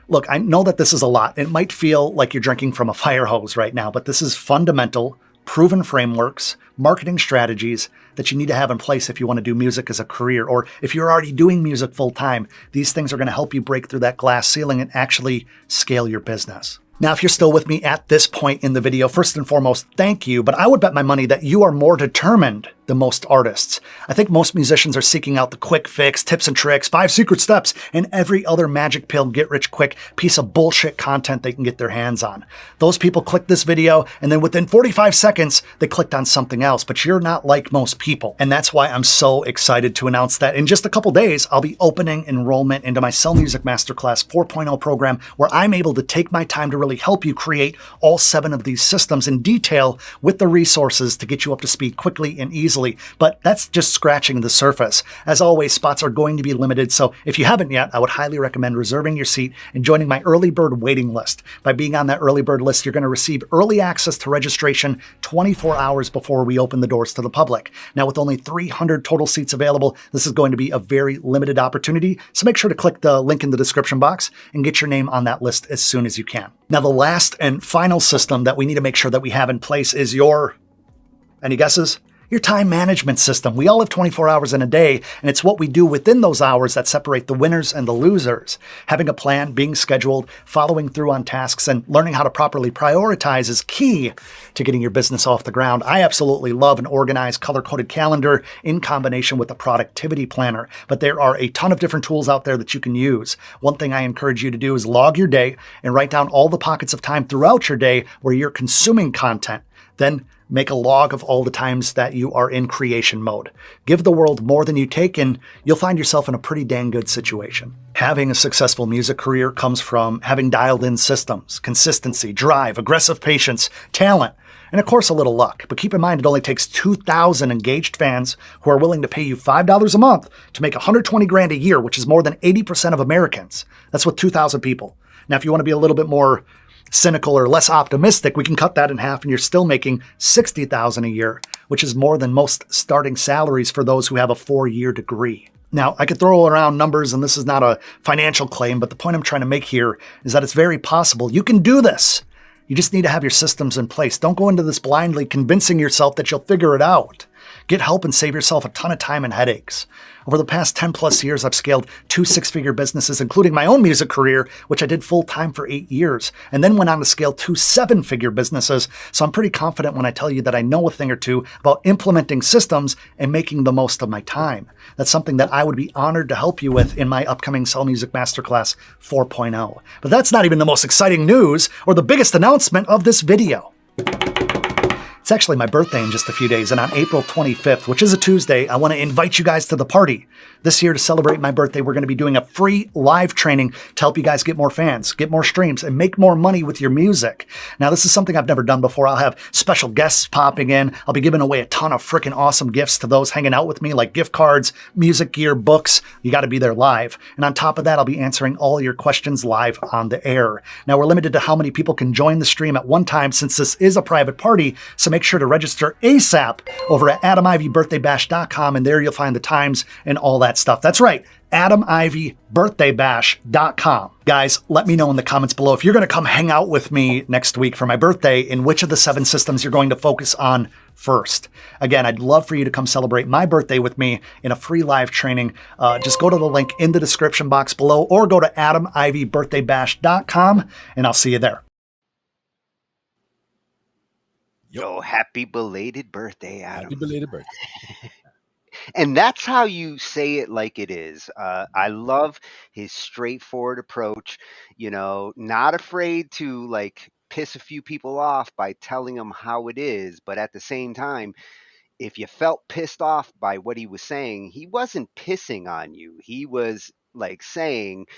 Look, I know that this is a lot. It might feel like you're drinking from a fire hose right now, but this is fundamental, proven frameworks, marketing strategies that you need to have in place if you want to do music as a career, or if you're already doing music full time. These things are going to help you break through that glass ceiling and actually scale your business. Now, if you're still with me at this point in the video, first and foremost, thank you, but I would bet my money that you are more determined than most artists. I think most musicians are seeking out the quick fix, tips and tricks, 5 secret steps, and every other magic pill, get-rich-quick piece of bullshit content they can get their hands on. Those people clicked this video, and then within 45 seconds, they clicked on something else, but you're not like most people. And that's why I'm so excited to announce that in just a couple days, I'll be opening enrollment into my Sell Music Masterclass 4.0 program, where I'm able to take my time to really help you create all 7 of these systems in detail with the resources to get you up to speed quickly and easily. But that's just scratching the surface. As always, spots are going to be limited, so if you haven't yet, I would highly recommend reserving your seat and joining my early bird waiting list. By being on that early bird list, you're going to receive early access to registration 24 hours before we open the doors to the public. Now, with only 300 total seats available, this is going to be a very limited opportunity, so make sure to click the link in the description box and get your name on that list as soon as you can. Now, the last and final system that we need to make sure that we have in place is any guesses? Your time management system. We all have 24 hours in a day, and it's what we do within those hours that separate the winners and the losers. Having a plan, being scheduled, following through on tasks, and learning how to properly prioritize is key to getting your business off the ground. I absolutely love an organized, color-coded calendar in combination with a productivity planner, but there are a ton of different tools out there that you can use. One thing I encourage you to do is log your day and write down all the pockets of time throughout your day where you're consuming content. Then make a log of all the times that you are in creation mode. Give the world more than you take, and you'll find yourself in a pretty dang good situation. Having a successful music career comes from having dialed in systems, consistency, drive, aggressive patience, talent, and of course a little luck. But keep in mind, it only takes 2,000 engaged fans who are willing to pay you $5 a month to make 120 grand a year, which is more than 80% of Americans. That's with 2,000 people. Now, if you want to be a little bit more cynical or less optimistic, we can cut that in half and you're still making $60,000 a year, which is more than most starting salaries for those who have a 4-year degree. Now, I could throw around numbers, and this is not a financial claim, but the point I'm trying to make here is that it's very possible. You can do this. You just need to have your systems in place. Don't go into this blindly convincing yourself that you'll figure it out. Get help and save yourself a ton of time and headaches. Over the past 10 plus years, I've scaled 2 six-figure businesses, including my own music career, which I did full-time for 8 years, and then went on to scale 2 7-figure businesses. So I'm pretty confident when I tell you that I know a thing or two about implementing systems and making the most of my time. That's something that I would be honored to help you with in my upcoming Sell Music Masterclass 4.0. But that's not even the most exciting news or the biggest announcement of this video. It's actually my birthday in just a few days, and on April 25th, which is a Tuesday, I want to invite you guys to the party. This year, to celebrate my birthday, we're going to be doing a free live training to help you guys get more fans, get more streams, and make more money with your music. Now, this is something I've never done before. I'll have special guests popping in. I'll be giving away a ton of freaking awesome gifts to those hanging out with me, like gift cards, music gear, books. You got to be there live. And on top of that, I'll be answering all your questions live on the air. Now, we're limited to how many people can join the stream at one time since this is a private party, so make sure to register ASAP over at AdamIvyBirthdayBash.com, and there you'll find the times and all that stuff. That's right, AdamIvyBirthdayBash.com. Guys, let me know in the comments below if you're going to come hang out with me next week for my birthday and which of the 7 systems you're going to focus on first. Again, I'd love for you to come celebrate my birthday with me in a free live training. Just go to the link in the description box below or go to AdamIvyBirthdayBash.com, and I'll see you there. Yo, happy belated birthday, Adam. Happy belated birthday. And that's how you say it like it is. I love his straightforward approach, not afraid to like piss a few people off by telling them how it is. But at the same time, if you felt pissed off by what he was saying, he wasn't pissing on you. He was like saying,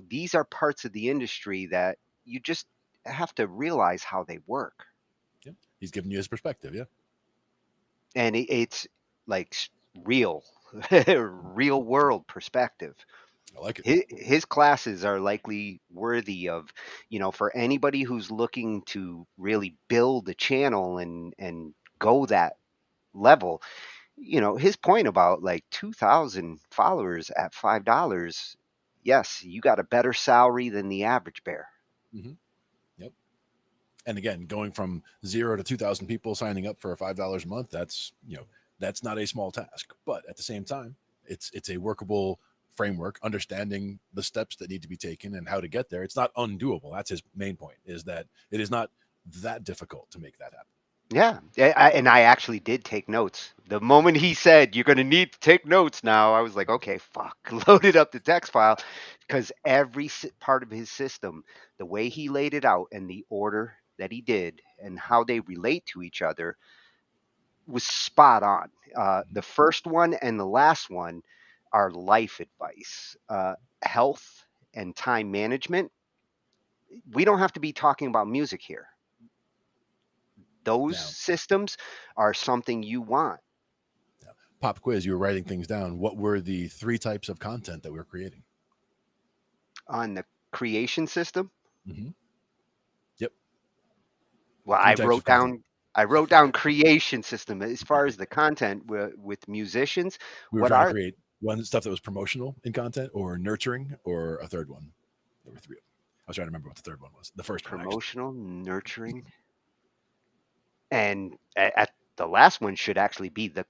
these are parts of the industry that you just have to realize how they work. Yeah. He's giving you his perspective. Yeah. And it's like real world perspective. I like it. His classes are likely worthy of, for anybody who's looking to really build a channel and go that level. His point about like 2,000 followers at $5. Yes, you got a better salary than the average bear. Mm-hmm. Yep. And again, going from 0 to 2,000 people signing up for $5 a month, that's not a small task. But at the same time, it's a workable framework, understanding the steps that need to be taken and how to get there. It's not undoable. That's his main point, is that it is not that difficult to make that happen. Yeah. And I actually did take notes. The moment he said, you're going to need to take notes now, I was like, okay, fuck, loaded up the text file, because every part of his system, the way he laid it out and the order that he did and how they relate to each other was spot on. The first one and the last one are life advice, health and time management. We don't have to be talking about music here. Those systems are something you want. Pop quiz, you were writing things down. What were the 3 types of content that we were creating? On the creation system? Mm-hmm. Yep. Well, I wrote down creation system. As far as the content with musicians, we were trying to create one stuff that was promotional in content, or nurturing, or a third one. There were 3 of them. I was trying to remember what the third one was. The first promotional, nurturing, and at the last one should actually be the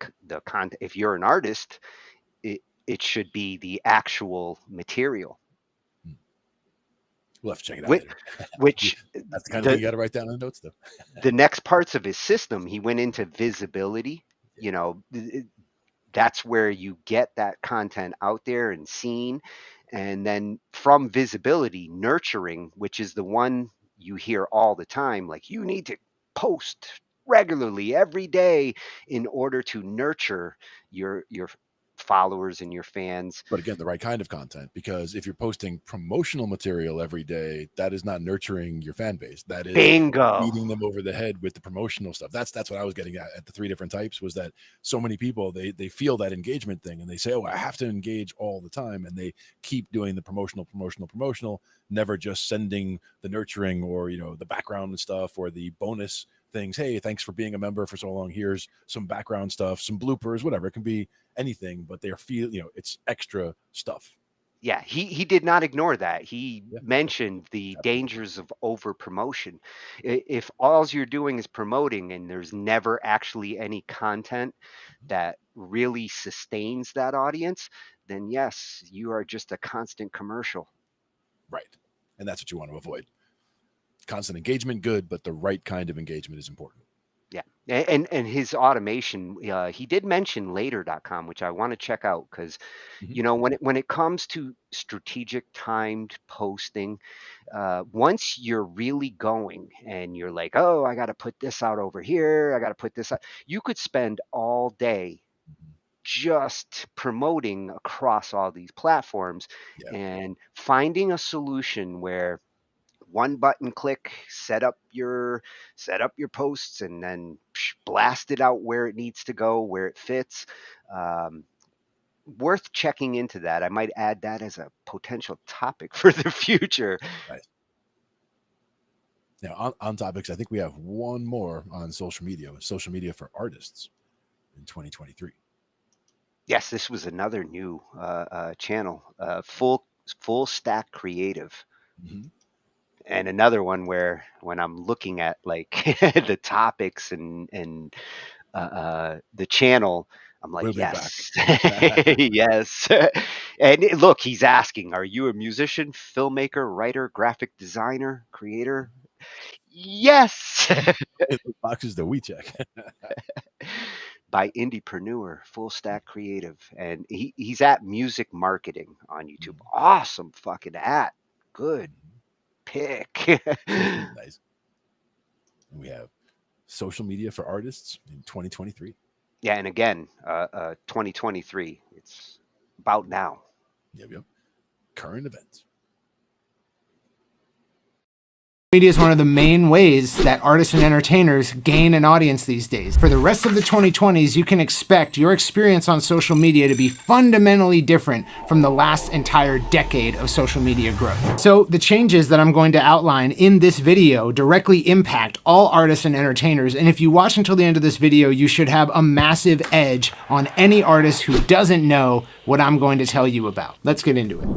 content. If you're an artist, it should be the actual material. We'll have to check it out. Which that's the kind of thing you got to write down in the notes, though. The next parts of his system, he went into visibility. That's where you get that content out there and seen. And then from visibility, nurturing, which is the one you hear all the time, like you need to post regularly every day in order to nurture your followers and your fans. But again, the right kind of content, because if you're posting promotional material every day, that is not nurturing your fan base. That is beating them over the head with the promotional stuff. That's what I was getting at the 3 different types, was that so many people, they feel that engagement thing and they say, oh, I have to engage all the time, and they keep doing the promotional, never just sending the nurturing or the background and stuff or the bonus things. Hey, thanks for being a member for so long. Here's some background stuff, some bloopers, whatever. It can be anything, but they feel, it's extra stuff. Yeah, he did not ignore that. He Yeah. mentioned the Absolutely. dangers of over promotion. If all you're doing is promoting and there's never actually any content that really sustains that audience, then yes, you are just a constant commercial. Right. And that's what you want to avoid. Constant engagement, good, but the right kind of engagement is important. Yeah. And his automation, he did mention later.com, which I want to check out because, Mhm. you know, when it comes to strategic timed posting, once you're really going and you're like, oh, I got to put this out over here, I got to put this out, you could spend all day just promoting across all these platforms Yeah. and finding a solution where one button click, set up your posts, and then blast it out where it needs to go, where it fits. Worth checking into that. I might add that as a potential topic for the future. Right. Now, on topics, I think we have one more on social media for artists in 2023. Yes, this was another new channel, full stack creative. Mhm. And another one where when I'm looking at like the topics and the channel, I'm like, We'll be yes, back. yes. And look, he's asking, are you a musician, filmmaker, writer, graphic designer, creator? Yes. The boxes that we check. By Indiepreneur, full stack creative. And he's at music marketing on YouTube. Awesome fucking at. Good pick. Nice. And we have social media for artists in 2023. Yeah, and again, 2023. It's about now. Yep. Current events. Media is one of the main ways that artists and entertainers gain an audience these days. For the rest of the 2020s, you can expect your experience on social media to be fundamentally different from the last entire decade of social media growth. So the changes that I'm going to outline in this video directly impact all artists and entertainers, and if you watch until the end of this video, you should have a massive edge on any artist who doesn't know what I'm going to tell you about. Let's get into it.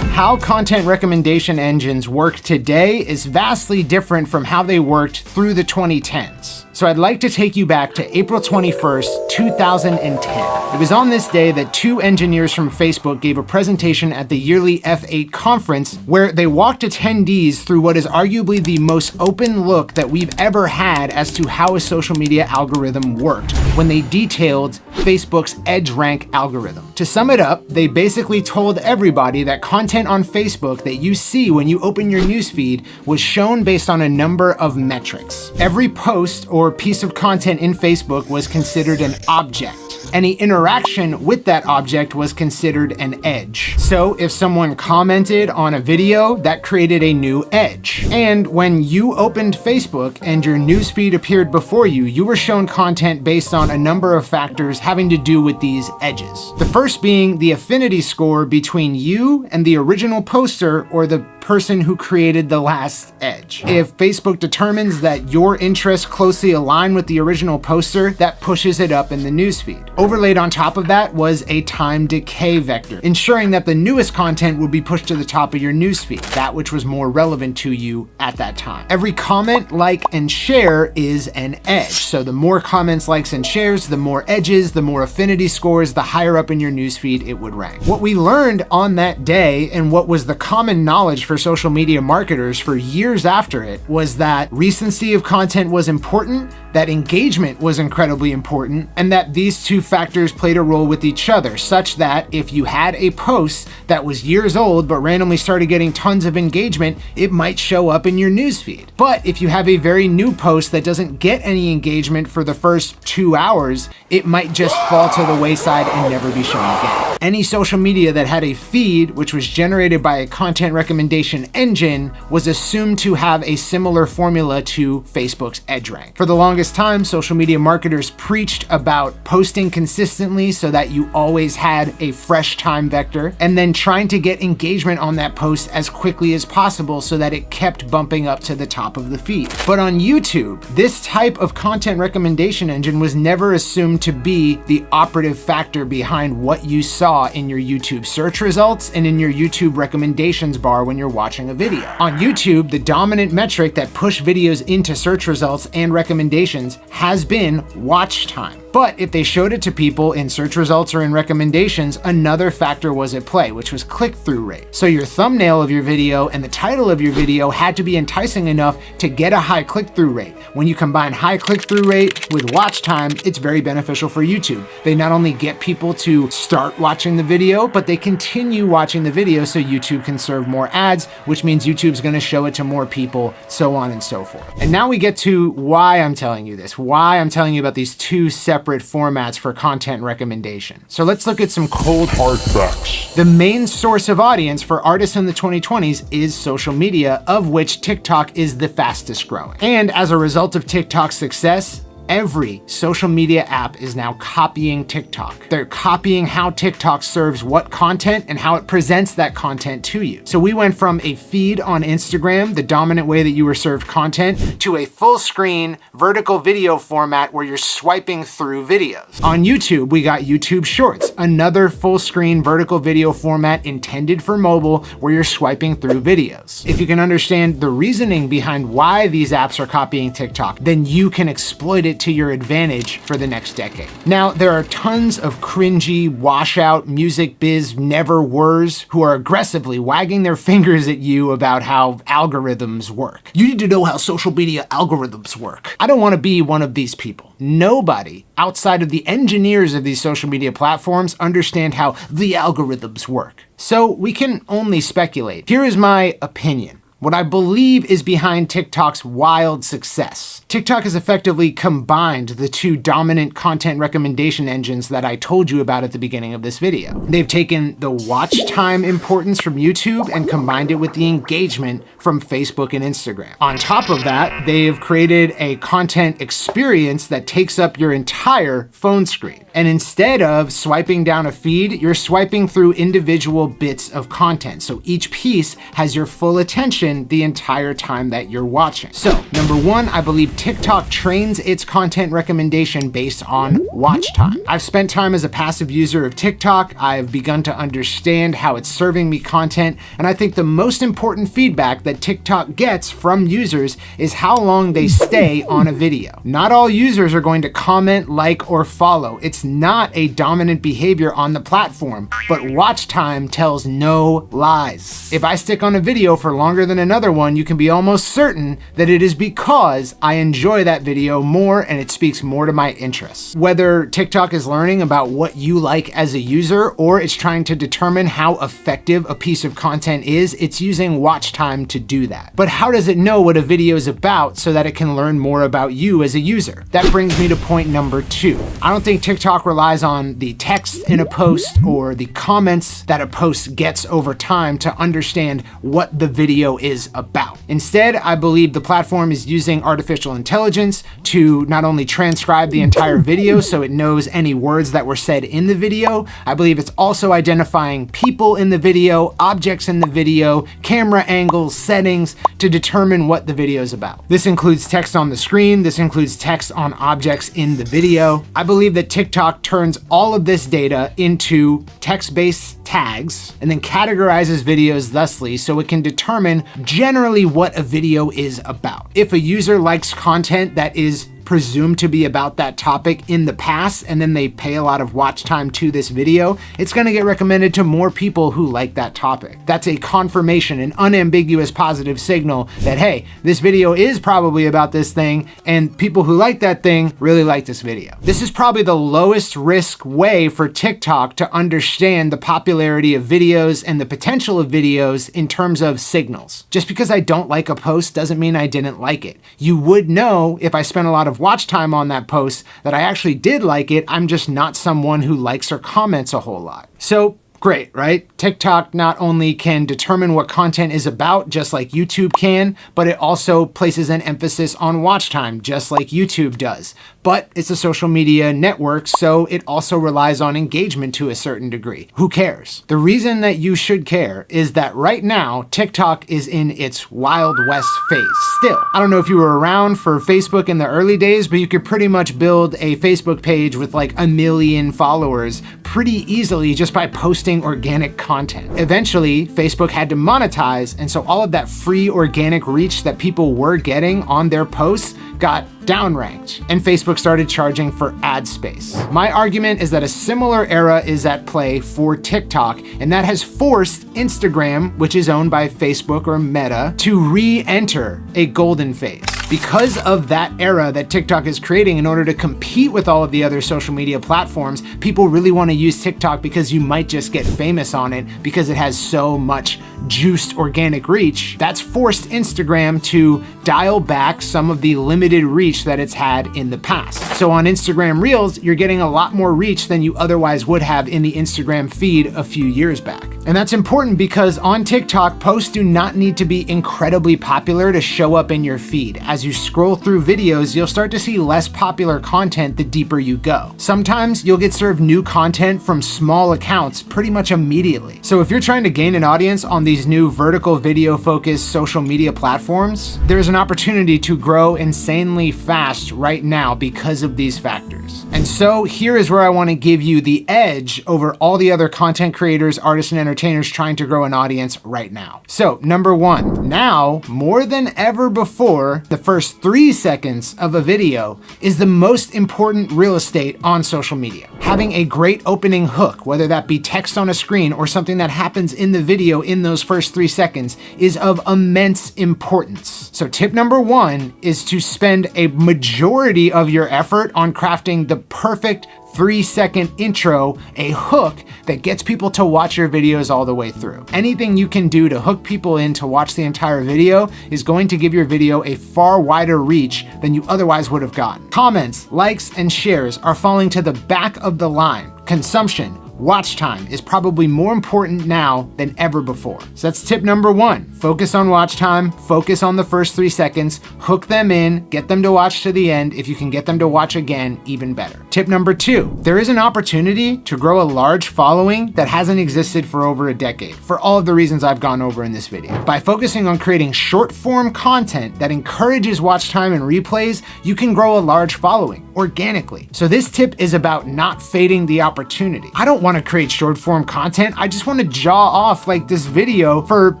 How content recommendation engines work today is vastly different from how they worked through the 2010s. So I'd like to take you back to April 21st, 2010. It was on this day that two engineers from Facebook gave a presentation at the yearly F8 conference where they walked attendees through what is arguably the most open look that we've ever had as to how a social media algorithm worked when they detailed Facebook's EdgeRank algorithm. To sum it up, they basically told everybody that content on Facebook that you see when you open your newsfeed was shown based on a number of metrics. Every post or piece of content in Facebook was considered an object. Any interaction with that object was considered an edge. So if someone commented on a video, that created a new edge. And when you opened Facebook and your newsfeed appeared before you, you were shown content based on a number of factors having to do with these edges. The first being the affinity score between you and the original poster or the person who created the last edge. If Facebook determines that your interests closely align with the original poster, that pushes it up in the newsfeed. Overlaid on top of that was a time decay vector, ensuring that the newest content would be pushed to the top of your newsfeed, that which was more relevant to you at that time. Every comment, like, and share is an edge. So the more comments, likes, and shares, the more edges, the more affinity scores, the higher up in your newsfeed it would rank. What we learned on that day, and what was the common knowledge for social media marketers for years after it, was that recency of content was important, that engagement was incredibly important, and that these two factors played a role with each other, such that if you had a post that was years old but randomly started getting tons of engagement, it might show up in your newsfeed. But if you have a very new post that doesn't get any engagement for the first 2 hours, it might just fall to the wayside and never be shown again. Any social media that had a feed which was generated by a content recommendation engine was assumed to have a similar formula to Facebook's EdgeRank. For the longest time, social media marketers preached about posting consistently so that you always had a fresh time vector, and then trying to get engagement on that post as quickly as possible so that it kept bumping up to the top of the feed. But on YouTube, this type of content recommendation engine was never assumed to be the operative factor behind what you saw in your YouTube search results and in your YouTube recommendations bar when you're watching a video. On YouTube, the dominant metric that pushed videos into search results and recommendations has been watch time. But if they showed it to people in search results or in recommendations, another factor was at play, which was click-through rate. So your thumbnail of your video and the title of your video had to be enticing enough to get a high click-through rate. When you combine high click-through rate with watch time, it's very beneficial for YouTube. They not only get people to start watching the video, but they continue watching the video so YouTube can serve more ads, which means YouTube's gonna show it to more people, so on and so forth. And now we get to why I'm telling you this, why I'm telling you about these two separate formats for content recommendation. So let's look at some cold hard facts. The main source of audience for artists in the 2020s is social media, of which TikTok is the fastest growing. And as a result of TikTok's success, every social media app is now copying TikTok. They're copying how TikTok serves what content and how it presents that content to you. So we went from a feed on Instagram, the dominant way that you were served content, to a full screen vertical video format where you're swiping through videos. On YouTube, we got YouTube Shorts, another full screen vertical video format intended for mobile where you're swiping through videos. If you can understand the reasoning behind why these apps are copying TikTok, then you can exploit it to your advantage for the next decade. Now, there are tons of cringy, washout music biz never-wers who are aggressively wagging their fingers at you about how algorithms work. You need to know how social media algorithms work. I don't want to be one of these people. Nobody outside of the engineers of these social media platforms understand how the algorithms work. So we can only speculate. Here is my opinion. What I believe is behind TikTok's wild success. TikTok has effectively combined the two dominant content recommendation engines that I told you about at the beginning of this video. They've taken the watch time importance from YouTube and combined it with the engagement from Facebook and Instagram. On top of that, they've created a content experience that takes up your entire phone screen. And instead of swiping down a feed, you're swiping through individual bits of content. So each piece has your full attention the entire time that you're watching. So, number one, I believe TikTok trains its content recommendation based on watch time. I've spent time as a passive user of TikTok. I've begun to understand how it's serving me content, and I think the most important feedback that TikTok gets from users is how long they stay on a video. Not all users are going to comment, like, or follow. It's not a dominant behavior on the platform, but watch time tells no lies. If I stick on a video for longer than another one, you can be almost certain that it is because I enjoy that video more and it speaks more to my interests. Whether TikTok is learning about what you like as a user or it's trying to determine how effective a piece of content is, it's using watch time to do that. But how does it know what a video is about so that it can learn more about you as a user? That brings me to point number two. I don't think TikTok relies on the text in a post or the comments that a post gets over time to understand what the video is about. Instead, I believe the platform is using artificial intelligence to not only transcribe the entire video so it knows any words that were said in the video, I believe it's also identifying people in the video, objects in the video, camera angles, settings to determine what the video is about. This includes text on the screen, this includes text on objects in the video. I believe that TikTok turns all of this data into text-based tags and then categorizes videos thusly so it can determine generally what a video is about. If a user likes content that is presumed to be about that topic in the past, and then they pay a lot of watch time to this video, it's gonna get recommended to more people who like that topic. That's a confirmation, an unambiguous positive signal that, hey, this video is probably about this thing, and people who like that thing really like this video. This is probably the lowest risk way for TikTok to understand the popularity of videos and the potential of videos in terms of signals. Just because I don't like a post doesn't mean I didn't like it. You would know if I spent a lot of watch time on that post that I actually did like it. I'm just not someone who likes or comments a whole lot. So great, right? TikTok not only can determine what content is about, just like YouTube can, but it also places an emphasis on watch time, just like YouTube does. But it's a social media network, so it also relies on engagement to a certain degree. Who cares? The reason that you should care is that right now, TikTok is in its Wild West phase still. I don't know if you were around for Facebook in the early days, but you could pretty much build a Facebook page with like 1 million followers pretty easily just by posting organic content. Eventually, Facebook had to monetize, and so all of that free organic reach that people were getting on their posts got downranked, and Facebook started charging for ad space. My argument is that a similar era is at play for TikTok, and that has forced Instagram, which is owned by Facebook or Meta, to re-enter a golden phase. Because of that era that TikTok is creating in order to compete with all of the other social media platforms, people really want to use TikTok because you might just get famous on it because it has so much juiced organic reach. That's forced Instagram to dial back some of the limited reach that it's had in the past. So on Instagram Reels, you're getting a lot more reach than you otherwise would have in the Instagram feed a few years back. And that's important because on TikTok, posts do not need to be incredibly popular to show up in your feed. As you scroll through videos, you'll start to see less popular content the deeper you go. Sometimes you'll get served new content from small accounts pretty much immediately. So if you're trying to gain an audience on these new vertical video focused social media platforms, there's an opportunity to grow insanely fast right now because of these factors. And so here is where I want to give you the edge over all the other content creators, artists, and entertainers trying to grow an audience right now. So number one, now more than ever before, the first 3 seconds of a video is the most important real estate on social media. Having a great opening hook, whether that be text on a screen or something that happens in the video in those first 3 seconds, is of immense importance. So tip number one is to spend a majority of your effort on crafting the perfect 3-second intro, a hook that gets people to watch your videos all the way through. Anything you can do to hook people in to watch the entire video is going to give your video a far wider reach than you otherwise would have gotten. Comments, likes, and shares are falling to the back of the line. Consumption, watch time is probably more important now than ever before. So that's tip number one. Focus on watch time, focus on the first 3 seconds, hook them in, get them to watch to the end. If you can get them to watch again, even better. Tip number two, there is an opportunity to grow a large following that hasn't existed for over a decade, for all of the reasons I've gone over in this video. By focusing on creating short form content that encourages watch time and replays, you can grow a large following organically. So this tip is about not fading the opportunity. I don't want to create short form content. I just want to jaw off like this video for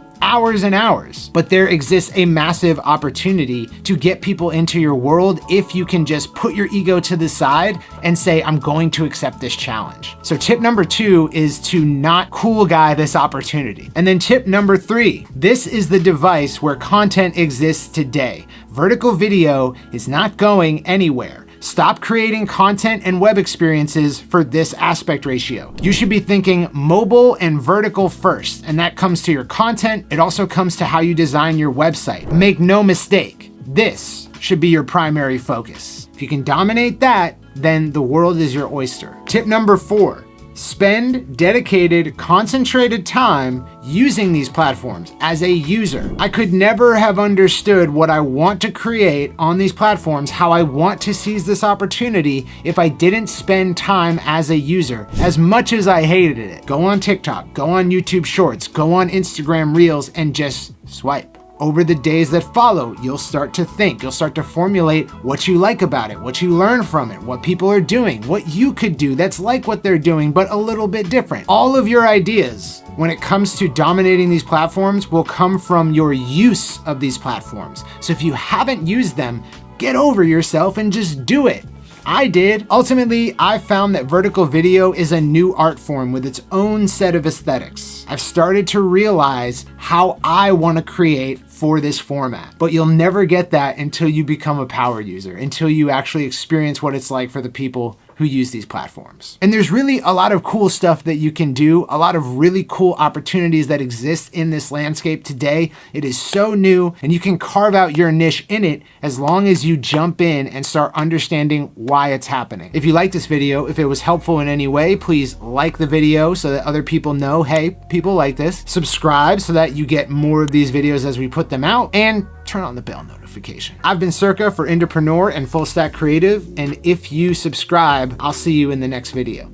hours and hours. But there exists a massive opportunity to get people into your world if you can just put your ego to the side and say, I'm going to accept this challenge. So tip number two is to not cool guy this opportunity. And then tip number three, this is the device where content exists today. Vertical video is not going anywhere. Stop creating content and web experiences for this aspect ratio. You should be thinking mobile and vertical first, and that comes to your content. It also comes to how you design your website. Make no mistake, this should be your primary focus. If you can dominate that, then the world is your oyster. Tip number four, spend dedicated, concentrated time using these platforms as a user. I could never have understood what I want to create on these platforms, how I want to seize this opportunity, if I didn't spend time as a user. As much as I hated it, go on TikTok, go on YouTube Shorts, go on Instagram Reels, and just swipe. Over the days that follow, you'll start to think, you'll start to formulate what you like about it, what you learn from it, what people are doing, what you could do that's like what they're doing, but a little bit different. All of your ideas when it comes to dominating these platforms will come from your use of these platforms. So if you haven't used them, get over yourself and just do it. I did. Ultimately, I found that vertical video is a new art form with its own set of aesthetics. I've started to realize how I want to create for this format, but you'll never get that until you become a power user, until you actually experience what it's like for the people who use these platforms. And there's really a lot of cool stuff that you can do, a lot of really cool opportunities that exist in this landscape today. It is so new, and you can carve out your niche in it as long as you jump in and start understanding why it's happening. If you like this video, if it was helpful in any way, please like the video so that other people know, hey, people like this. Subscribe so that you get more of these videos as we put them out, and turn on the bell notification. I've been Circa for Entrepreneur and Full Stack Creative, and if you subscribe, I'll see you in the next video.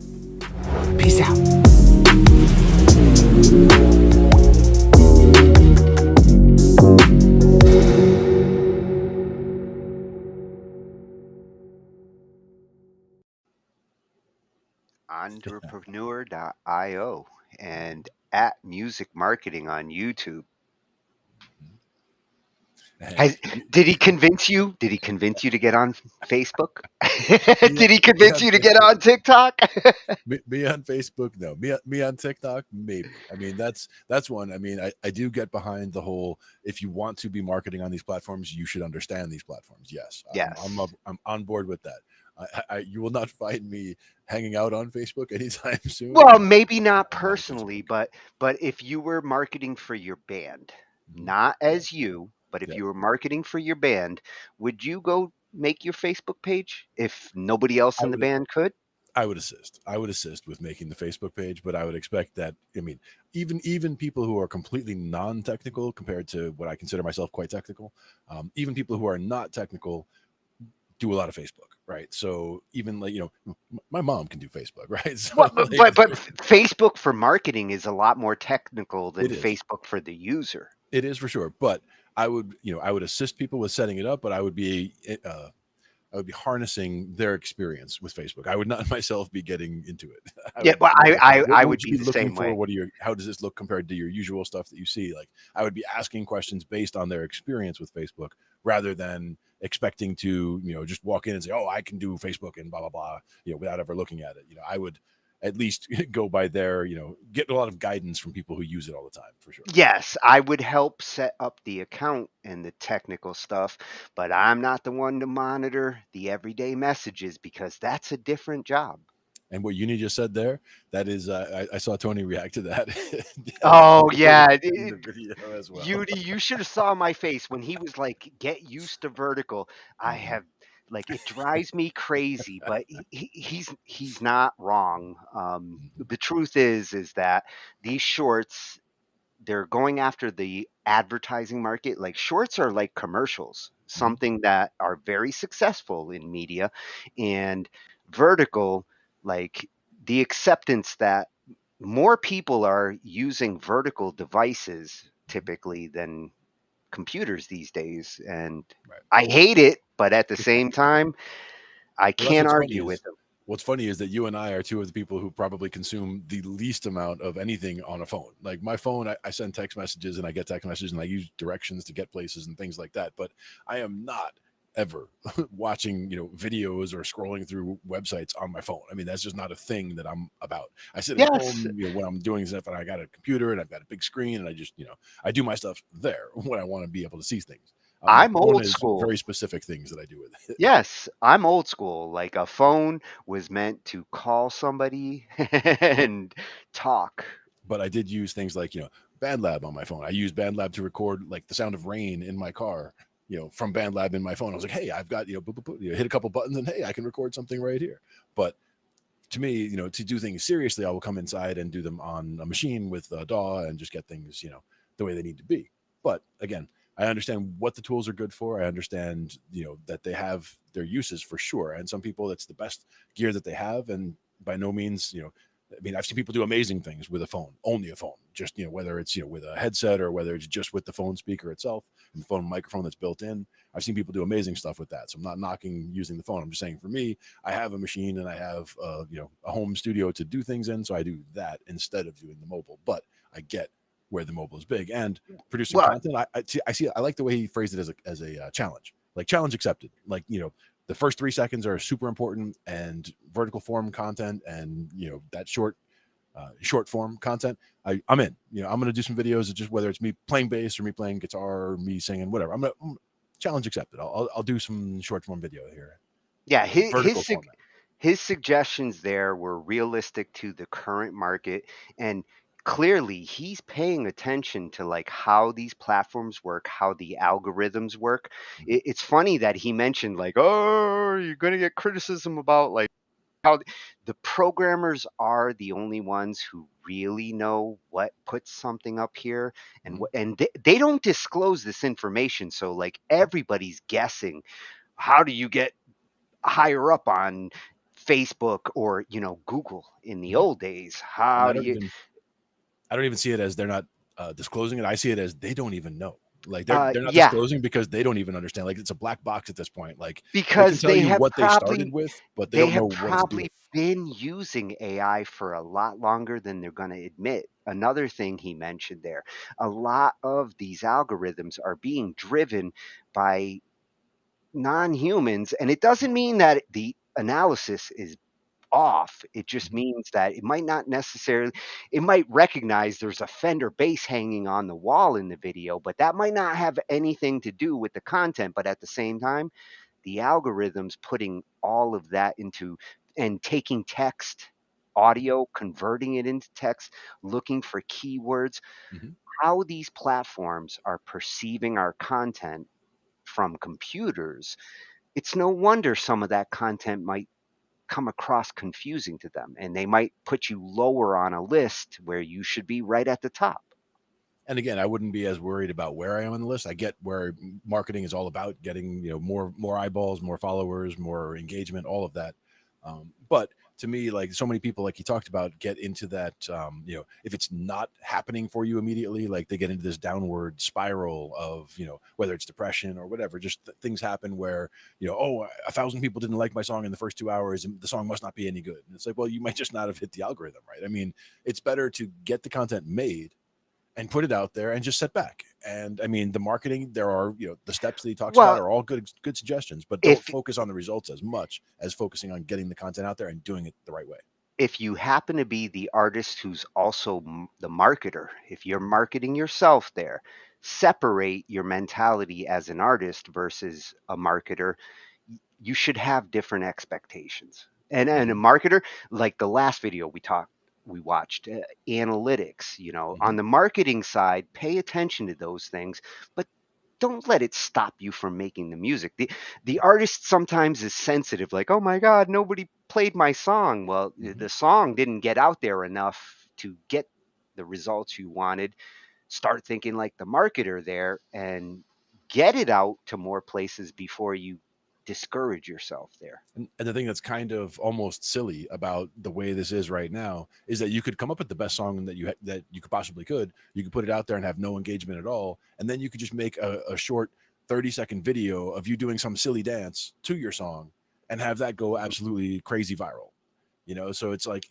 Peace out. Entrepreneur.io and at Music Marketing on YouTube. Did he convince you? Did he convince you to get on Facebook? Did he convince you to get on TikTok? Me on Facebook, no. Me on TikTok, maybe. I mean, that's one. I mean, I do get behind the whole, if you want to be marketing on these platforms, you should understand these platforms. Yes. Yes. I'm on board with that. You will not find me hanging out on Facebook anytime soon. Well, maybe not personally, but if you were marketing for your band, not as you, but if you were marketing for your band, would you go make your Facebook page if nobody else in the band could? I would assist. I would assist with making the Facebook page, but I would expect that, I mean, even people who are completely non-technical compared to what I consider myself quite technical, even people who are not technical do a lot of Facebook, right? So even like, you know, my mom can do Facebook, right? So but Facebook for marketing is a lot more technical than Facebook for the user. It is for sure, but I would assist people with setting it up, but I would be harnessing their experience with Facebook. I would not myself be getting into it. I would be the same way. How does this look compared to your usual stuff that you see? Like, I would be asking questions based on their experience with Facebook rather than expecting to, you know, just walk in and say, oh, I can do Facebook and blah, blah, blah, you know, without ever looking at it. You know, I would at least go by their, you know, get a lot of guidance from people who use it all the time, for sure. Yes, I would help set up the account and the technical stuff, but I'm not the one to monitor the everyday messages because that's a different job. And what Uni just said there, that is, I saw Tony react to that. Oh, yeah. In the video as well. You should have saw my face when he was like, get used to vertical. I have, like, it drives me crazy, but he's not wrong. The truth is that these shorts, they're going after the advertising market. Like, shorts are like commercials, something that are very successful in media, and vertical, like the acceptance that more people are using vertical devices typically than computers these days. And I hate it, but at the same time, I can't argue with them. What's funny is that you and I are two of the people who probably consume the least amount of anything on a phone. Like my phone, I send text messages and I get text messages and I use directions to get places and things like that. But I am not ever watching, you know, videos or scrolling through websites on my phone. I mean, that's just not a thing that I'm about. I sit at home, you know, when I'm doing stuff and I got a computer and I've got a big screen and I just, you know, I do my stuff there when I want to be able to see things. I'm old school. Very specific things that I do with it. Yes, I'm old school. Like, a phone was meant to call somebody and talk. But I did use things like, you know, BANDLAB on my phone. I use BANDLAB to record like the sound of rain in my car, you know, from BANDLAB in my phone. I was like, hey, I've got, you know, hit a couple buttons and hey, I can record something right here. But to me, you know, to do things seriously, I will come inside and do them on a machine with a DAW and just get things, you know, the way they need to be. But again, I understand what the tools are good for. I understand, you know, that they have their uses for sure. And some people, it's the best gear that they have. And by no means, you know, I mean, I've seen people do amazing things with a phone, only a phone, just, you know, whether it's, you know, with a headset or whether it's just with the phone speaker itself and the phone microphone that's built in. I've seen people do amazing stuff with that. So I'm not knocking using the phone. I'm just saying, for me, I have a machine and I have, you know, a home studio to do things in. So I do that instead of doing the mobile, but I get where the mobile is big and producing content. I see. I like the way he phrased it as a challenge, like challenge accepted. Like, you know, the first 3 seconds are super important, and vertical form content and, you know, that short form content, I'm in. You know, I'm going to do some videos of just whether it's me playing bass or me playing guitar or me singing, whatever. I'm challenge accepted. I'll do some short form video here. Yeah, His suggestions there were realistic to the current market, and clearly he's paying attention to like how these platforms work, how the algorithms work. It's funny that he mentioned like, oh, you're going to get criticism about like how the programmers are the only ones who really know what puts something up here, and they don't disclose this information, so like everybody's guessing. How do you get higher up on Facebook or Google in the old days? And How do you I don't even see it as they're not disclosing it. I see it as they don't even know. Like they're not yeah, disclosing because they don't even understand. Like it's a black box at this point. Like they can because tell they you have what they started probably with, but they don't know what it's doing. probably been using AI for a lot longer than they're going to admit. Another thing he mentioned there, a lot of these algorithms are being driven by non-humans, and it doesn't mean that the analysis is off. It just means that it might not necessarily, it might recognize there's a Fender bass hanging on the wall in the video, but that might not have anything to do with the content. But at the same time, the algorithms putting all of that into and taking text, audio, converting it into text, looking for keywords, how these platforms are perceiving our content from computers, it's no wonder some of that content might come across confusing to them, and they might put you lower on a list where you should be right at the top. And again, I wouldn't be as worried about where I am on the list. I get where marketing is all about getting, more eyeballs, more followers, more engagement, all of that. But to me, like so many people, like you talked about, get into that, if it's not happening for you immediately, like they get into this downward spiral of, whether it's depression or whatever, just things happen where, 1,000 people didn't like my song in the first 2 hours and the song must not be any good. And it's like, well, you might just not have hit the algorithm right. I mean, it's better to get the content made and put it out there and just sit back. And I mean, the marketing, there are, the steps that he talks about are all good suggestions, but don't focus on the results as much as focusing on getting the content out there and doing it the right way. If you happen to be the artist who's also the marketer, if you're marketing yourself there, separate your mentality as an artist versus a marketer. You should have different expectations. And a marketer, like the last video we watched, analytics, on the marketing side, pay attention to those things, but don't let it stop you from making the music. The artist sometimes is sensitive, like, oh my God, nobody played my song. Well, the song didn't get out there enough to get the results you wanted. Start thinking like the marketer there and get it out to more places before you discourage yourself there. And the thing that's kind of almost silly about the way this is right now is that you could come up with the best song that you could possibly could. You could put it out there and have no engagement at all, and then you could just make a short 30-second video of you doing some silly dance to your song and have that go absolutely crazy viral. So it's like,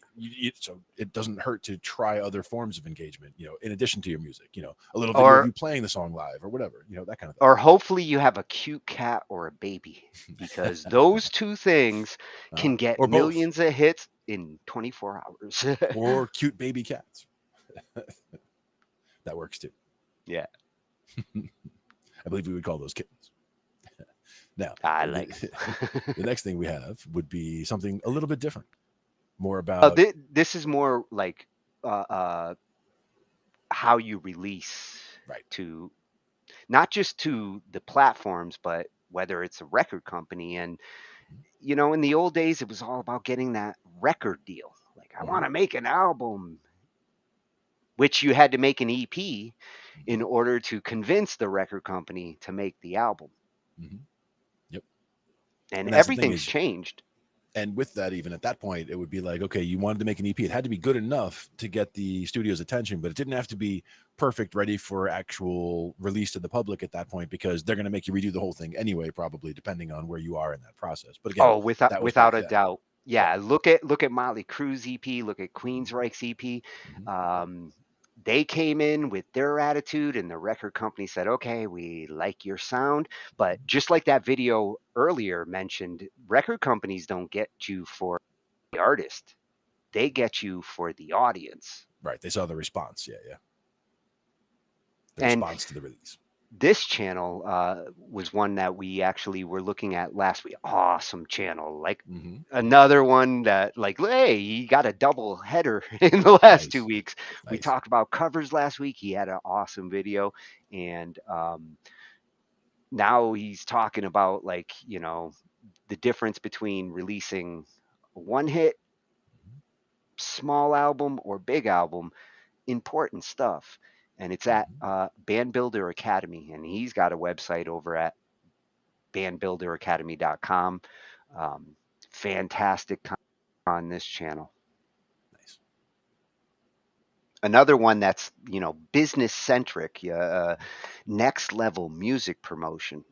so it doesn't hurt to try other forms of engagement, in addition to your music, a little video of you playing the song live or whatever, that kind of thing. Or hopefully you have a cute cat or a baby, because those two things can get millions of hits in 24 hours. Or cute baby cats. That works too. Yeah. I believe we would call those kittens. Now, I like the next thing we have would be something a little bit different. More about this is more like how you release to not just to the platforms, but whether it's a record company. And in the old days it was all about getting that record deal. Like, I want to make an album, which you had to make an EP in order to convince the record company to make the album. Yep. And everything's changed. And with that, even at that point, it would be like, okay, you wanted to make an EP. It had to be good enough to get the studio's attention, but it didn't have to be perfect, ready for actual release to the public at that point, because they're going to make you redo the whole thing anyway, probably, depending on where you are in that process. But again, without a doubt. Yeah, look at Motley Crue's EP, look at Queensryche's EP. They came in with their attitude, and the record company said, okay, we like your sound. But just like that video earlier mentioned, record companies don't get you for the artist. They get you for the audience. Right. They saw the response. Yeah. The response to the release. this channel was one that we actually were looking at last week. Awesome channel, like another one that, like, hey, he got a double header in the last 2 weeks. We talked about covers last week. He had an awesome video, and now he's talking about, like, you know, the difference between releasing a one hit, small album, or big album. Important stuff. And it's at Band Builder Academy, and he's got a website over at bandbuilderacademy.com. Fantastic on this channel. Nice. Another one that's, you know, business centric, next level music promotion.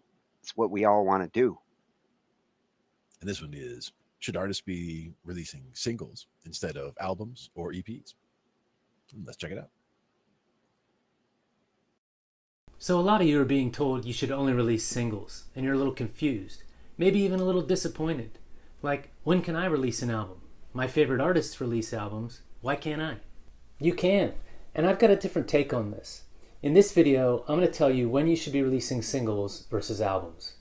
It's what we all want to do. And this one is, should artists be releasing singles instead of albums or EPs? Let's check it out. So a lot of you are being told you should only release singles, and you're a little confused, maybe even a little disappointed. Like, when can I release an album? My favorite artists release albums. Why can't I? You can, and I've got a different take on this. In this video, I'm going to tell you when you should be releasing singles versus albums.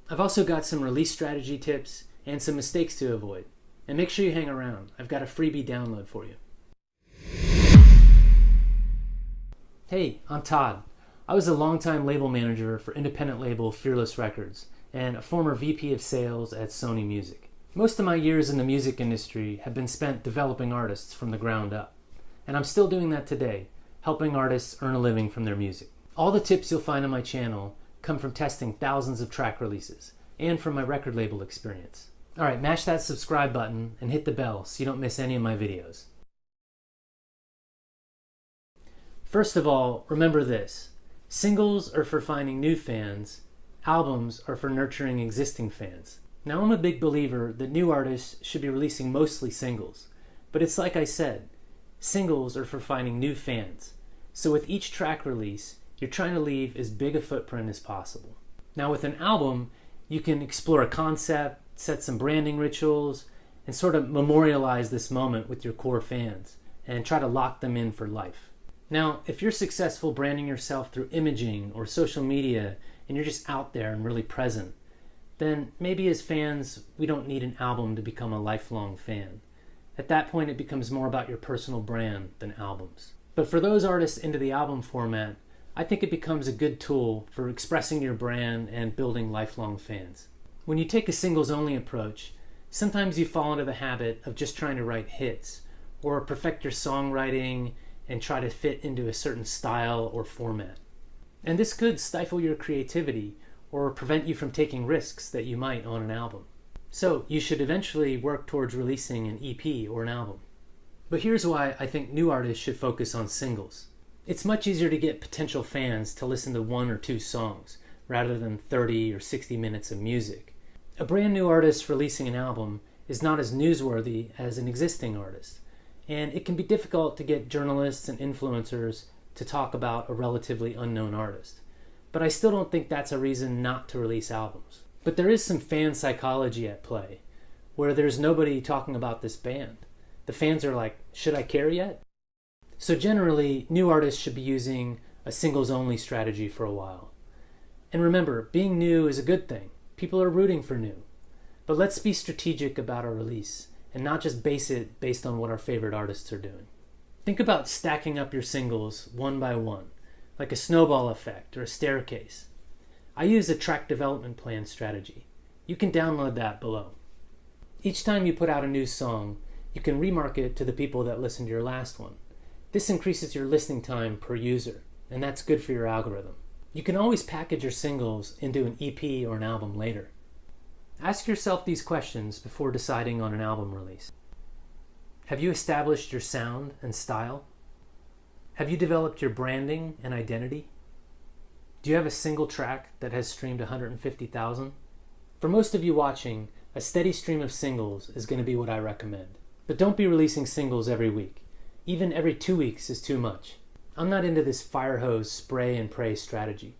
I've also got some release strategy tips and some mistakes to avoid. And make sure you hang around. I've got a freebie download for you. Hey, I'm Todd. I was a longtime label manager for independent label Fearless Records and a former VP of sales at Sony Music. Most of my years in the music industry have been spent developing artists from the ground up. And I'm still doing that today, helping artists earn a living from their music. All the tips you'll find on my channel come from testing thousands of track releases and from my record label experience. Alright, mash that subscribe button and hit the bell so you don't miss any of my videos. First of all, remember this. Singles are for finding new fans, albums are for nurturing existing fans. Now, I'm a big believer that new artists should be releasing mostly singles, but it's like I said, singles are for finding new fans. So with each track release, you're trying to leave as big a footprint as possible. Now with an album, you can explore a concept, set some branding rituals, and sort of memorialize this moment with your core fans, and try to lock them in for life. Now, if you're successful branding yourself through imaging or social media, and you're just out there and really present, then maybe as fans, we don't need an album to become a lifelong fan. At that point, it becomes more about your personal brand than albums. But for those artists into the album format, I think it becomes a good tool for expressing your brand and building lifelong fans. When you take a singles-only approach, sometimes you fall into the habit of just trying to write hits, or perfect your songwriting and try to fit into a certain style or format. And this could stifle your creativity or prevent you from taking risks that you might on an album. So you should eventually work towards releasing an EP or an album. But here's why I think new artists should focus on singles. It's much easier to get potential fans to listen to 1 or 2 songs rather than 30 or 60 minutes of music. A brand new artist releasing an album is not as newsworthy as an existing artist, and it can be difficult to get journalists and influencers to talk about a relatively unknown artist. But I still don't think that's a reason not to release albums. But there is some fan psychology at play, where there's nobody talking about this band. The fans are like, should I care yet? So generally, new artists should be using a singles-only strategy for a while. And remember, being new is a good thing. People are rooting for new. But let's be strategic about our release, and not just base it based on what our favorite artists are doing. Think about stacking up your singles one by one, like a snowball effect or a staircase. I use a track development plan strategy. You can download that below. Each time you put out a new song, you can remarket to the people that listened to your last one. This increases your listening time per user, and that's good for your algorithm. You can always package your singles into an EP or an album later. Ask yourself these questions before deciding on an album release. Have you established your sound and style? Have you developed your branding and identity? Do you have a single track that has streamed 150,000? For most of you watching, a steady stream of singles is going to be what I recommend. But don't be releasing singles every week. Even every 2 weeks is too much. I'm not into this fire hose spray and pray strategy.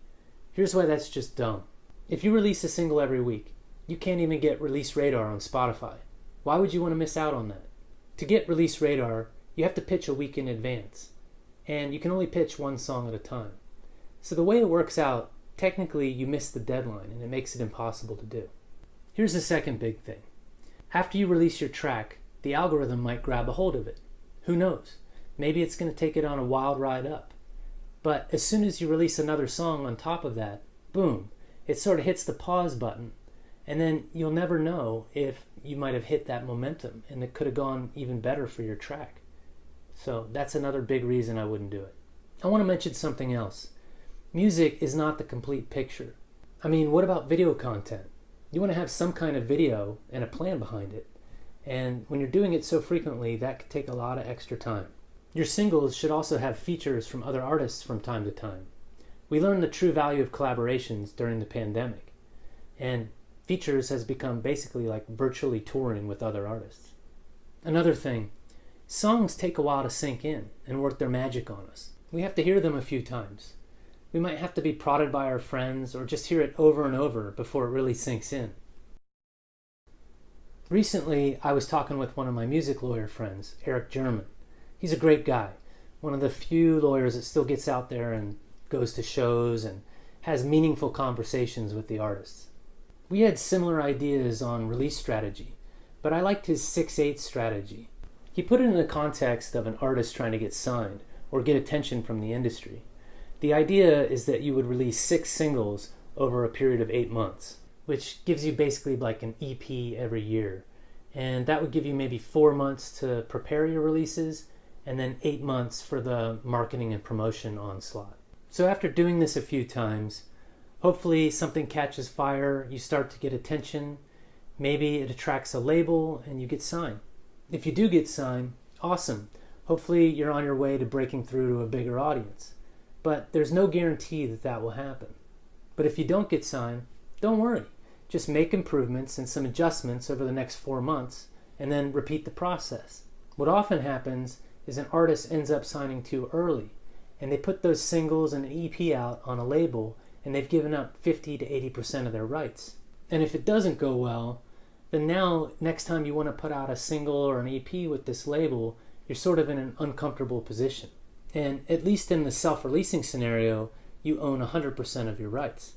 Here's why that's just dumb. If you release a single every week, you can't even get Release Radar on Spotify. Why would you want to miss out on that? To get Release Radar, you have to pitch a week in advance. And you can only pitch one song at a time. So the way it works out, technically you miss the deadline and it makes it impossible to do. Here's the second big thing. After you release your track, the algorithm might grab a hold of it. Who knows? Maybe it's going to take it on a wild ride up. But as soon as you release another song on top of that, boom, it sort of hits the pause button. And then you'll never know if you might have hit that momentum and it could have gone even better for your track. So that's another big reason I wouldn't do it. I want to mention something else. Music is not the complete picture. I mean, what about video content? You want to have some kind of video and a plan behind it. And when you're doing it so frequently, that could take a lot of extra time. Your singles should also have features from other artists from time to time. We learned the true value of collaborations during the pandemic. And features has become basically like virtually touring with other artists. Another thing, songs take a while to sink in and work their magic on us. We have to hear them a few times. We might have to be prodded by our friends or just hear it over and over before it really sinks in. Recently, I was talking with one of my music lawyer friends, Eric German. He's a great guy, one of the few lawyers that still gets out there and goes to shows and has meaningful conversations with the artists. We had similar ideas on release strategy, but I liked his 6/8 strategy. He put it in the context of an artist trying to get signed or get attention from the industry. The idea is that you would release 6 singles over a period of 8 months, which gives you basically like an EP every year. And that would give you maybe 4 months to prepare your releases and then 8 months for the marketing and promotion onslaught. So after doing this a few times, hopefully something catches fire, you start to get attention, maybe it attracts a label and you get signed. If you do get signed, awesome. Hopefully you're on your way to breaking through to a bigger audience. But there's no guarantee that that will happen. But if you don't get signed, don't worry. Just make improvements and some adjustments over the next 4 months and then repeat the process. What often happens is an artist ends up signing too early and they put those singles and an EP out on a label and they've given up 50 to 80% of their rights. And if it doesn't go well, then now next time you want to put out a single or an EP with this label, you're sort of in an uncomfortable position. And at least in the self-releasing scenario, you own 100% of your rights.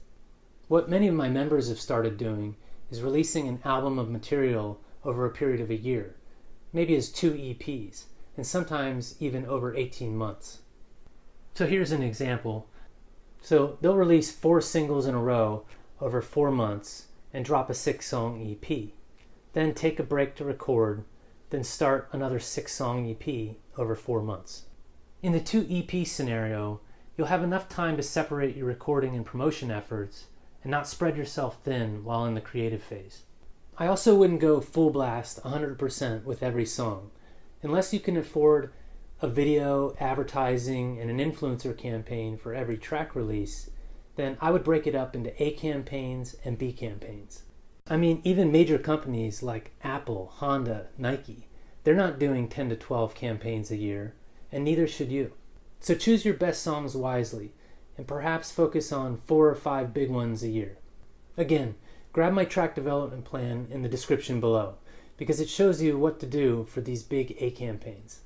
What many of my members have started doing is releasing an album of material over a period of a year, maybe as 2 EPs, and sometimes even over 18 months. So here's an example. So they'll release 4 singles in a row over 4 months and drop a 6-song EP. Then take a break to record, then start another 6-song EP over 4 months. In the 2 EP scenario, you'll have enough time to separate your recording and promotion efforts and not spread yourself thin while in the creative phase. I also wouldn't go full blast 100% with every song. Unless you can afford a video, advertising, and an influencer campaign for every track release, then I would break it up into A campaigns and B campaigns. I mean, even major companies like Apple, Honda, Nike, they're not doing 10 to 12 campaigns a year, and neither should you. So choose your best songs wisely, and perhaps focus on 4 or 5 big ones a year. Again, grab my track development plan in the description below, because it shows you what to do for these big A campaigns.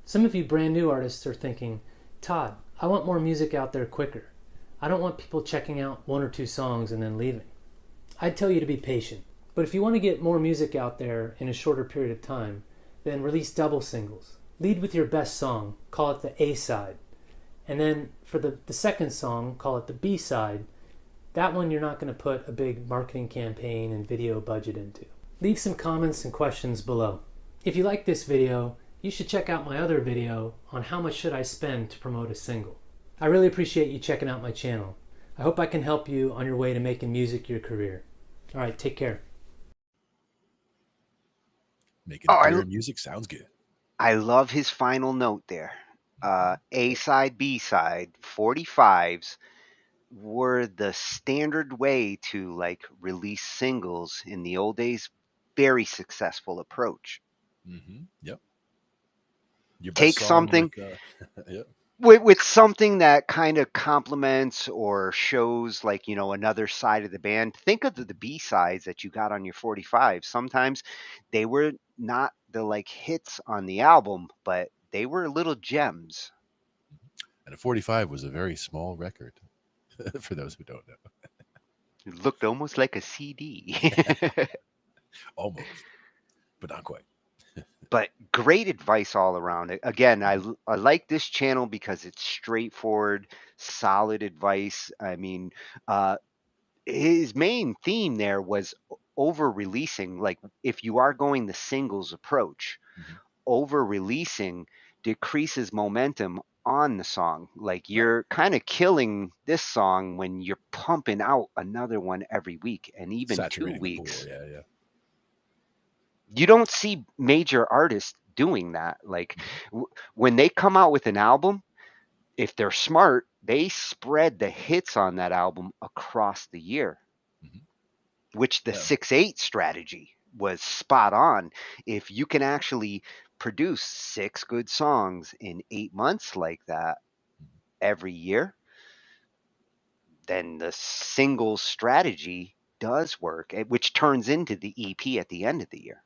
Some of you brand new artists are thinking, Todd, I want more music out there quicker. I don't want people checking out 1 or 2 songs and then leaving. I'd tell you to be patient, but if you want to get more music out there in a shorter period of time, then release double singles. Lead with your best song, call it the A side. And then for the second song, call it the B side. That one you're not going to put a big marketing campaign and video budget into. Leave some comments and questions below. If you like this video, you should check out my other video on how much should I spend to promote a single. I really appreciate you checking out my channel. I hope I can help you on your way to making music your career. All right, take care. Making a career in music sounds good. I love his final note there. A side, B side, 45s were the standard way to like release singles in the old days. Very successful approach. Mm-hmm. Yep. Your Take something yep. with something that kind of complements or shows like, you know, another side of the band. Think of the B sides that you got on your 45. Sometimes they were not the like hits on the album, but they were little gems. And a 45 was a very small record. for those who don't know. It looked almost like a CD. Almost, but not quite. But great advice all around. Again, I like this channel because it's straightforward, solid advice. I mean, his main theme there was over releasing. Like, if you are going the singles approach, over releasing decreases momentum on the song. Like, you're kind of killing this song when you're pumping out another one every week and even Saturating 2 weeks. the pool. Yeah. You don't see major artists doing that. Like, when they come out with an album, if they're smart, they spread the hits on that album across the year, which the 6/8 strategy was spot on. If you can actually produce 6 good songs in 8 months like that every year, then the single strategy does work, which turns into the EP at the end of the year.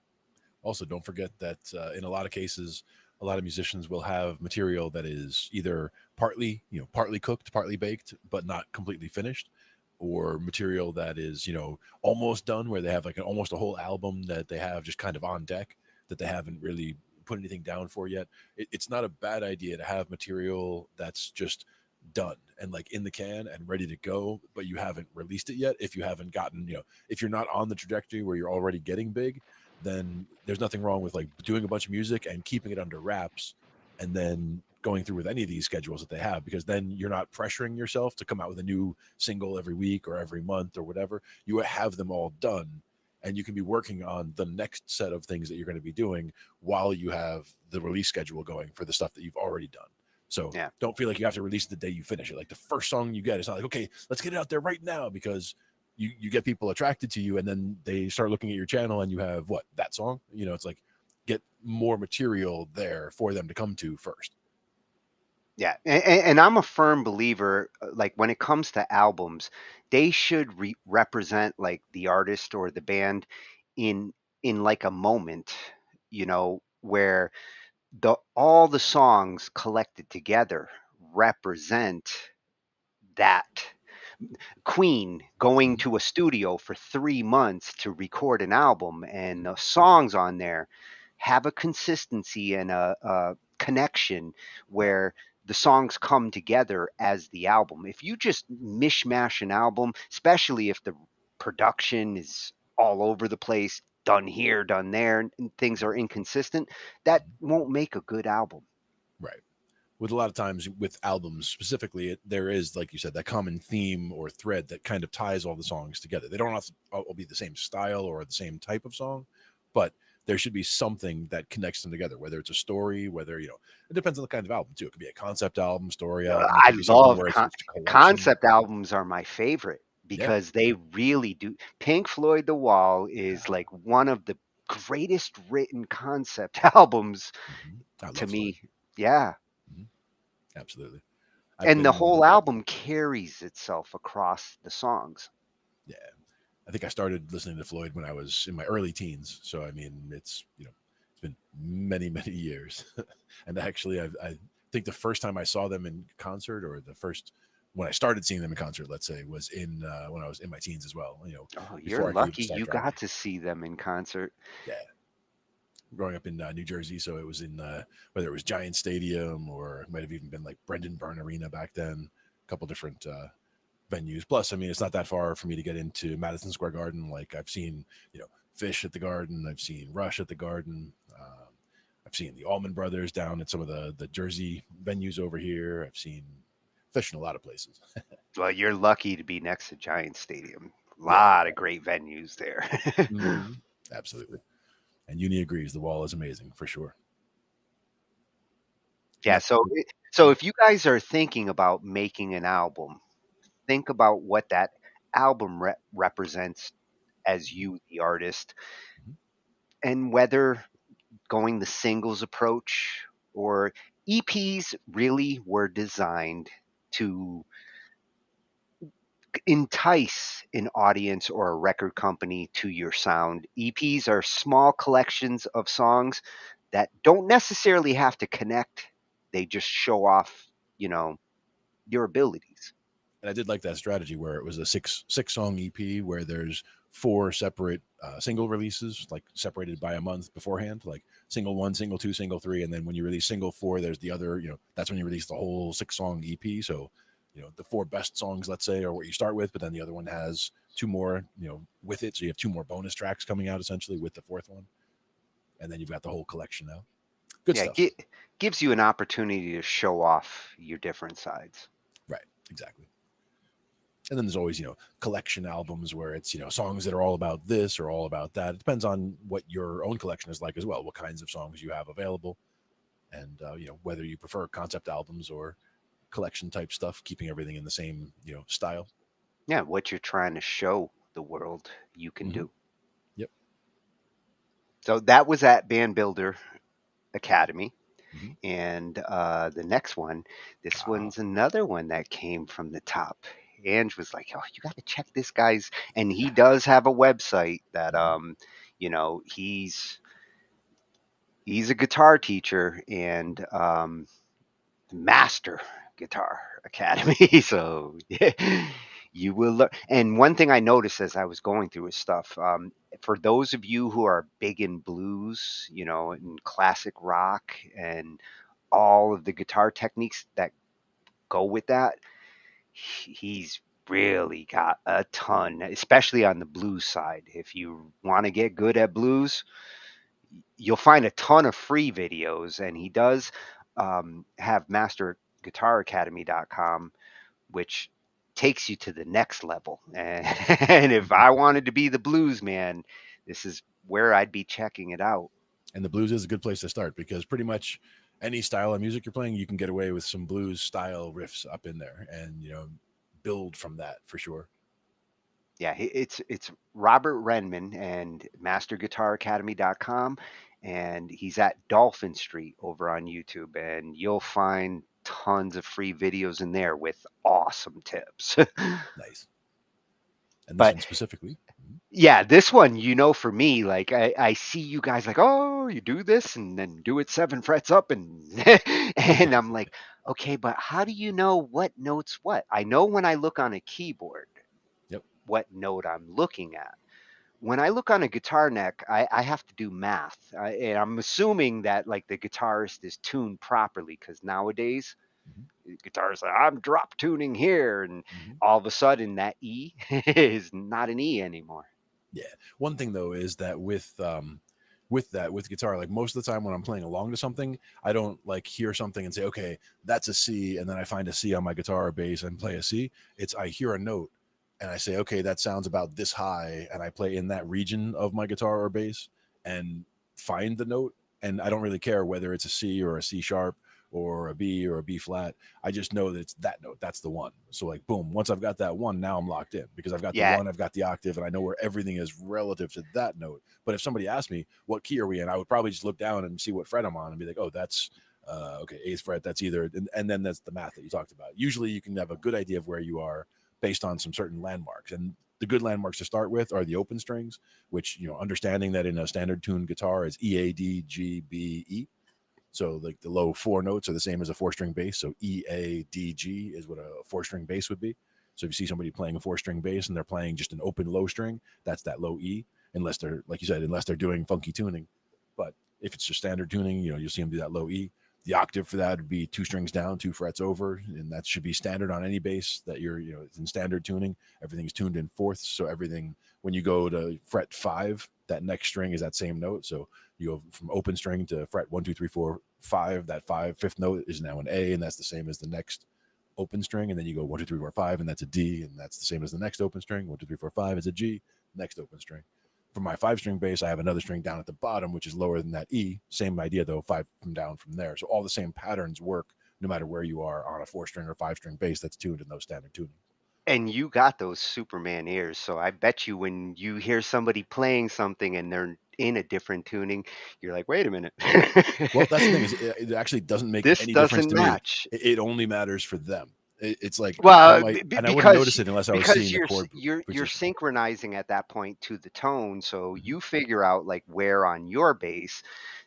Also, don't forget that in a lot of cases, a lot of musicians will have material that is either partly cooked, partly baked, but not completely finished, or material that is, almost done, where they have like almost a whole album that they have just kind of on deck that they haven't really put anything down for yet. It's not a bad idea to have material that's just done and like in the can and ready to go, but you haven't released it yet. If you haven't gotten, if you're not on the trajectory where you're already getting big, then there's nothing wrong with like doing a bunch of music and keeping it under wraps and then going through with any of these schedules that they have, because then you're not pressuring yourself to come out with a new single every week or every month or whatever. You have them all done and you can be working on the next set of things that you're going to be doing while you have the release schedule going for the stuff that you've already done. So don't feel like you have to release the day you finish it. Like the first song you get, it's not like, okay, let's get it out there right now, because you get people attracted to you and then they start looking at your channel and you have that song, it's like, get more material there for them to come to first. Yeah. And I'm a firm believer, like when it comes to albums, they should represent like the artist or the band in like a moment, where all the songs collected together represent that. Queen going to a studio for 3 months to record an album, and the songs on there have a consistency and a connection where the songs come together as the album. If you just mishmash an album, especially if the production is all over the place, done here, done there, and things are inconsistent, that won't make a good album. Right. With a lot of times with albums specifically, there is, like you said, that common theme or thread that kind of ties all the songs together. They don't have to all be the same style or the same type of song, but there should be something that connects them together, whether it's a story, whether, it depends on the kind of album too. It could be a concept album, story album. I love concept albums are my favorite because they really do. Pink Floyd The Wall is like one of the greatest written concept albums to me. Floyd. Yeah. Absolutely. And the whole album carries itself across the songs. Yeah. I think I started listening to Floyd when I was in my early teens. So, I mean, it's been many, many years. And actually, I think the first time I saw them in concert, or when I started seeing them in concert, let's say, was when I was in my teens as well. Oh, you're lucky you got to see them in concert. Yeah. Growing up in New Jersey, so it was in whether it was Giant Stadium or it might have even been like Brendan Byrne Arena back then, a couple different venues. Plus, I mean, it's not that far for me to get into Madison Square Garden. Like I've seen, Fish at the Garden, I've seen Rush at the Garden, I've seen the Allman Brothers down at some of the Jersey venues over here. I've seen Fish in a lot of places. Well, you're lucky to be next to Giant Stadium. A lot of great venues there. Absolutely. And Uni agrees. The Wall is amazing for sure. Yeah. So if you guys are thinking about making an album, think about what that album represents as you, the artist, and whether going the singles approach or EPs really were designed to entice an audience or a record company to your sound. EPs are small collections of songs that don't necessarily have to connect. They just show off, your abilities. And I did like that strategy where it was a six song EP where there's 4 separate single releases, like separated by a month beforehand, like single 1, single 2, single 3, and then when you release single 4, there's the other, that's when you release the whole 6 song EP. So, the 4 best songs, let's say, are what you start with, but then the other one has 2 more, with it. So you have 2 more bonus tracks coming out essentially with the 4th one. And then you've got the whole collection now. Good stuff. Gives you an opportunity to show off your different sides. Right, exactly. And then there's always, collection albums where it's, songs that are all about this or all about that. It depends on what your own collection is like as well, what kinds of songs you have available. And, whether you prefer concept albums or collection type stuff, keeping everything in the same, style. Yeah, what you're trying to show the world you can do. Yep. So that was at Band Builder Academy. And the next one, this one's another one that came from the top. Ange was like, "Oh, you got to check this guy's," and he does have a website that, he's a guitar teacher and Master Guitar Academy. So you will learn. And one thing I noticed as I was going through his stuff, for those of you who are big in blues, and classic rock and all of the guitar techniques that go with that, he's really got a ton, especially on the blues side. If you want to get good at blues, you'll find a ton of free videos, and he does have masterguitaracademy.com, which takes you to the next level. And if I wanted to be the blues man, this is where I'd be checking it out. And the blues is a good place to start because pretty much any style of music you're playing, you can get away with some blues style riffs up in there and, build from that for sure. Yeah, it's Robert Renman and masterguitaracademy.com, and he's at Dolphin Street over on YouTube, and you'll find tons of free videos in there with awesome tips. Nice. And this one specifically? Yeah, this one, for me, like I see you guys like, oh, you do this and then do it 7 frets up and and I'm like, okay, but how do you know what notes what? I know when I look on a keyboard, what note I'm looking at. When I look on a guitar neck, I have to do math. And I'm assuming that like the guitarist is tuned properly because nowadays guitarists like, I'm drop tuning here. And all of a sudden that E is not an E anymore. Yeah. One thing though is that with guitar, like most of the time when I'm playing along to something, I don't like hear something and say, okay, that's a C. And then I find a C on my guitar or bass and play a C. I hear a note and I say, okay, that sounds about this high. And I play in that region of my guitar or bass and find the note. And I don't really care whether it's a C or a C sharp or a B or a B flat. I just know that it's that note. That's the one. So like, boom, once I've got that one, now I'm locked in because I've got the one, I've got the octave, and I know where everything is relative to that note. But if somebody asked me, what key are we in? I would probably just look down and see what fret I'm on and be like, oh, that's okay, 8th fret. That's either, and then that's the math that you talked about. Usually you can have a good idea of where you are based on some certain landmarks. And the good landmarks to start with are the open strings, which, understanding that in a standard tuned guitar is E, A, D, G, B, E. So like the low 4 notes are the same as a 4-string bass. So E, A, D, G is what a 4-string bass would be. So if you see somebody playing a 4-string bass and they're playing just an open low string, that's that low E, unless they're, like you said, unless they're doing funky tuning. But if it's just standard tuning, you'll see them do that low E. The octave for that would be 2 strings down, 2 frets over, and that should be standard on any bass that you're, it's in standard tuning. Everything's tuned in fourths, so everything, when you go to fret 5, that next string is that same note. So you go from open string to fret 1, 2, 3, 4, 5. That 5th note is now an A, and that's the same as the next open string. And then you go 1, 2, 3, 4, 5, and that's a D, and that's the same as the next open string. 1, 2, 3, 4, 5 is a G, next open string. For my 5-string bass, I have another string down at the bottom, which is lower than that E. Same idea, though, 5 from down from there. So all the same patterns work no matter where you are on a 4-string or 5-string bass that's tuned in those standard tunings. And you got those Superman ears. So I bet you when you hear somebody playing something and they're in a different tuning, you're like, wait a minute. Well, that's the thing is it actually doesn't make any difference to match. Me. It only matters for them. It's like, well, and I wouldn't notice it unless I was seeing the chord. You're synchronizing at that point to the tone, so you figure out like where on your bass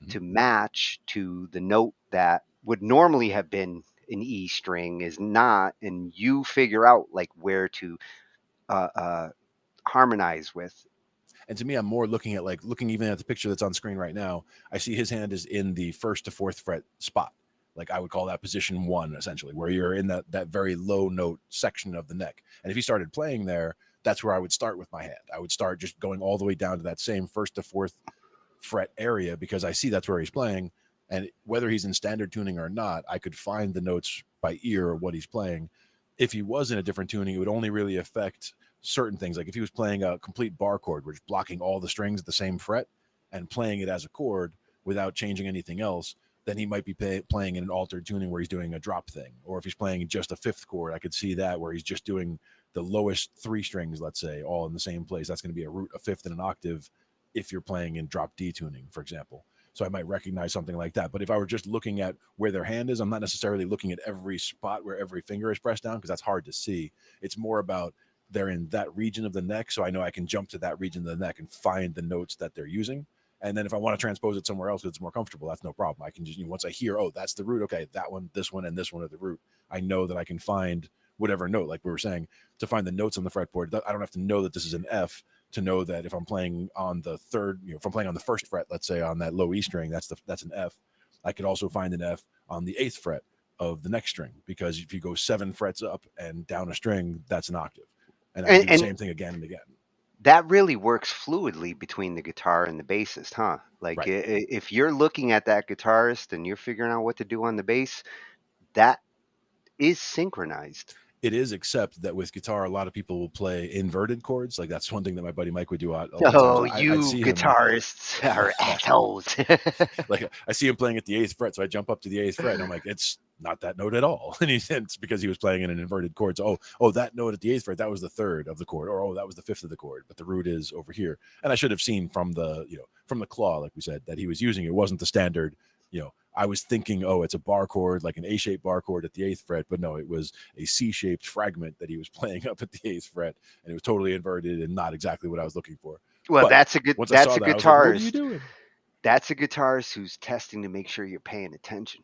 to match to the note that would normally have been an E string is not, and you figure out like where to harmonize with. And to me, I'm more looking at looking even at the picture that's on screen right now. I see his hand is in the 1st to 4th fret spot. Like I would call that position 1, essentially, where you're in that very low note section of the neck. And if he started playing there, that's where I would start with my hand. I would start just going all the way down to that same 1st to 4th fret area, because I see that's where he's playing. And whether he's in standard tuning or not, I could find the notes by ear or what he's playing. If he was in a different tuning, it would only really affect certain things. Like if he was playing a complete bar chord, which is blocking all the strings at the same fret and playing it as a chord without changing anything else, then he might be playing in an altered tuning where he's doing a drop thing. Or if he's playing just a 5th chord, I could see that where he's just doing the lowest 3 strings, let's say, all in the same place. That's going to be a root, a 5th, and an octave if you're playing in drop D tuning, for example. So I might recognize something like that. But if I were just looking at where their hand is, I'm not necessarily looking at every spot where every finger is pressed down, because that's hard to see. It's more about they're in that region of the neck, so I know I can jump to that region of the neck and find the notes that they're using. And then if I want to transpose it somewhere else because it's more comfortable, that's no problem. I can just, once I hear, oh, that's the root, okay, that one, and this one are the root, I know that I can find whatever note, like we were saying, to find the notes on the fretboard. I don't have to know that this is an F to know that if I'm playing on the 3rd, if I'm playing on the 1st fret, let's say on that low E string, that's an F. I could also find an F on the 8th fret of the next string, because if you go 7 frets up and down a string, that's an octave. And I do the same thing again and again. That really works fluidly between the guitar and the bassist, huh? Like Right. If you're looking at that guitarist and you're figuring out what to do on the bass, that is synchronized. It is, except that with guitar, a lot of people will play inverted chords. Like that's one thing that my buddy Mike would do. Oh, you guitarists are assholes. Like I see him playing at the 8th fret, so I jump up to the 8th fret, and I'm like, it's not that note at all. And it's because he was playing in an inverted chord. So, oh, that note at the 8th fret, that was the 3rd of the chord, or oh, that was the 5th of the chord, but the root is over here. And I should have seen from the claw, like we said, that he was using it wasn't the standard. I was thinking, oh, it's a bar chord, like an A-shaped bar chord at the 8th fret, but no, it was a C-shaped fragment that he was playing up at the 8th fret, and it was totally inverted and not exactly what I was looking for. Well, but that's a guitarist. Like, what are you doing? That's a guitarist who's testing to make sure you're paying attention.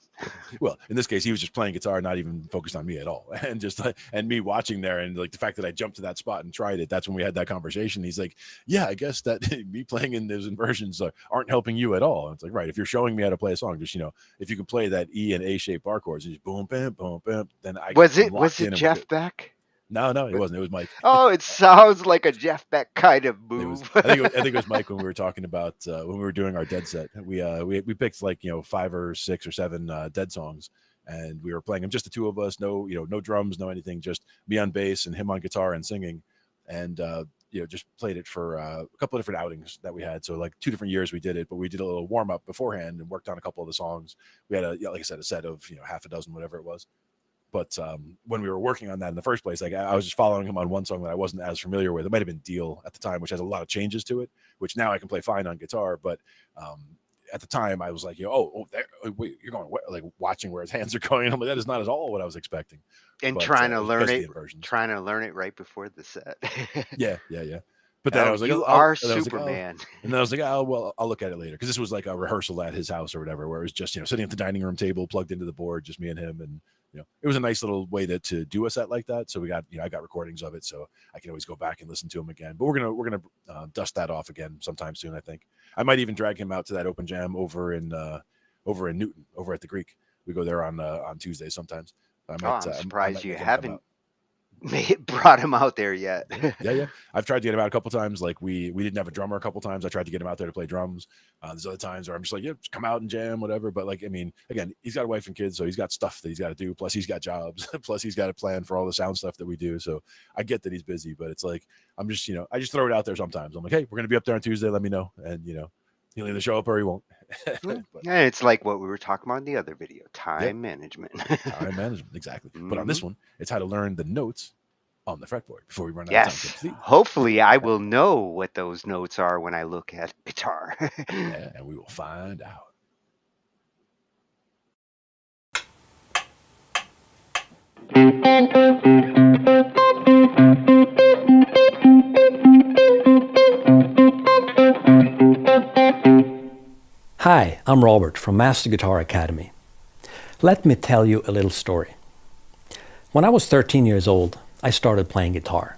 Well, in this case, he was just playing guitar, not even focused on me at all. And just and me watching there, and like the fact that I jumped to that spot and tried it, that's when we had that conversation. He's like, yeah, I guess that me playing in those inversions aren't helping you at all. And it's like, right, if you're showing me how to play a song, just, if you can play that E and A-shaped bar chords, just boom, bam, boom, bam, then I was it Jeff Beck? No, it wasn't. It was Mike. Oh, it sounds like a Jeff Beck kind of move. I think it was Mike when we were talking about when we were doing our Dead set. We picked like 5 or 6 or 7 Dead songs, and we were playing them just the 2 of us. No no drums, no anything, just me on bass and him on guitar and singing, and just played it for a couple of different outings that we had. So like 2 different years we did it, but we did a little warm up beforehand and worked on a couple of the songs. We had like I said, a set of half a dozen, whatever it was. But when we were working on that in the first place, like I was just following him on one song that I wasn't as familiar with. It might have been Deal at the time, which has a lot of changes to it, which now I can play fine on guitar. But at the time, I was like, wait, you're going like watching where his hands are going. And I'm like, that is not at all what I was expecting. And trying to learn it right before the set. Yeah. But then I was like, you are Superman. And then I was like, oh, well, I'll look at it later. Because this was like a rehearsal at his house or whatever, where it was just, sitting at the dining room table, plugged into the board, just me and him. And, it was a nice little way to do a set like that. So we got, I got recordings of it, so I can always go back and listen to them again. But we're gonna dust that off again sometime soon. I think I might even drag him out to that open jam over in Newton, over at the Greek. We go there on Tuesdays sometimes. I'm surprised you haven't brought him out there yet. Yeah. I've tried to get him out a couple times. Like we didn't have a drummer a couple times. I tried to get him out there to play drums. There's other times where I'm just like, just come out and jam, whatever. But like, I mean, again, he's got a wife and kids, so he's got stuff that he's got to do. Plus he's got jobs. Plus he's got to plan for all the sound stuff that we do. So I get that he's busy, but it's like, I'm just, I just throw it out there sometimes. I'm like, hey, we're going to be up there on Tuesday. Let me know. And, he'll either show up or he won't. Yeah, it's like what we were talking about in the other video, time management. Time management, exactly. But on this one, it's how to learn the notes on the fretboard before we run out of time. Yes, hopefully I will know what those notes are when I look at guitar. Yeah, and we will find out. Hi, I'm Robert from Master Guitar Academy. Let me tell you a little story. When I was 13 years old, I started playing guitar.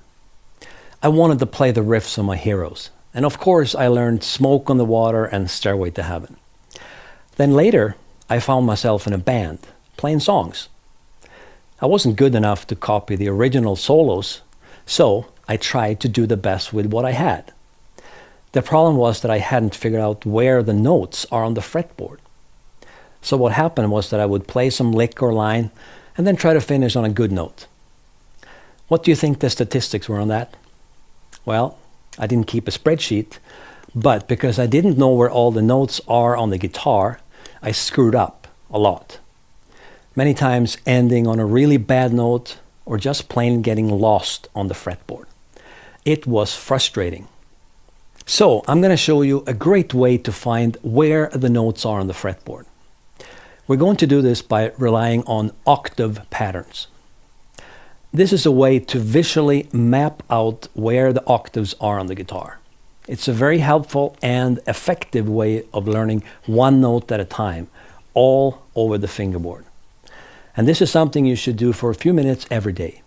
I wanted to play the riffs on my heroes. And of course, I learned Smoke on the Water and Stairway to Heaven. Then later, I found myself in a band, playing songs. I wasn't good enough to copy the original solos, so I tried to do the best with what I had. The problem was that I hadn't figured out where the notes are on the fretboard. So what happened was that I would play some lick or line and then try to finish on a good note. What do you think the statistics were on that? Well, I didn't keep a spreadsheet, but because I didn't know where all the notes are on the guitar, I screwed up a lot. Many times ending on a really bad note or just plain getting lost on the fretboard. It was frustrating. So I'm going to show you a great way to find where the notes are on the fretboard. We're going to do this by relying on octave patterns. This is a way to visually map out where the octaves are on the guitar. It's a very helpful and effective way of learning one note at a time, all over the fingerboard. And this is something you should do for a few minutes every day.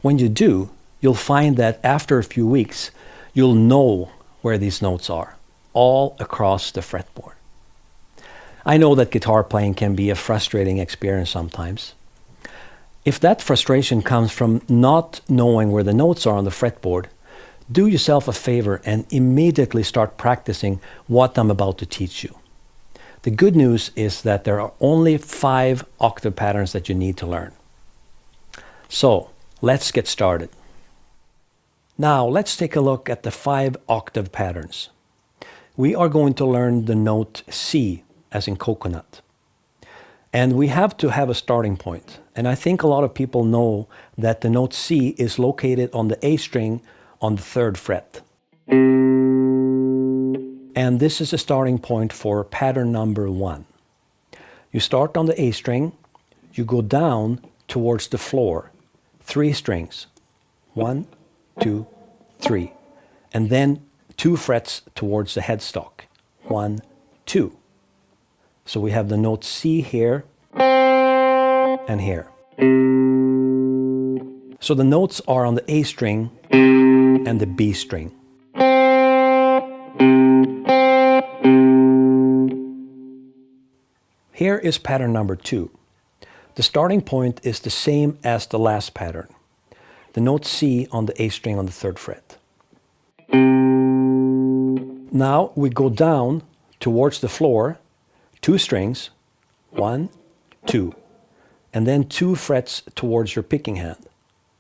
When you do, you'll find that after a few weeks, you'll know where these notes are, all across the fretboard. I know that guitar playing can be a frustrating experience sometimes. If that frustration comes from not knowing where the notes are on the fretboard, do yourself a favor and immediately start practicing what I'm about to teach you. The good news is that there are only 5 octave patterns that you need to learn. So, let's get started. Now, let's take a look at the 5 octave patterns. We are going to learn the note C, as in coconut. And we have to have a starting point. And I think a lot of people know that the note C is located on the A string on the 3rd fret. And this is a starting point for pattern number 1. You start on the A string, you go down towards the floor, 3 strings, 1, 2, 3, and then 2 frets towards the headstock, 1, 2. So we have the note C here and here. So the notes are on the A string and the B string. Here is pattern number 2. The starting point is the same as the last pattern. The note C on the A string on the 3rd fret. Now we go down towards the floor, 2 strings, 1, 2, and then 2 frets towards your picking hand,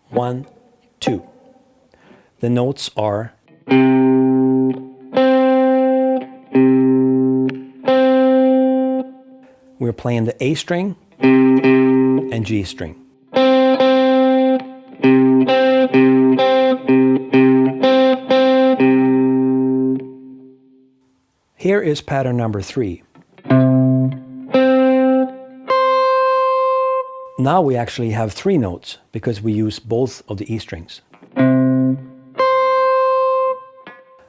1, 2. The notes are we're playing the A string and G string. Here is pattern number 3. Now we actually have 3 notes because we use both of the E strings.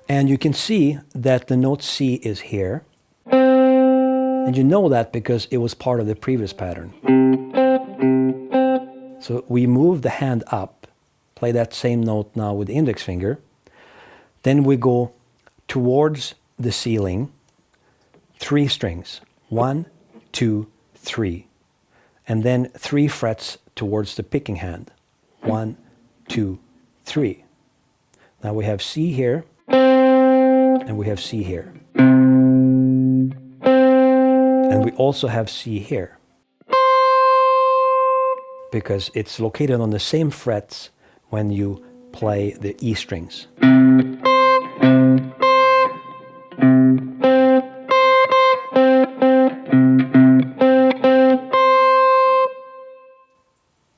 And you can see that the note C is here. And you know that because it was part of the previous pattern. So we move the hand up, play that same note now with the index finger. Then we go towards the ceiling, 3 strings, 1, 2, 3. And then 3 frets towards the picking hand, 1, 2, 3. Now we have C here, and we have C here. And we also have C here, because it's located on the same frets when you play the E strings.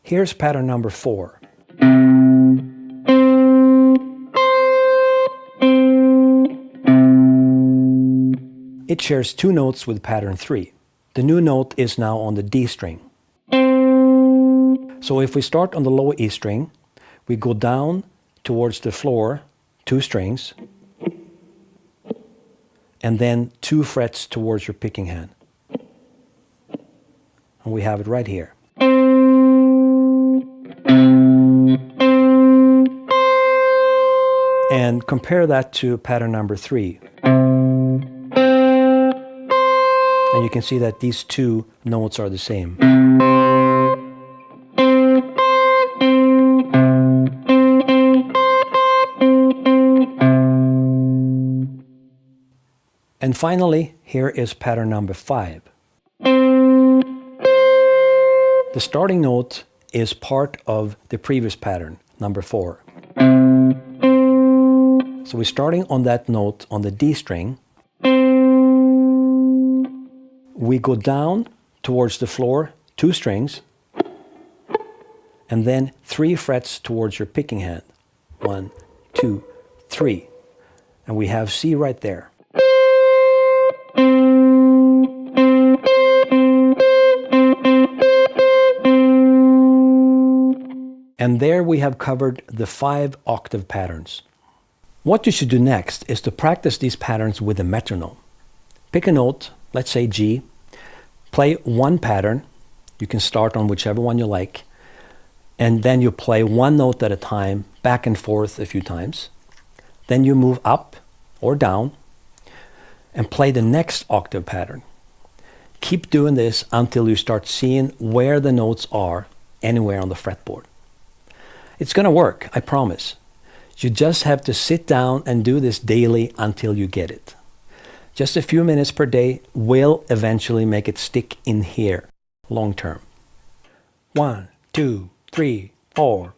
Here's pattern number 4. It shares 2 notes with pattern 3. The new note is now on the D string. So if we start on the low E string, we go down towards the floor, 2 strings, and then 2 frets towards your picking hand. And we have it right here. And compare that to pattern number 3. And you can see that these two notes are the same. And finally, here is pattern number 5. The starting note is part of the previous pattern, number 4. So we're starting on that note on the D string. We go down towards the floor 2 strings, and then 3 frets towards your picking hand. 1, 2, 3. And we have C right there. And there we have covered the 5 octave patterns. What you should do next is to practice these patterns with a metronome. Pick a note, let's say G, play one pattern. You can start on whichever one you like, and then you play one note at a time, back and forth a few times. Then you move up or down and play the next octave pattern. Keep doing this until you start seeing where the notes are anywhere on the fretboard. It's going to work, I promise. You just have to sit down and do this daily until you get it. Just a few minutes per day will eventually make it stick in here long term. 1, 2, 3, 4.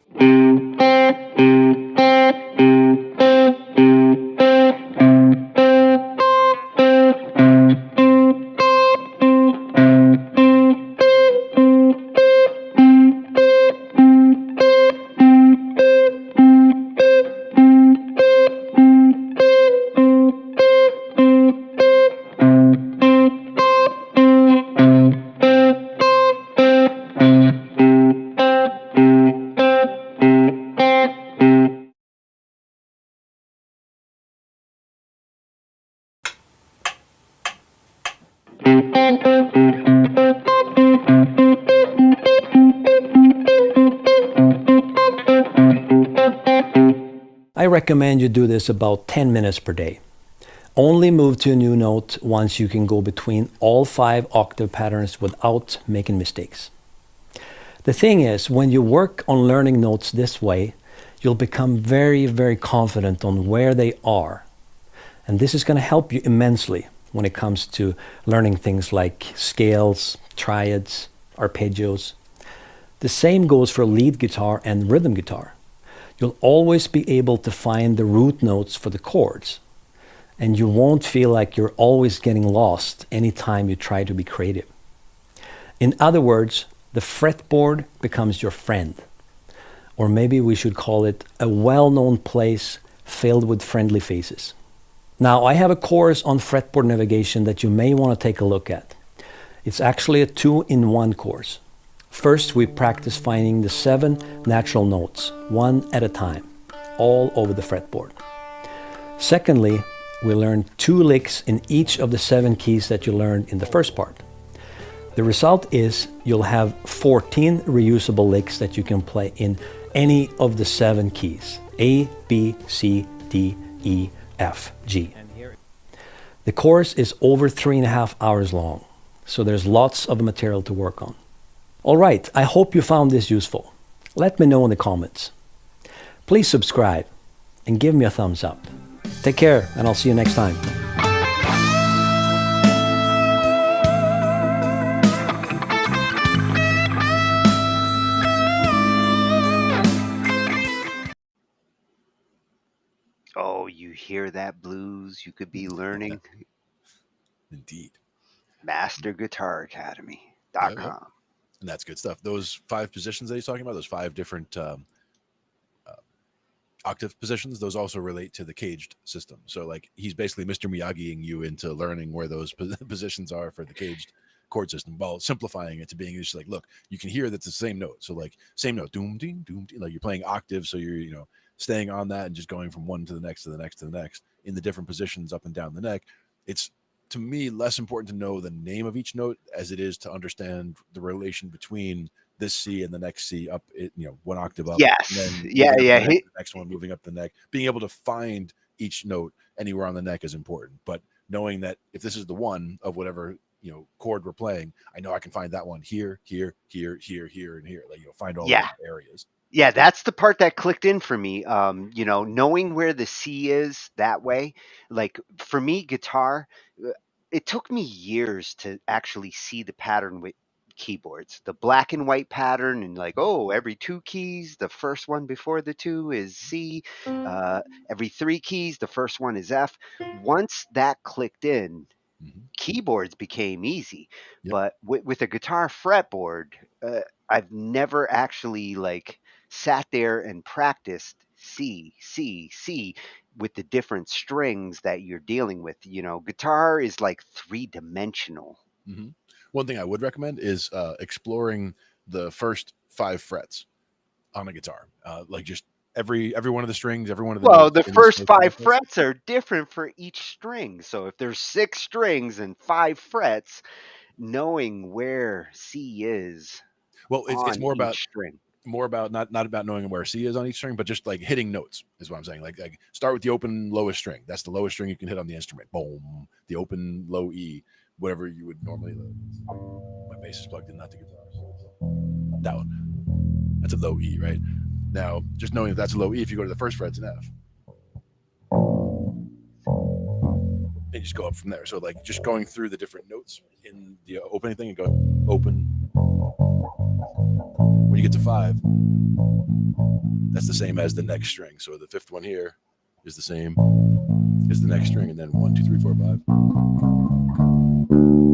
I recommend you do this about 10 minutes per day. Only move to a new note once you can go between all 5 octave patterns without making mistakes. The thing is, when you work on learning notes this way, you'll become very, very confident on where they are. And this is going to help you immensely when it comes to learning things like scales, triads, arpeggios. The same goes for lead guitar and rhythm guitar. You'll always be able to find the root notes for the chords, and you won't feel like you're always getting lost anytime you try to be creative. In other words, the fretboard becomes your friend, or maybe we should call it a well-known place filled with friendly faces. Now, I have a course on fretboard navigation that you may want to take a look at. It's actually a 2-in-1 course. First, we practice finding the 7 natural notes, one at a time, all over the fretboard. Secondly, we learn 2 licks in each of the 7 keys that you learned in the first part. The result is you'll have 14 reusable licks that you can play in any of the 7 keys, A, B, C, D, E, F, G. The course is over 3.5 hours long, so there's lots of material to work on. All right, I hope you found this useful. Let me know in the comments. Please subscribe and give me a thumbs up. Take care, and I'll see you next time. Oh, you hear that, blues? You could be learning. Indeed. MasterGuitarAcademy.com. And that's good stuff. Those 5 positions that he's talking about, those 5 different octave positions, those also relate to the caged system. So like he's basically Mr. Miyagiing you into learning where those positions are for the caged chord system, while simplifying it to being just like, look, you can hear that's the same note. So like same note, doom, ding, doom, ding, like you're playing octaves. So you're, staying on that and just going from one to the next, to the next, to the next in the different positions up and down the neck. It's, to me, less important to know the name of each note as it is to understand the relation between this C and the next C up, one octave up. Yes. And then Yeah. the next one moving up the neck. Being able to find each note anywhere on the neck is important. But knowing that if this is the one of whatever chord we're playing, I know I can find that one here, here, here, here, here, and here. Like find all those areas. Yeah, that's the part that clicked in for me. Knowing where the C is that way, like for me, guitar, it took me years to actually see the pattern with keyboards, the black and white pattern, and like, oh, every 2 keys, the first one before the 2 is C. Every 3 keys, the first one is F. Once that clicked in, keyboards became easy. Yep. But with a guitar fretboard, I've never actually sat there and practiced C, C, C with the different strings that you're dealing with. Guitar is like 3-dimensional. Mm-hmm. One thing I would recommend is exploring the first 5 frets on a guitar. Just every one of the strings, every one of the Well, notes the in first those 5 frets. frets are different for each string. So if there's 6 strings and 5 frets, knowing where C is, well, it's more about string. More about not about knowing where C is on each string, but just like hitting notes is what I'm saying. Like start with the open lowest string. That's the lowest string you can hit on the instrument. Boom. The open low E, whatever you would normally. My bass is plugged in, not the guitar. That one. That's a low E, right? Now, just knowing that that's a low E, if you go to the first fret, it's an F. And you just go up from there. So just going through the different notes in the opening thing and going open. When you get to 5, that's the same as the next string. So the 5th one here is the same as the next string, and then 1, 2, 3, 4, 5,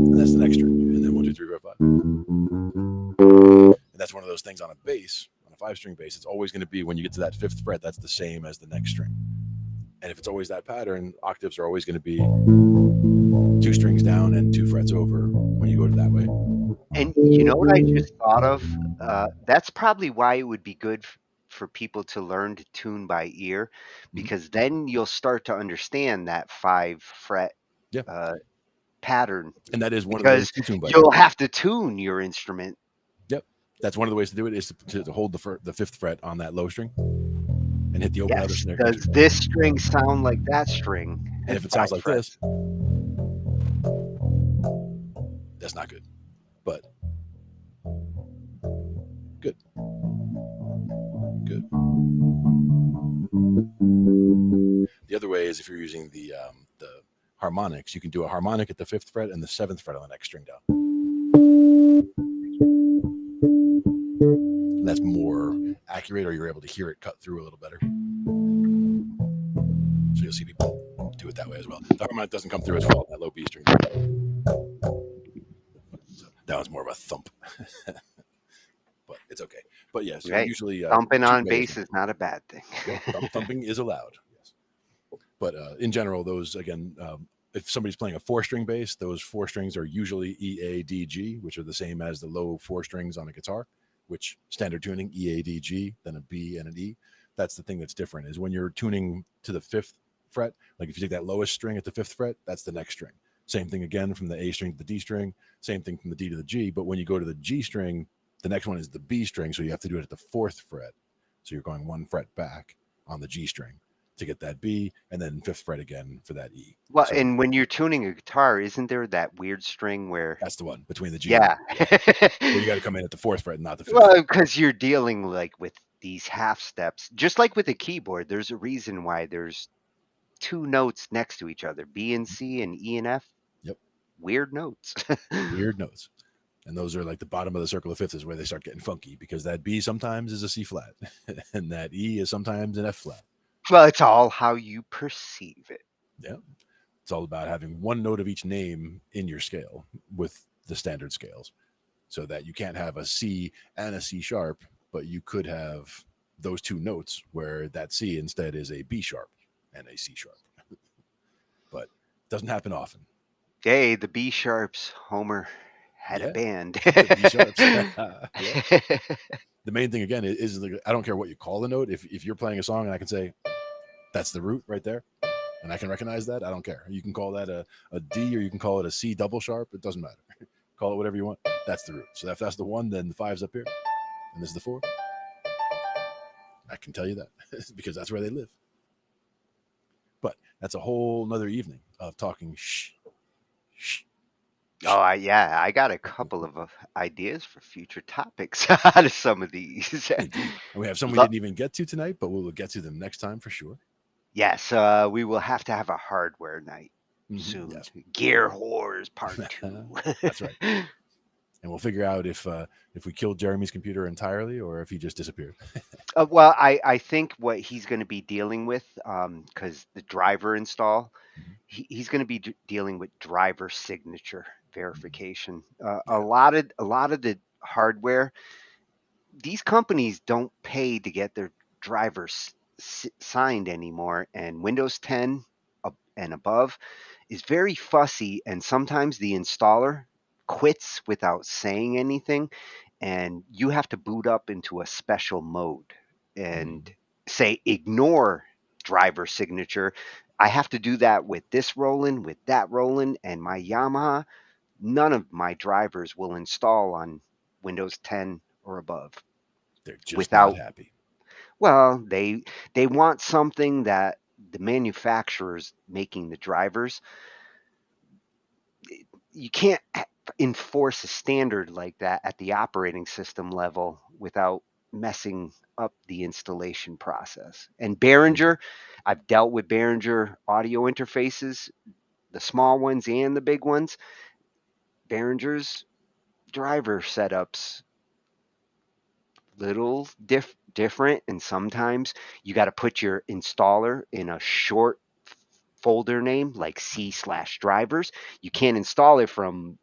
and that's the next string, and then 1, 2, 3, 4, 5. And that's one of those things on a bass, on a 5-string bass. It's always going to be when you get to that 5th fret, that's the same as the next string. And if it's always that pattern, octaves are always going to be 2 strings down and 2 frets over when you go to that way. And you know what I just thought of? That's probably why it would be good for people to learn to tune by ear, because then you'll start to understand that 5 fret pattern. And that is one of the ways to tune by ear. You'll have to tune your instrument. Yep. That's one of the ways to do it, is to hold the 5th fret on that low string and hit the open other snare. Does this string sound like that string? And if it sounds like this, that's not good. But good. The other way is if you're using the harmonics, you can do a harmonic at the 5th fret and the 7th fret on the next string down. And that's more accurate, or you're able to hear it cut through a little better. So you'll see people do it that way as well. The harmonic doesn't come through as well on that low B string. So that one's more of a thump. But it's okay. But yes, usually thumping on bass is not a bad thing. Thumping is allowed. Yes. But in general, those again, if somebody's playing a 4-string bass, those 4 strings are usually E, A, D, G, which are the same as the low 4 strings on a guitar. Which standard tuning, E, A, D, G, then a B and an E. That's the thing that's different, is when you're tuning to the 5th fret, like if you take that lowest string at the 5th fret, that's the next string. Same thing again from the A string to the D string, same thing from the D to the G. But when you go to the G string, the next one is the B string, so you have to do it at the 4th fret. So you're going 1 fret back on the G string to get that B, and then 5th fret again for that E. Well, so, and when you're tuning a guitar, isn't there that weird string where... That's the one, between the G. Yeah. Well, you got to come in at the 4th fret, not the 5th. Well, because you're dealing with these half steps. Just like with a keyboard, there's a reason why there's 2 notes next to each other, B and C and E and F. Yep. Weird notes. Weird notes. And those are like the bottom of the circle of 5th is where they start getting funky, because that B sometimes is a C flat and that E is sometimes an F flat. Well, it's all how you perceive it. Yeah. It's all about having 1 note of each name in your scale with the standard scales, so that you can't have a C and a C sharp, but you could have those 2 notes where that C instead is a B sharp and a C sharp. But it doesn't happen often. Hey, the B sharps, Homer had a band. The B sharps. The main thing again is I don't care what you call the note. If you're playing a song and I can say that's the root right there, and I can recognize that, I don't care. You can call that a D, or you can call it a C double sharp. It doesn't matter. Call it whatever you want. That's the root. So if that's the 1, then the 5's up here. and this is the 4. I can tell you that because that's where they live. But that's a whole nother evening of talking shh. Oh, I got a couple of ideas for future topics out of some of these. Indeed. And we have some we didn't even get to tonight, but we will get to them next time for sure. Yes, we will have to have a hardware night soon. Yes. Gear Whores Part 2. That's right. And we'll figure out if we killed Jeremy's computer entirely or if he just disappeared. Well, I think what he's going to be dealing with, because the driver install, he's going to be dealing with driver signature verification. A lot of the hardware, these companies don't pay to get their drivers signed anymore, and Windows 10 and above is very fussy, and sometimes the installer quits without saying anything, and you have to boot up into a special mode and say ignore driver signature. I have to do that with this Roland, with that Roland, and my Yamaha. None of my drivers will install on Windows 10 or above. They're just not happy. Well, they want something that the manufacturers making the drivers, you can't enforce a standard like that at the operating system level without messing up the installation process. And Behringer, I've dealt with Behringer audio interfaces, the small ones and the big ones. Behringer's driver setups little different, and sometimes you got to put your installer in a short folder name like C/drivers. You can't install it from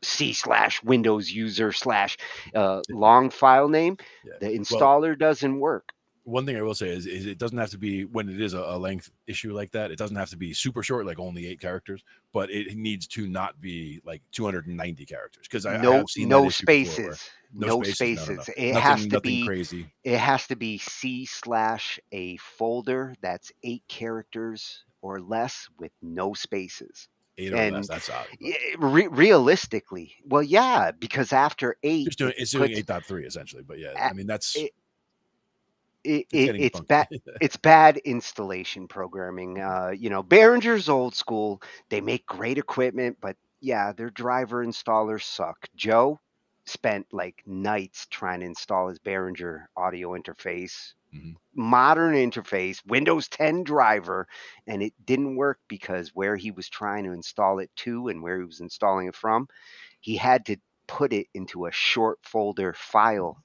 C/Windows user / long file name. The installer doesn't work. One thing I will say is it doesn't have to be, when it is a length issue like that, it doesn't have to be super short, like only 8 characters, but it needs to not be like 290 characters. Because I have seen no that issue spaces. before. No spaces. No. It nothing, has to nothing be crazy. It has to be C/ a folder that's 8 characters or less with no spaces. 8 or less, that's odd. Realistically, well, yeah, because after 8, it's doing 8.3 essentially, but yeah, I mean that's it's bad. It's bad installation programming. Behringer's old school. They make great equipment, but yeah, their driver installers suck. Joe spent like nights trying to install his Behringer audio interface, modern interface, Windows 10 driver, and it didn't work because where he was trying to install it to and where he was installing it from, he had to put it into a short folder file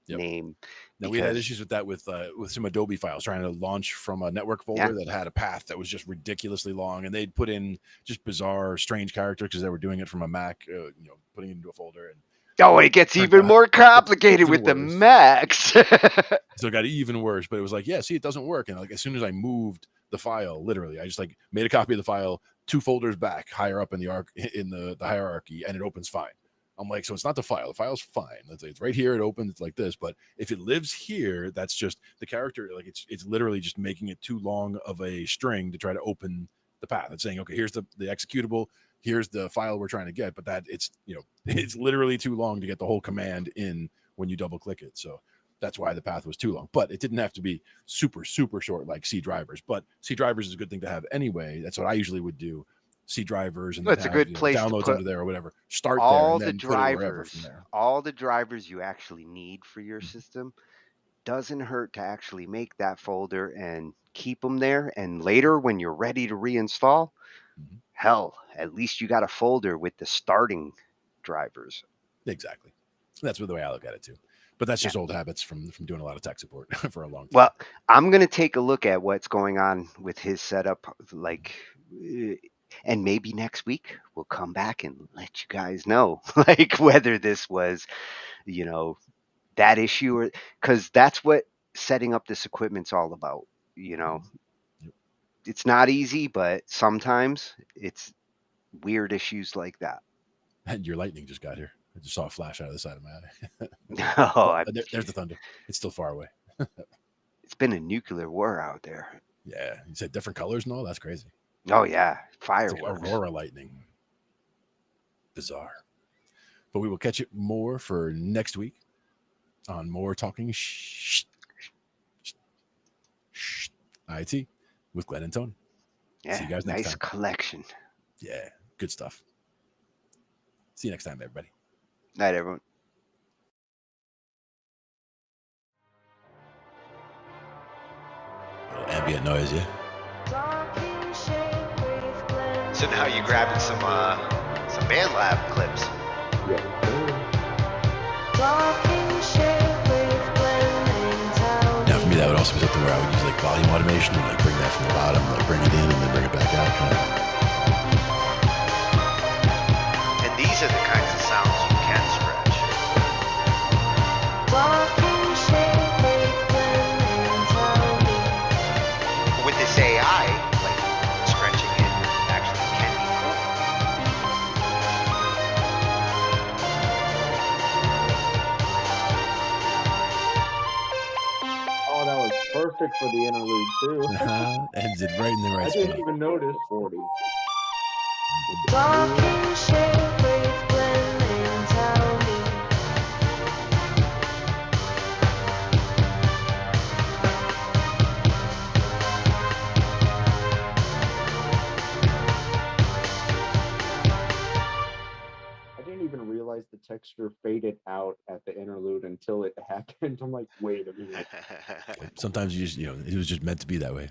name. Now we had issues with that with some Adobe files trying to launch from a network folder that had a path that was just ridiculously long, and they'd put in just bizarre, strange characters because they were doing it from a Mac, putting it into a folder. And it gets even more complicated with the Macs. So it got even worse. But it was like, it doesn't work. And like as soon as I moved the file, literally, I just like made a copy of the file 2 folders back, higher up in the hierarchy, and it opens fine. I'm like, so it's not the file. The file's fine. It's right here. It opens. It's like this. But if it lives here, that's just the character. Like it's literally just making it too long of a string to try to open the path. It's saying, okay, here's the executable. Here's the file we're trying to get. But that it's literally too long to get the whole command in when you double click it. So that's why the path was too long. But it didn't have to be super, super short like C drivers. But C drivers is a good thing to have anyway. That's what I usually would do. C drivers and that's a good place downloads to put under there or whatever. Start all there and the then put it wherever from drivers. there. All the drivers you actually need for your system. Doesn't hurt to actually make that folder and keep them there. And later, when you're ready to reinstall, hell, at least you got a folder with the starting drivers. Exactly. That's the way I look at it too. But that's just old habits from doing a lot of tech support for a long time. Well, I'm going to take a look at what's going on with his setup, and maybe next week we'll come back and let you guys know, whether this was, that issue, or because that's what setting up this equipment's all about. It's not easy, but sometimes it's weird issues like that. And your lightning just got here. I just saw a flash out of the side of my eye. There's the thunder. It's still far away. It's been a nuclear war out there. Yeah, you said different colors and all. That's crazy. Oh yeah, fireworks. Like aurora lightning. Bizarre. But we will catch it more for next week. on more Talking IT with Glenn and Tony. Yeah, See you guys next nice time. collection. Yeah, good stuff. See you next time, everybody. Night, everyone. Ambient noise, yeah. So now you're grabbing some BANDLAB clips. Now for me, that would also be something where I would use like volume automation and like bring that from the bottom, like bring it in and then bring it back out. And these are the kinds of sounds you can scratch. With this AI, like scratching it actually can be cool. Oh, that was perfect for the interlude too. Ends it right in the right I spot. didn't even notice 40. I didn't even realize the texture faded out at the interlude until it happened. I'm like, wait a minute. Sometimes you just, it was just meant to be that way.